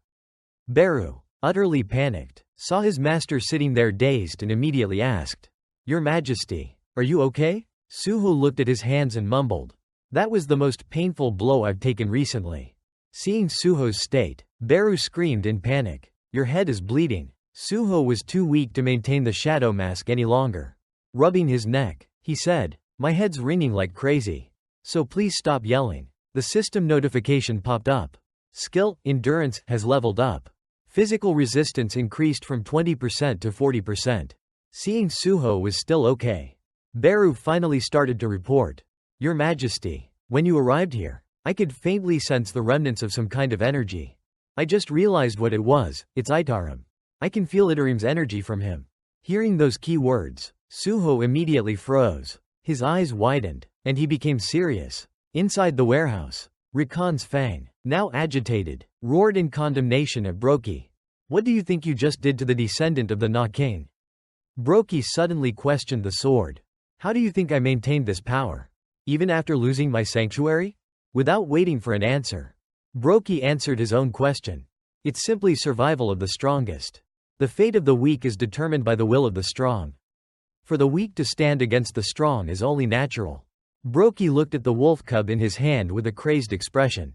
[SPEAKER 1] Beru, utterly panicked, saw his master sitting there dazed and immediately asked, "Your Majesty, are you okay?" Suho looked at his hands and mumbled, "That was the most painful blow I've taken recently." Seeing Suho's state, Beru screamed in panic, "Your head is bleeding." Suho was too weak to maintain the shadow mask any longer. Rubbing his neck, he said, "My head's ringing like crazy. So please stop yelling." The system notification popped up. Skill, endurance, has leveled up. Physical resistance increased from 20% to 40%. Seeing Suho was still okay, Beru finally started to report, "Your Majesty, when you arrived here, I could faintly sense the remnants of some kind of energy. I just realized what it was. It's Itarim. I can feel Itarim's energy from him." Hearing those key words, Suho immediately froze. His eyes widened, and he became serious. Inside the warehouse, Rakan's Fang, now agitated, roared in condemnation at Broki. "What do you think you just did to the descendant of the Na King?" Broki suddenly questioned the sword. "How do you think I maintained this power? Even after losing my sanctuary?" Without waiting for an answer, Broki answered his own question. "It's simply survival of the strongest. The fate of the weak is determined by the will of the strong. For the weak to stand against the strong is only natural." Broki looked at the wolf cub in his hand with a crazed expression.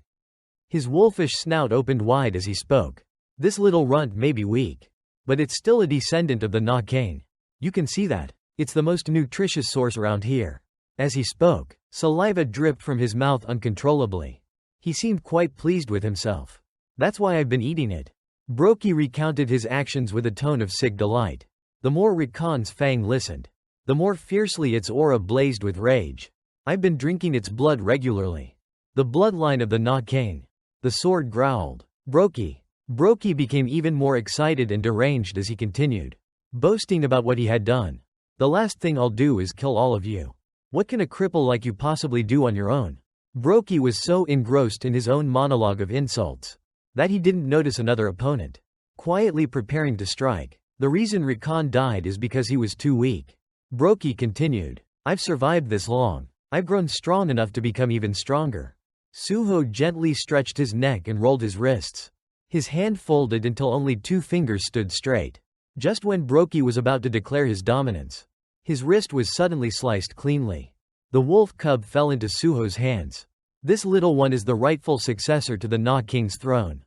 [SPEAKER 1] His wolfish snout opened wide as he spoke. "This little runt may be weak, but it's still a descendant of the Na King. You can see that. It's the most nutritious source around here." As he spoke, saliva dripped from his mouth uncontrollably. He seemed quite pleased with himself. "That's why I've been eating it." Broki recounted his actions with a tone of sick delight. The more Rakan's Fang listened, the more fiercely its aura blazed with rage. "I've been drinking its blood regularly. The bloodline of the Na King." The sword growled. Broki became even more excited and deranged as he continued, boasting about what he had done. "The last thing I'll do is kill all of you. What can a cripple like you possibly do on your own?" Broki was so engrossed in his own monologue of insults that he didn't notice another opponent quietly preparing to strike. "The reason Rakan died is because he was too weak." Broki continued, "I've survived this long. I've grown strong enough to become even stronger." Suho gently stretched his neck and rolled his wrists. His hand folded until only 2 fingers stood straight. Just when Broki was about to declare his dominance, his wrist was suddenly sliced cleanly. The wolf cub fell into Suho's hands. This little one is the rightful successor to the Na King's throne.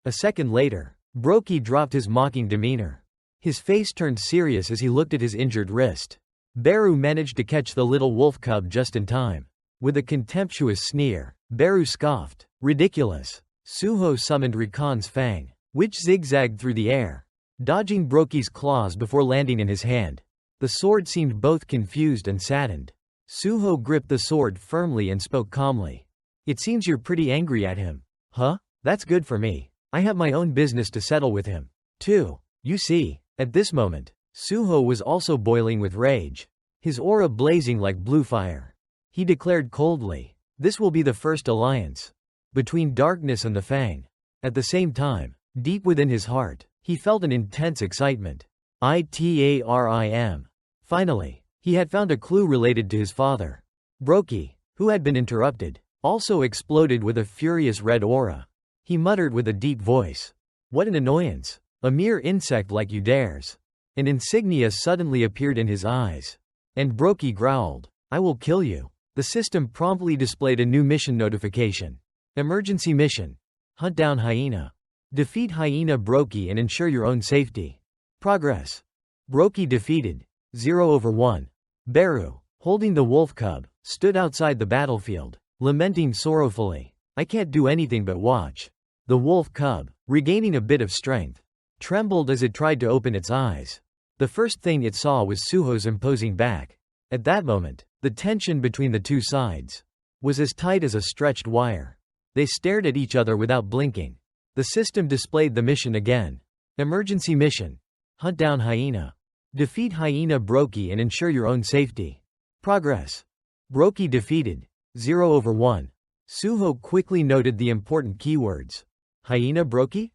[SPEAKER 1] A second later, Broki dropped his mocking demeanor. His face turned serious as he looked at his injured wrist. Beru managed to catch the little wolf cub just in time. With a contemptuous sneer, Beru scoffed, "Ridiculous." Suho summoned Rakan's Fang, which zigzagged through the air, dodging Broki's claws before landing in his hand. The sword seemed both confused and saddened. Suho gripped the sword firmly and spoke calmly. "It seems you're pretty angry at him. Huh? That's good for me. I have my own business to settle with him, too. You see." At this moment, Suho was also boiling with rage, his aura blazing like blue fire. He declared coldly, "This will be the first alliance between darkness and the Fang." At the same time, deep within his heart, he felt an intense excitement. Itarim. Finally, he had found a clue related to his father. Broki, who had been interrupted, also exploded with a furious red aura. He muttered with a deep voice, "What an annoyance! A mere insect like you dares." An insignia suddenly appeared in his eyes. And Broki growled, "I will kill you." The system promptly displayed a new mission notification. Emergency mission. Hunt down Hyena. Defeat Hyena Broki and ensure your own safety. Progress. Broki defeated. 0/1. Beru, holding the wolf cub, stood outside the battlefield, lamenting sorrowfully, "I can't do anything but watch." The wolf cub, regaining a bit of strength, trembled as it tried to open its eyes. The first thing it saw was Suho's imposing back. At that moment, the tension between the two sides was as tight as a stretched wire. They stared at each other without blinking. The system displayed the mission again. Emergency mission. Hunt down hyena. Defeat hyena Broki and ensure your own safety. Progress. Broki defeated. 0/1. Suho quickly noted the important keywords. Hyena Broki?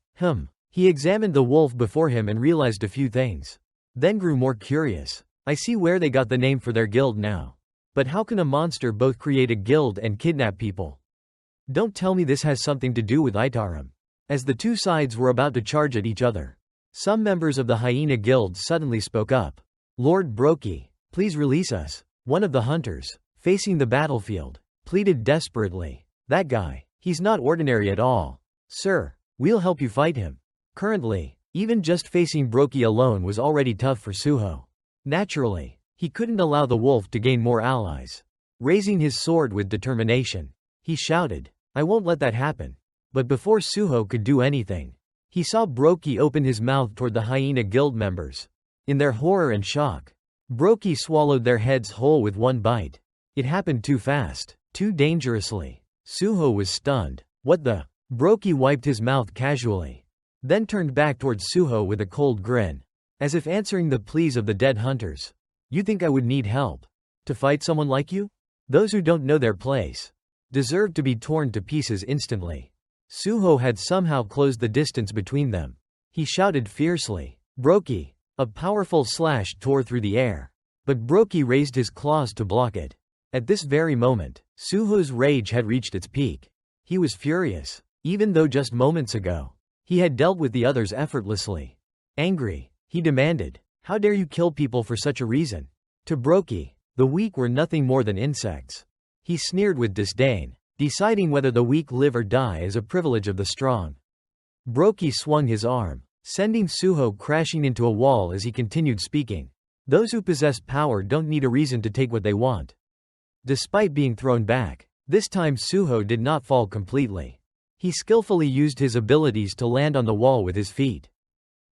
[SPEAKER 1] He examined the wolf before him and realized a few things. Then grew more curious. I see where they got the name for their guild now. But how can a monster both create a guild and kidnap people? Don't tell me this has something to do with Itaram. As the two sides were about to charge at each other, some members of the hyena guild suddenly spoke up. Lord Broki, please release us. One of the hunters, facing the battlefield, pleaded desperately. That guy, he's not ordinary at all. Sir, we'll help you fight him. Currently, even just facing Broki alone was already tough for Suho. Naturally, he couldn't allow the wolf to gain more allies. Raising his sword with determination, he shouted, I won't let that happen. But before Suho could do anything, he saw Broki open his mouth toward the hyena guild members. In their horror and shock, Broki swallowed their heads whole with one bite. It happened too fast, too dangerously. Suho was stunned. What the? Broki wiped his mouth casually, then turned back towards Suho with a cold grin, as if answering the pleas of the dead hunters. You think I would need help to fight someone like you? Those who don't know their place deserve to be torn to pieces instantly. Suho had somehow closed the distance between them. He shouted fiercely, Broki! A powerful slash tore through the air, but Broki raised his claws to block it. At this very moment, Suho's rage had reached its peak. He was furious, even though just moments ago, he had dealt with the others effortlessly. Angry, he demanded, how dare you kill people for such a reason? To Broki, the weak were nothing more than insects. He sneered with disdain, deciding whether the weak live or die is a privilege of the strong. Broki swung his arm, sending Suho crashing into a wall as he continued speaking. Those who possess power don't need a reason to take what they want. Despite being thrown back, this time Suho did not fall completely. He skillfully used his abilities to land on the wall with his feet.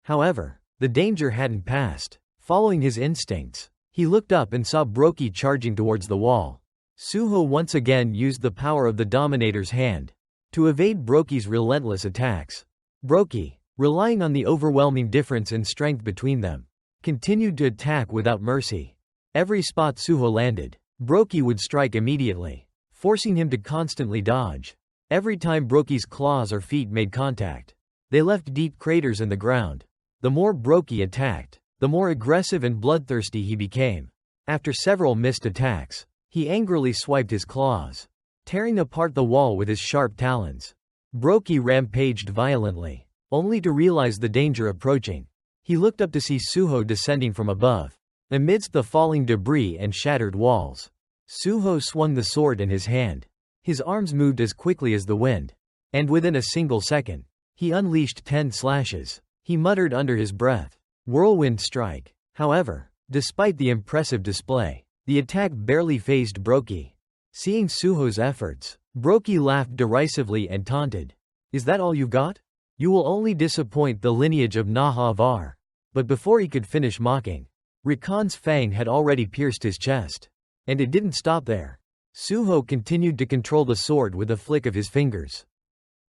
[SPEAKER 1] However, the danger hadn't passed. Following his instincts, he looked up and saw Broki charging towards the wall. Suho once again used the power of the Dominator's hand to evade Broki's relentless attacks. Broki, relying on the overwhelming difference in strength between them, continued to attack without mercy. Every spot Suho landed, Broki would strike immediately, forcing him to constantly dodge. Every time Broki's claws or feet made contact, they left deep craters in the ground. The more Broki attacked, the more aggressive and bloodthirsty he became. After several missed attacks, he angrily swiped his claws, tearing apart the wall with his sharp talons. Broki rampaged violently, only to realize the danger approaching. He looked up to see Suho descending from above. Amidst the falling debris and shattered walls, Suho swung the sword in his hand. His arms moved as quickly as the wind, and within a single second, he unleashed 10 slashes. He muttered under his breath, whirlwind strike. However, despite the impressive display, the attack barely fazed Broki. Seeing Suho's efforts, Broki laughed derisively and taunted. Is that all you've got? You will only disappoint the lineage of Nahavar. But before he could finish mocking, Rakan's fang had already pierced his chest. And it didn't stop there. Suho continued to control the sword with a flick of his fingers.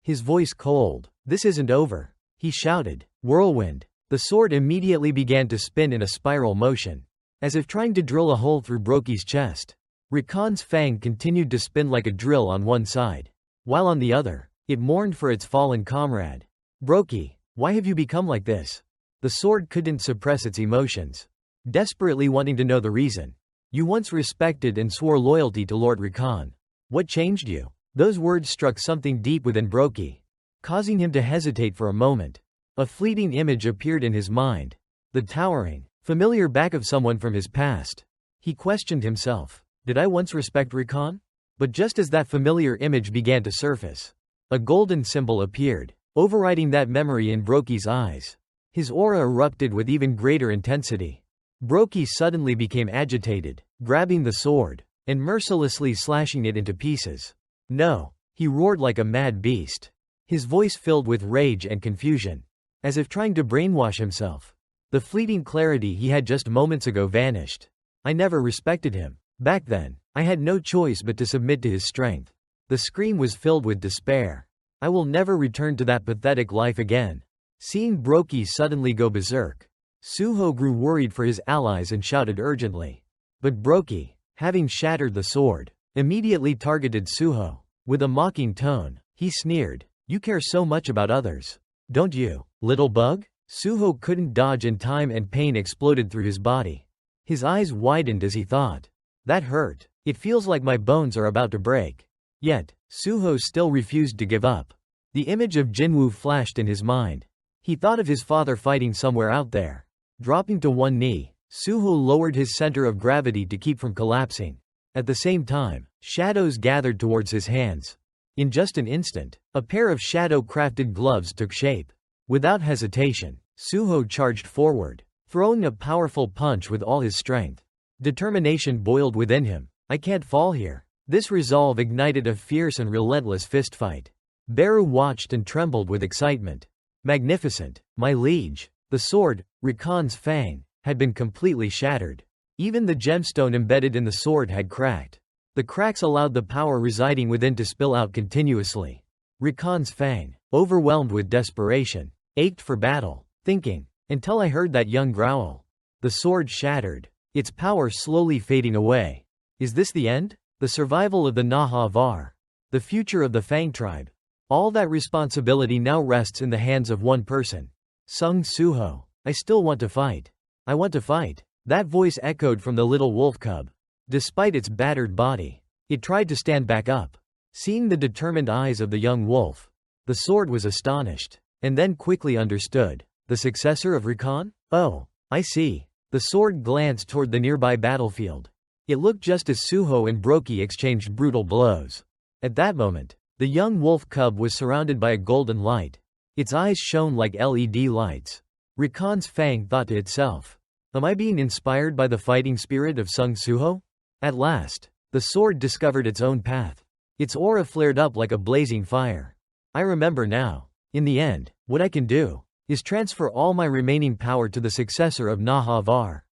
[SPEAKER 1] His voice cold. This isn't over, he shouted. Whirlwind. The sword immediately began to spin in a spiral motion, as if trying to drill a hole through Broki's chest. Rakan's fang continued to spin like a drill on one side, while on the other, it mourned for its fallen comrade. Broki, why have you become like this? The sword couldn't suppress its emotions, desperately wanting to know the reason. You once respected and swore loyalty to Lord Rakan. What changed you? Those words struck something deep within Broki, causing him to hesitate for a moment. A fleeting image appeared in his mind. The towering, familiar back of someone from his past. He questioned himself. Did I once respect Rakan? But just as that familiar image began to surface, a golden symbol appeared, overriding that memory in Broki's eyes. His aura erupted with even greater intensity. Broki suddenly became agitated, grabbing the sword, and mercilessly slashing it into pieces. No, he roared like a mad beast, his voice filled with rage and confusion, as if trying to brainwash himself. The fleeting clarity he had just moments ago vanished. I never respected him. Back then, I had no choice but to submit to his strength. The scream was filled with despair. I will never return to that pathetic life again. Seeing Broki suddenly go berserk, Suho grew worried for his allies and shouted urgently. But Broki, having shattered the sword, immediately targeted Suho. With a mocking tone, he sneered, "You care so much about others, don't you, little bug?" Suho couldn't dodge in time and pain exploded through his body. His eyes widened as he thought. That hurt. It feels like my bones are about to break. Yet, Suho still refused to give up. The image of Jinwoo flashed in his mind. He thought of his father fighting somewhere out there. Dropping to one knee, Suho lowered his center of gravity to keep from collapsing. At the same time, shadows gathered towards his hands. In just an instant, a pair of shadow-crafted gloves took shape. Without hesitation, Suho charged forward, throwing a powerful punch with all his strength. Determination boiled within him. I can't fall here. This resolve ignited a fierce and relentless fistfight. Beru watched and trembled with excitement. Magnificent, my liege. The sword, Rakan's fang, had been completely shattered. Even the gemstone embedded in the sword had cracked. The cracks allowed the power residing within to spill out continuously. Rakan's fang, overwhelmed with desperation, ached for battle, thinking, until I heard that young growl. The sword shattered, its power slowly fading away. Is this the end? The survival of the Naha? The future of the Fang tribe? All that responsibility now rests in the hands of one person. Sung Suho. I still want to fight. I want to fight. That voice echoed from the little wolf cub. Despite its battered body, it tried to stand back up. Seeing the determined eyes of the young wolf, the sword was astonished, and then quickly understood. The successor of Rakan? Oh, I see. The sword glanced toward the nearby battlefield. It looked just as Suho and Broki exchanged brutal blows. At that moment, the young wolf cub was surrounded by a golden light. Its eyes shone like LED lights. Rakan's fang thought to itself, am I being inspired by the fighting spirit of Sung Suho? At last, the sword discovered its own path. Its aura flared up like a blazing fire. I remember now. In the end, what I can do is transfer all my remaining power to the successor of Naha.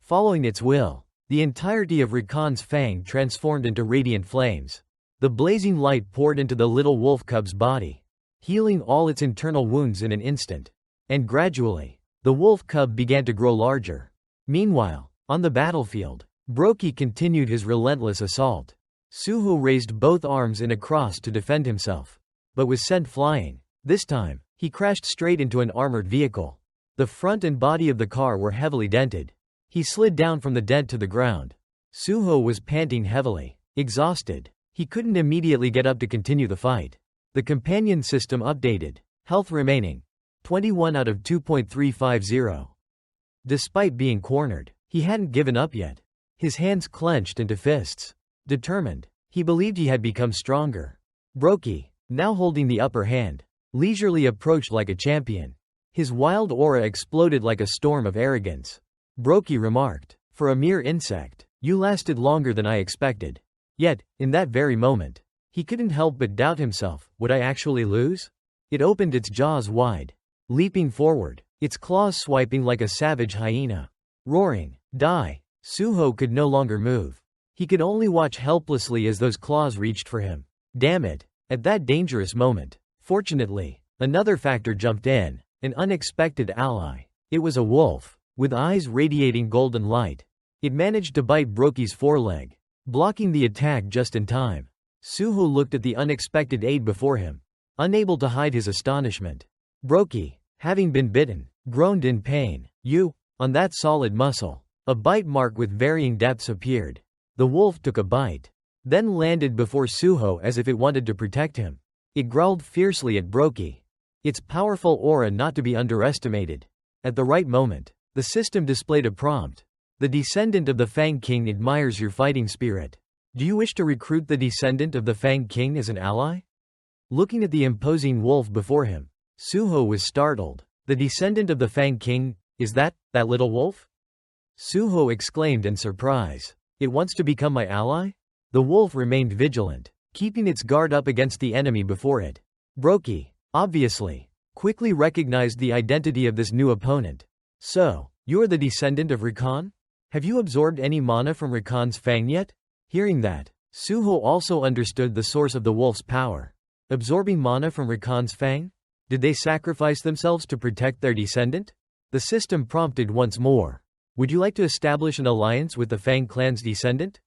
[SPEAKER 1] Following its will, the entirety of Rakan's fang transformed into radiant flames. The blazing light poured into the little wolf cub's body, healing all its internal wounds in an instant. And gradually, the wolf cub began to grow larger. Meanwhile, on the battlefield, Broki continued his relentless assault. Suho raised both arms in a cross to defend himself, but was sent flying. This time, he crashed straight into an armored vehicle. The front and body of the car were heavily dented. He slid down from the dent to the ground. Suho was panting heavily, exhausted. He couldn't immediately get up to continue the fight. The companion system updated. Health remaining 21 out of 2.350. Despite being cornered, he hadn't given up yet. His hands clenched into fists. Determined, he believed he had become stronger. Broki, now holding the upper hand, leisurely approached like a champion. His wild aura exploded like a storm of arrogance. Broki remarked, for a mere insect, you lasted longer than I expected. Yet, in that very moment, he couldn't help but doubt himself, would I actually lose? It opened its jaws wide, leaping forward, its claws swiping like a savage hyena. Roaring, die! Suho could no longer move. He could only watch helplessly as those claws reached for him. Damn it! At that dangerous moment, fortunately, another factor jumped in, an unexpected ally. It was a wolf, with eyes radiating golden light. It managed to bite Broki's foreleg, blocking the attack just in time. Suho looked at the unexpected aid before him, unable to hide his astonishment. Broki, having been bitten, groaned in pain. On that solid muscle. A bite mark with varying depths appeared. The wolf took a bite, then landed before Suho as if it wanted to protect him. It growled fiercely at Broki. Its powerful aura not to be underestimated. At the right moment, the system displayed a prompt. The descendant of the Fang King admires your fighting spirit. Do you wish to recruit the descendant of the Fang King as an ally? Looking at the imposing wolf before him, Suho was startled. The descendant of the Fang King, is that little wolf? Suho exclaimed in surprise. It wants to become my ally? The wolf remained vigilant, keeping its guard up against the enemy before it. Broki, obviously, quickly recognized the identity of this new opponent. So, you're the descendant of Rakan? Have you absorbed any mana from Rakan's fang yet? Hearing that, Suho also understood the source of the wolf's power. Absorbing mana from Rakan's fang? Did they sacrifice themselves to protect their descendant? The system prompted once more. Would you like to establish an alliance with the Fang clan's descendant?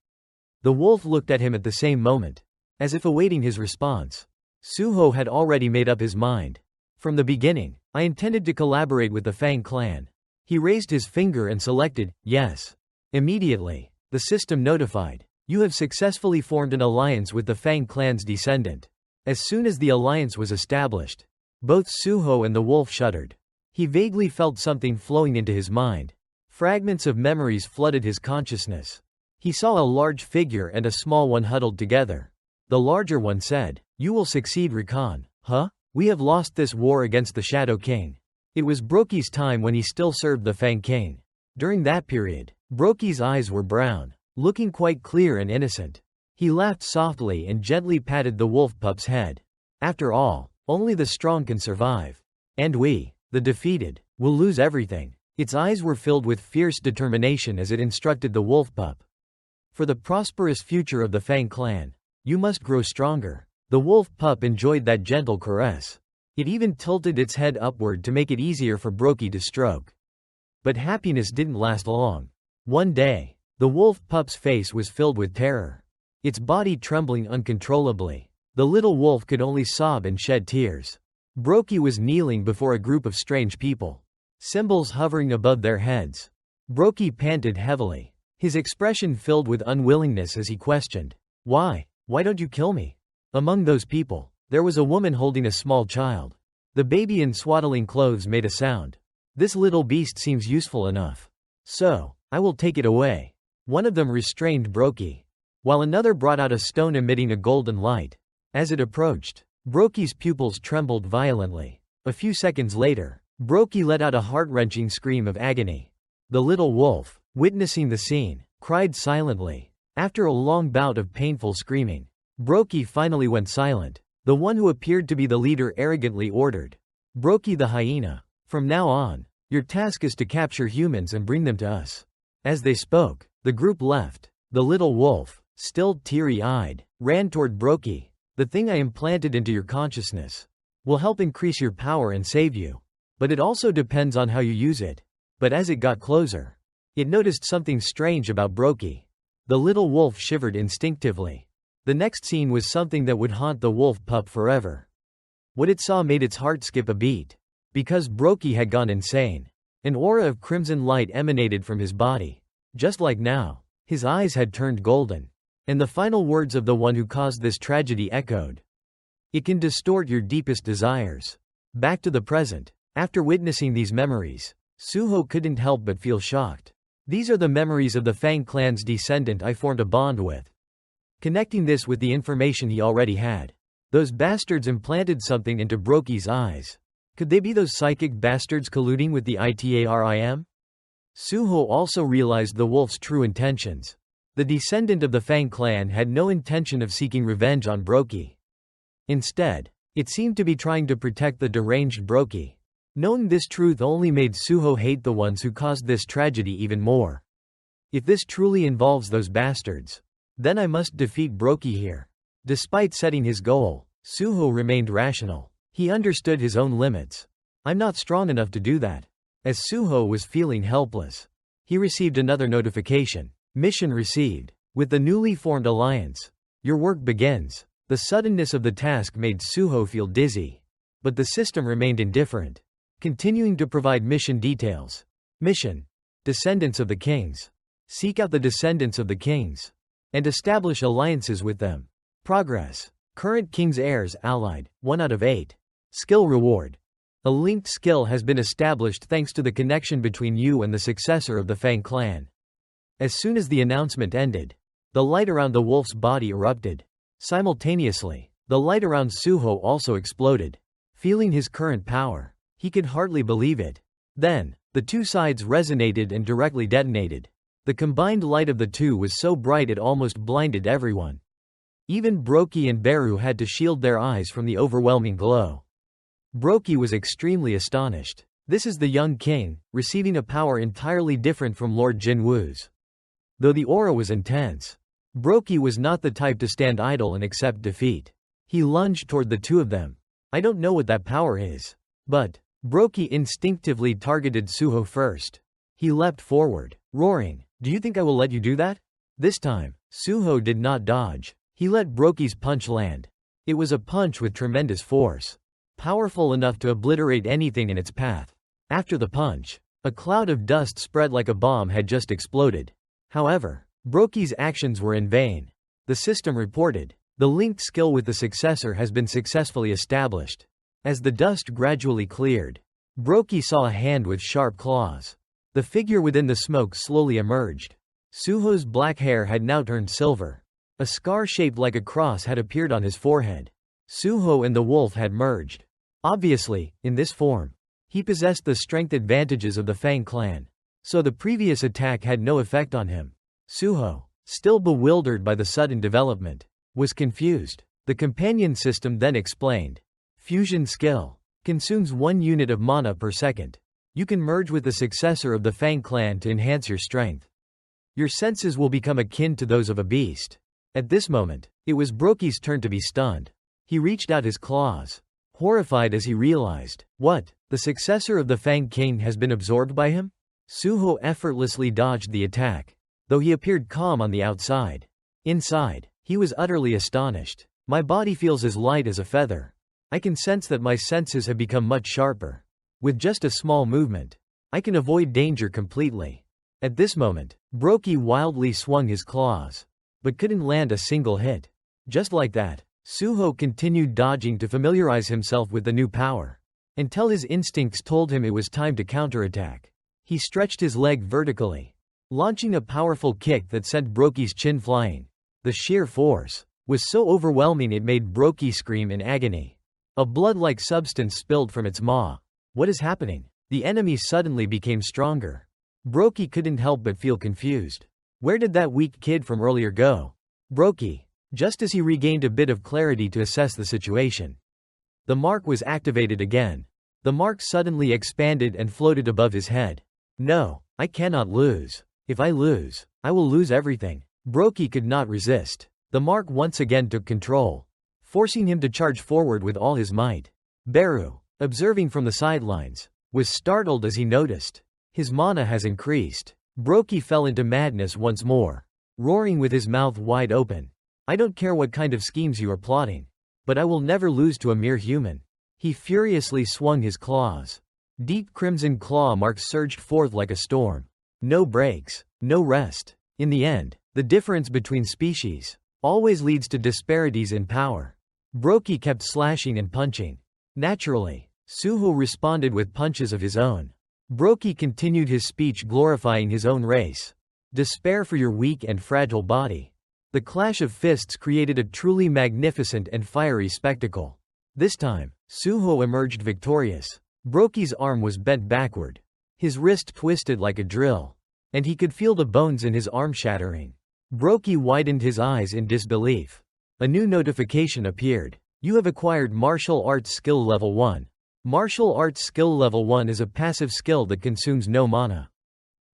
[SPEAKER 1] The wolf looked at him at the same moment, as if awaiting his response. Suho had already made up his mind. From the beginning, I intended to collaborate with the Fang clan. He raised his finger and selected, yes. Immediately, the system notified, you have successfully formed an alliance with the Fang clan's descendant. As soon as the alliance was established, both Suho and the wolf shuddered. He vaguely felt something flowing into his mind. Fragments of memories flooded his consciousness. He saw a large figure and a small one huddled together. The larger one said, "You will succeed, Rakan." Huh? We have lost this war against the Shadow King. It was Broki's time when he still served the Fang King. During that period, Broki's eyes were brown, looking quite clear and innocent. He laughed softly and gently patted the wolf pup's head. After all, only the strong can survive. And we, the defeated, will lose everything. Its eyes were filled with fierce determination as it instructed the wolf pup. For the prosperous future of the Fang clan, you must grow stronger. The wolf pup enjoyed that gentle caress. It even tilted its head upward to make it easier for Broki to stroke. But happiness didn't last long. One day, the wolf pup's face was filled with terror. Its body trembling uncontrollably. The little wolf could only sob and shed tears. Broki was kneeling before a group of strange people. Symbols hovering above their heads. Broki panted heavily. His expression filled with unwillingness as he questioned, "Why? Why don't you kill me?" Among those people, there was a woman holding a small child. The baby in swaddling clothes made a sound. "This little beast seems useful enough. So, I will take it away." One of them restrained Broki, while another brought out a stone emitting a golden light. As it approached, Broki's pupils trembled violently. A few seconds later, Broki let out a heart-wrenching scream of agony. The little wolf, witnessing the scene, cried silently. After a long bout of painful screaming, Broki finally went silent. The one who appeared to be the leader arrogantly ordered, "Broki the hyena, from now on, your task is to capture humans and bring them to us." As they spoke, the group left. The little wolf, still teary-eyed, ran toward Broki. "The thing I implanted into your consciousness will help increase your power and save you. But it also depends on how you use it." But as it got closer, it noticed something strange about Broki. The little wolf shivered instinctively. The next scene was something that would haunt the wolf pup forever. What it saw made its heart skip a beat. Because Broki had gone insane. An aura of crimson light emanated from his body. Just like now, his eyes had turned golden. And the final words of the one who caused this tragedy echoed. "It can distort your deepest desires." Back to the present. After witnessing these memories, Suho couldn't help but feel shocked. These are the memories of the Fang clan's descendant I formed a bond with. Connecting this with the information he already had. Those bastards implanted something into Broki's eyes. Could they be those psychic bastards colluding with the ITARIM? Suho also realized the wolf's true intentions. The descendant of the Fang clan had no intention of seeking revenge on Broki. Instead, it seemed to be trying to protect the deranged Broki. Knowing this truth only made Suho hate the ones who caused this tragedy even more. If this truly involves those bastards, then I must defeat Broki here. Despite setting his goal, Suho remained rational. He understood his own limits. "I'm not strong enough to do that." As Suho was feeling helpless, he received another notification. Mission received. With the newly formed alliance, your work begins. The suddenness of the task made Suho feel dizzy. But the system remained indifferent, continuing to provide mission details. Mission: Descendants of the Kings. Seek out the descendants of the kings and establish alliances with them. Progress: Current King's heirs allied, 1 out of 8. Skill reward: a linked skill has been established thanks to the connection between you and the successor of the Fang clan. As soon as the announcement ended, the light around the wolf's body erupted. Simultaneously, the light around Suho also exploded. Feeling his current power, he could hardly believe it. Then, the two sides resonated and directly detonated. The combined light of the two was so bright it almost blinded everyone. Even Broki and Beru had to shield their eyes from the overwhelming glow. Broki was extremely astonished. This is the young king, receiving a power entirely different from Lord Jinwoo's. Though the aura was intense, Broki was not the type to stand idle and accept defeat. He lunged toward the two of them. I don't know what that power is. But Broki instinctively targeted Suho first. He leapt forward, roaring, "Do you think I will let you do that?" This time, Suho did not dodge. He let Broki's punch land. It was a punch with tremendous force, powerful enough to obliterate anything in its path. After the punch, a cloud of dust spread like a bomb had just exploded. However, Broki's actions were in vain. The system reported, "The linked skill with the successor has been successfully established." As the dust gradually cleared, Broki saw a hand with sharp claws. The figure within the smoke slowly emerged. Suho's black hair had now turned silver. A scar shaped like a cross had appeared on his forehead. Suho and the wolf had merged. Obviously, in this form, he possessed the strength advantages of the Fang clan, so the previous attack had no effect on him. Suho, still bewildered by the sudden development, was confused. The companion system then explained. Fusion skill. Consumes 1 unit of mana per second. You can merge with the successor of the Fang clan to enhance your strength. Your senses will become akin to those of a beast. At this moment, it was Broki's turn to be stunned. He reached out his claws, horrified as he realized, what? The successor of the Fang King has been absorbed by him? Suho effortlessly dodged the attack, though he appeared calm on the outside. Inside, he was utterly astonished. My body feels as light as a feather. I can sense that my senses have become much sharper. With just a small movement, I can avoid danger completely. At this moment, Broki wildly swung his claws, but couldn't land a single hit. Just like that, Suho continued dodging to familiarize himself with the new power, until his instincts told him it was time to counterattack. He stretched his leg vertically, launching a powerful kick that sent Broki's chin flying. The sheer force was so overwhelming it made Broki scream in agony. A blood-like substance spilled from its maw. What is happening? The enemy suddenly became stronger. Broki couldn't help but feel confused. Where did that weak kid from earlier go? Broki. Just as he regained a bit of clarity to assess the situation, the mark was activated again. The mark suddenly expanded and floated above his head. No, I cannot lose. If I lose, I will lose everything. Broki could not resist. The mark once again took control, forcing him to charge forward with all his might. Beru, observing from the sidelines, was startled as he noticed. His mana has increased. Broki fell into madness once more, roaring with his mouth wide open. I don't care what kind of schemes you are plotting, but I will never lose to a mere human. He furiously swung his claws. Deep crimson claw marks surged forth like a storm. No breaks, no rest. In the end, the difference between species always leads to disparities in power. Broki kept slashing and punching. Naturally, Suho responded with punches of his own. Broki continued his speech glorifying his own race. Despair for your weak and fragile body. The clash of fists created a truly magnificent and fiery spectacle. This time, Suho emerged victorious. Broki's arm was bent backward. His wrist twisted like a drill, and he could feel the bones in his arm shattering. Broki widened his eyes in disbelief. A new notification appeared. You have acquired Martial Arts Skill Level 1. Martial Arts Skill Level 1 is a passive skill that consumes no mana.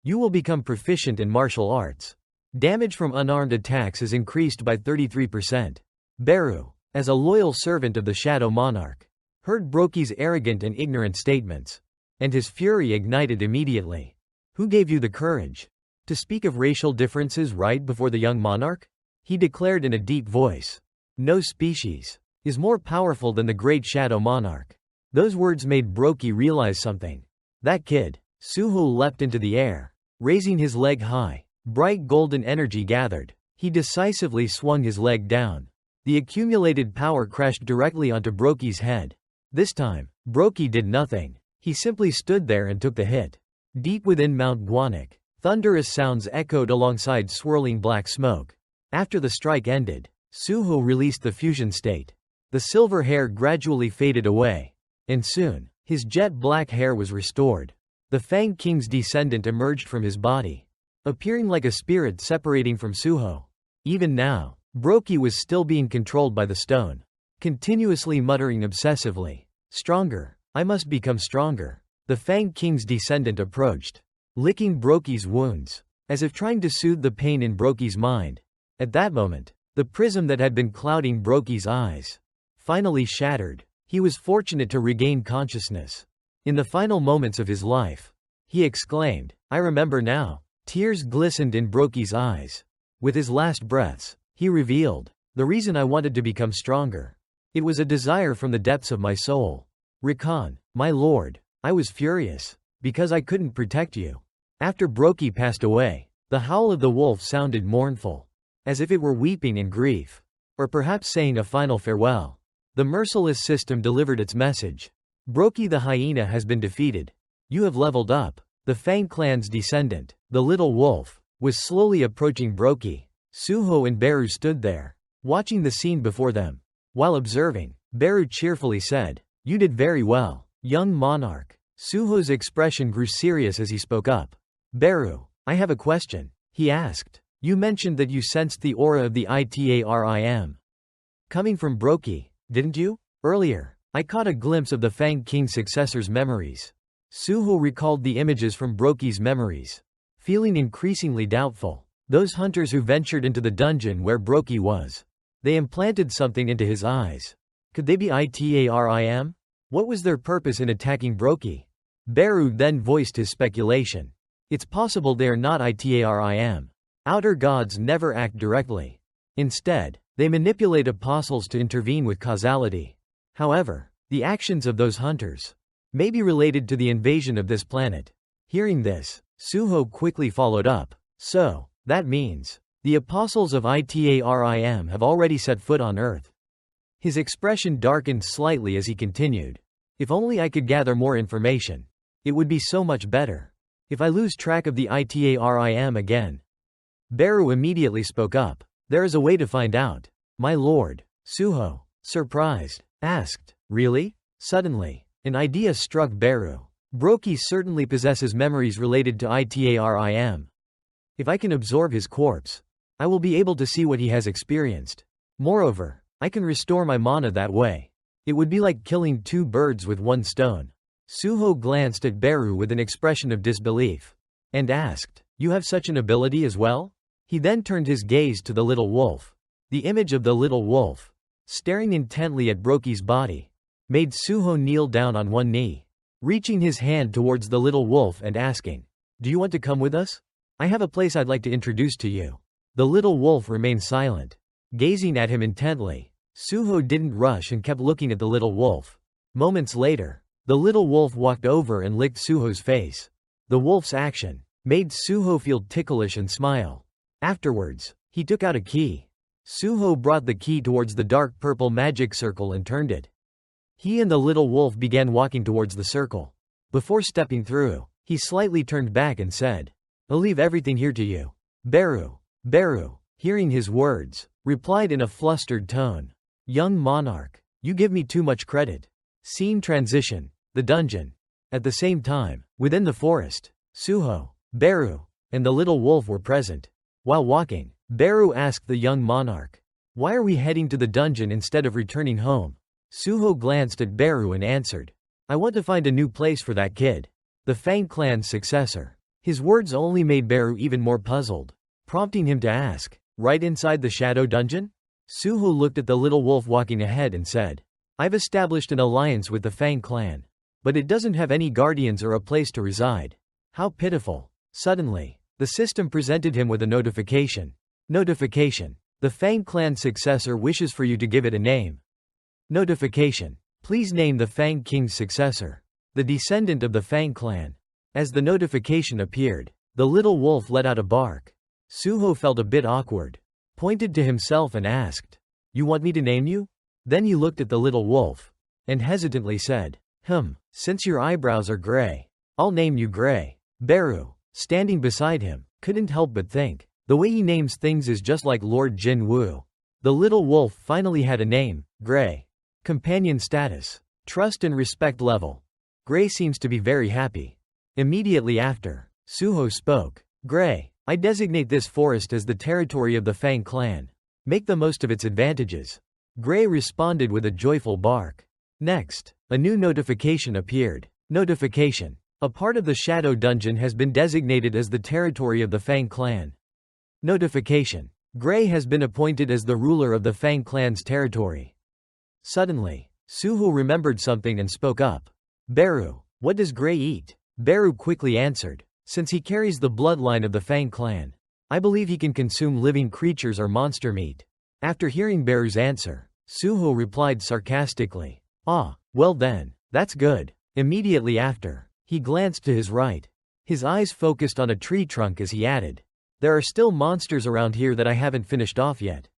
[SPEAKER 1] You will become proficient in martial arts. Damage from unarmed attacks is increased by 33%. Beru, as a loyal servant of the Shadow Monarch, heard Broki's arrogant and ignorant statements, and his fury ignited immediately. Who gave you the courage to speak of racial differences right before the young monarch? He declared in a deep voice. No species is more powerful than the great Shadow Monarch. Those words made Broki realize something. That kid. Suho leapt into the air, raising his leg high. Bright golden energy gathered. He decisively swung his leg down. The accumulated power crashed directly onto Broki's head. This time, Broki did nothing. He simply stood there and took the hit. Deep within Mount Guanik, thunderous sounds echoed alongside swirling black smoke. After the strike ended, Suho released the fusion state. The silver hair gradually faded away, and soon, his jet black hair was restored. The Fang King's descendant emerged from his body, appearing like a spirit separating from Suho. Even now, Broki was still being controlled by the stone, continuously muttering obsessively, "Stronger, I must become stronger." The Fang King's descendant approached, licking Broki's wounds, as if trying to soothe the pain in Broki's mind. At that moment, the prism that had been clouding Broki's eyes finally shattered. He was fortunate to regain consciousness. In the final moments of his life, he exclaimed, "I remember now." Tears glistened in Broki's eyes. With his last breaths, he revealed, "The reason I wanted to become stronger. It was a desire from the depths of my soul. Rakan, my lord, I was furious, because I couldn't protect you." After Broki passed away, the howl of the wolf sounded mournful, as if it were weeping in grief, or perhaps saying a final farewell. The merciless system delivered its message. Broki the hyena has been defeated. You have leveled up. The Fang clan's descendant, the little wolf, was slowly approaching Broki. Suho and Beru stood there, watching the scene before them. While observing, Beru cheerfully said, "You did very well, young monarch." Suho's expression grew serious as he spoke up. "Beru, I have a question," he asked. "You mentioned that you sensed the aura of the Itarim coming from Broki, didn't you? Earlier, I caught a glimpse of the Fang King's successor's memories." Suho recalled the images from Broki's memories. Feeling increasingly doubtful, those hunters who ventured into the dungeon where Broki was. They implanted something into his eyes. Could they be Itarim? What was their purpose in attacking Broki? Beru then voiced his speculation. It's possible they are not Itarim. Outer gods never act directly. Instead, they manipulate apostles to intervene with causality. However, the actions of those hunters may be related to the invasion of this planet. Hearing this, Suho quickly followed up. So, that means, the apostles of Itarim have already set foot on Earth. His expression darkened slightly as he continued. If only I could gather more information. It would be so much better. If I lose track of the Itarim again. Beru immediately spoke up. There is a way to find out. My lord. Suho, surprised, asked, "Really?" Suddenly, an idea struck Beru. Broki certainly possesses memories related to Itarim. If I can absorb his corpse, I will be able to see what he has experienced. Moreover, I can restore my mana that way. It would be like killing two birds with one stone. Suho glanced at Beru with an expression of disbelief, and asked, "You have such an ability as well?" He then turned his gaze to the little wolf. The image of the little wolf, staring intently at Broki's body, made Suho kneel down on one knee, reaching his hand towards the little wolf and asking, "Do you want to come with us? I have a place I'd like to introduce to you." The little wolf remained silent, gazing at him intently. Suho didn't rush and kept looking at the little wolf. Moments later, the little wolf walked over and licked Suho's face. The wolf's action made Suho feel ticklish and smile. Afterwards, he took out a key. Suho brought the key towards the dark purple magic circle and turned it. He and the little wolf began walking towards the circle. Before stepping through, he slightly turned back and said, "I'll leave everything here to you." Beru, hearing his words, replied in a flustered tone, "Young monarch, you give me too much credit." Scene transition. The dungeon. At the same time, within the forest, Suho, Beru, and the little wolf were present. While walking, Beru asked the young monarch, "Why are we heading to the dungeon instead of returning home?" Suho glanced at Beru and answered, "I want to find a new place for that kid. The Fang clan's successor." His words only made Beru even more puzzled, prompting him to ask, "Right inside the shadow dungeon?" Suho looked at the little wolf walking ahead and said, "I've established an alliance with the Fang clan. But it doesn't have any guardians or a place to reside. How pitiful." Suddenly, the system presented him with a notification. Notification. The Fang clan successor wishes for you to give it a name. Notification. Please name the Fang King's successor, the descendant of the Fang clan. As the notification appeared, the little wolf let out a bark. Suho felt a bit awkward, pointed to himself and asked, "You want me to name you?" Then he looked at the little wolf, and hesitantly said, Since your eyebrows are gray, I'll name you Gray." Beru, standing beside him, couldn't help but think, the way he names things is just like Lord Jin Woo. The little wolf finally had a name, Gray. Companion status. Trust and respect level. Gray seems to be very happy. Immediately after, Suho spoke. "Gray, I designate this forest as the territory of the Fang clan. Make the most of its advantages." Gray responded with a joyful bark. Next, a new notification appeared. Notification. A part of the Shadow Dungeon has been designated as the territory of the Fang clan. Notification. Gray has been appointed as the ruler of the Fang clan's territory. Suddenly, Suho remembered something and spoke up. Beru, what does Gray eat? Beru quickly answered. Since he carries the bloodline of the Fang clan, I believe he can consume living creatures or monster meat. After hearing Beru's answer, Suho replied sarcastically. Ah, well then, that's good. Immediately after, he glanced to his right. His eyes focused on a tree trunk as he added, there are still monsters around here that I haven't finished off yet.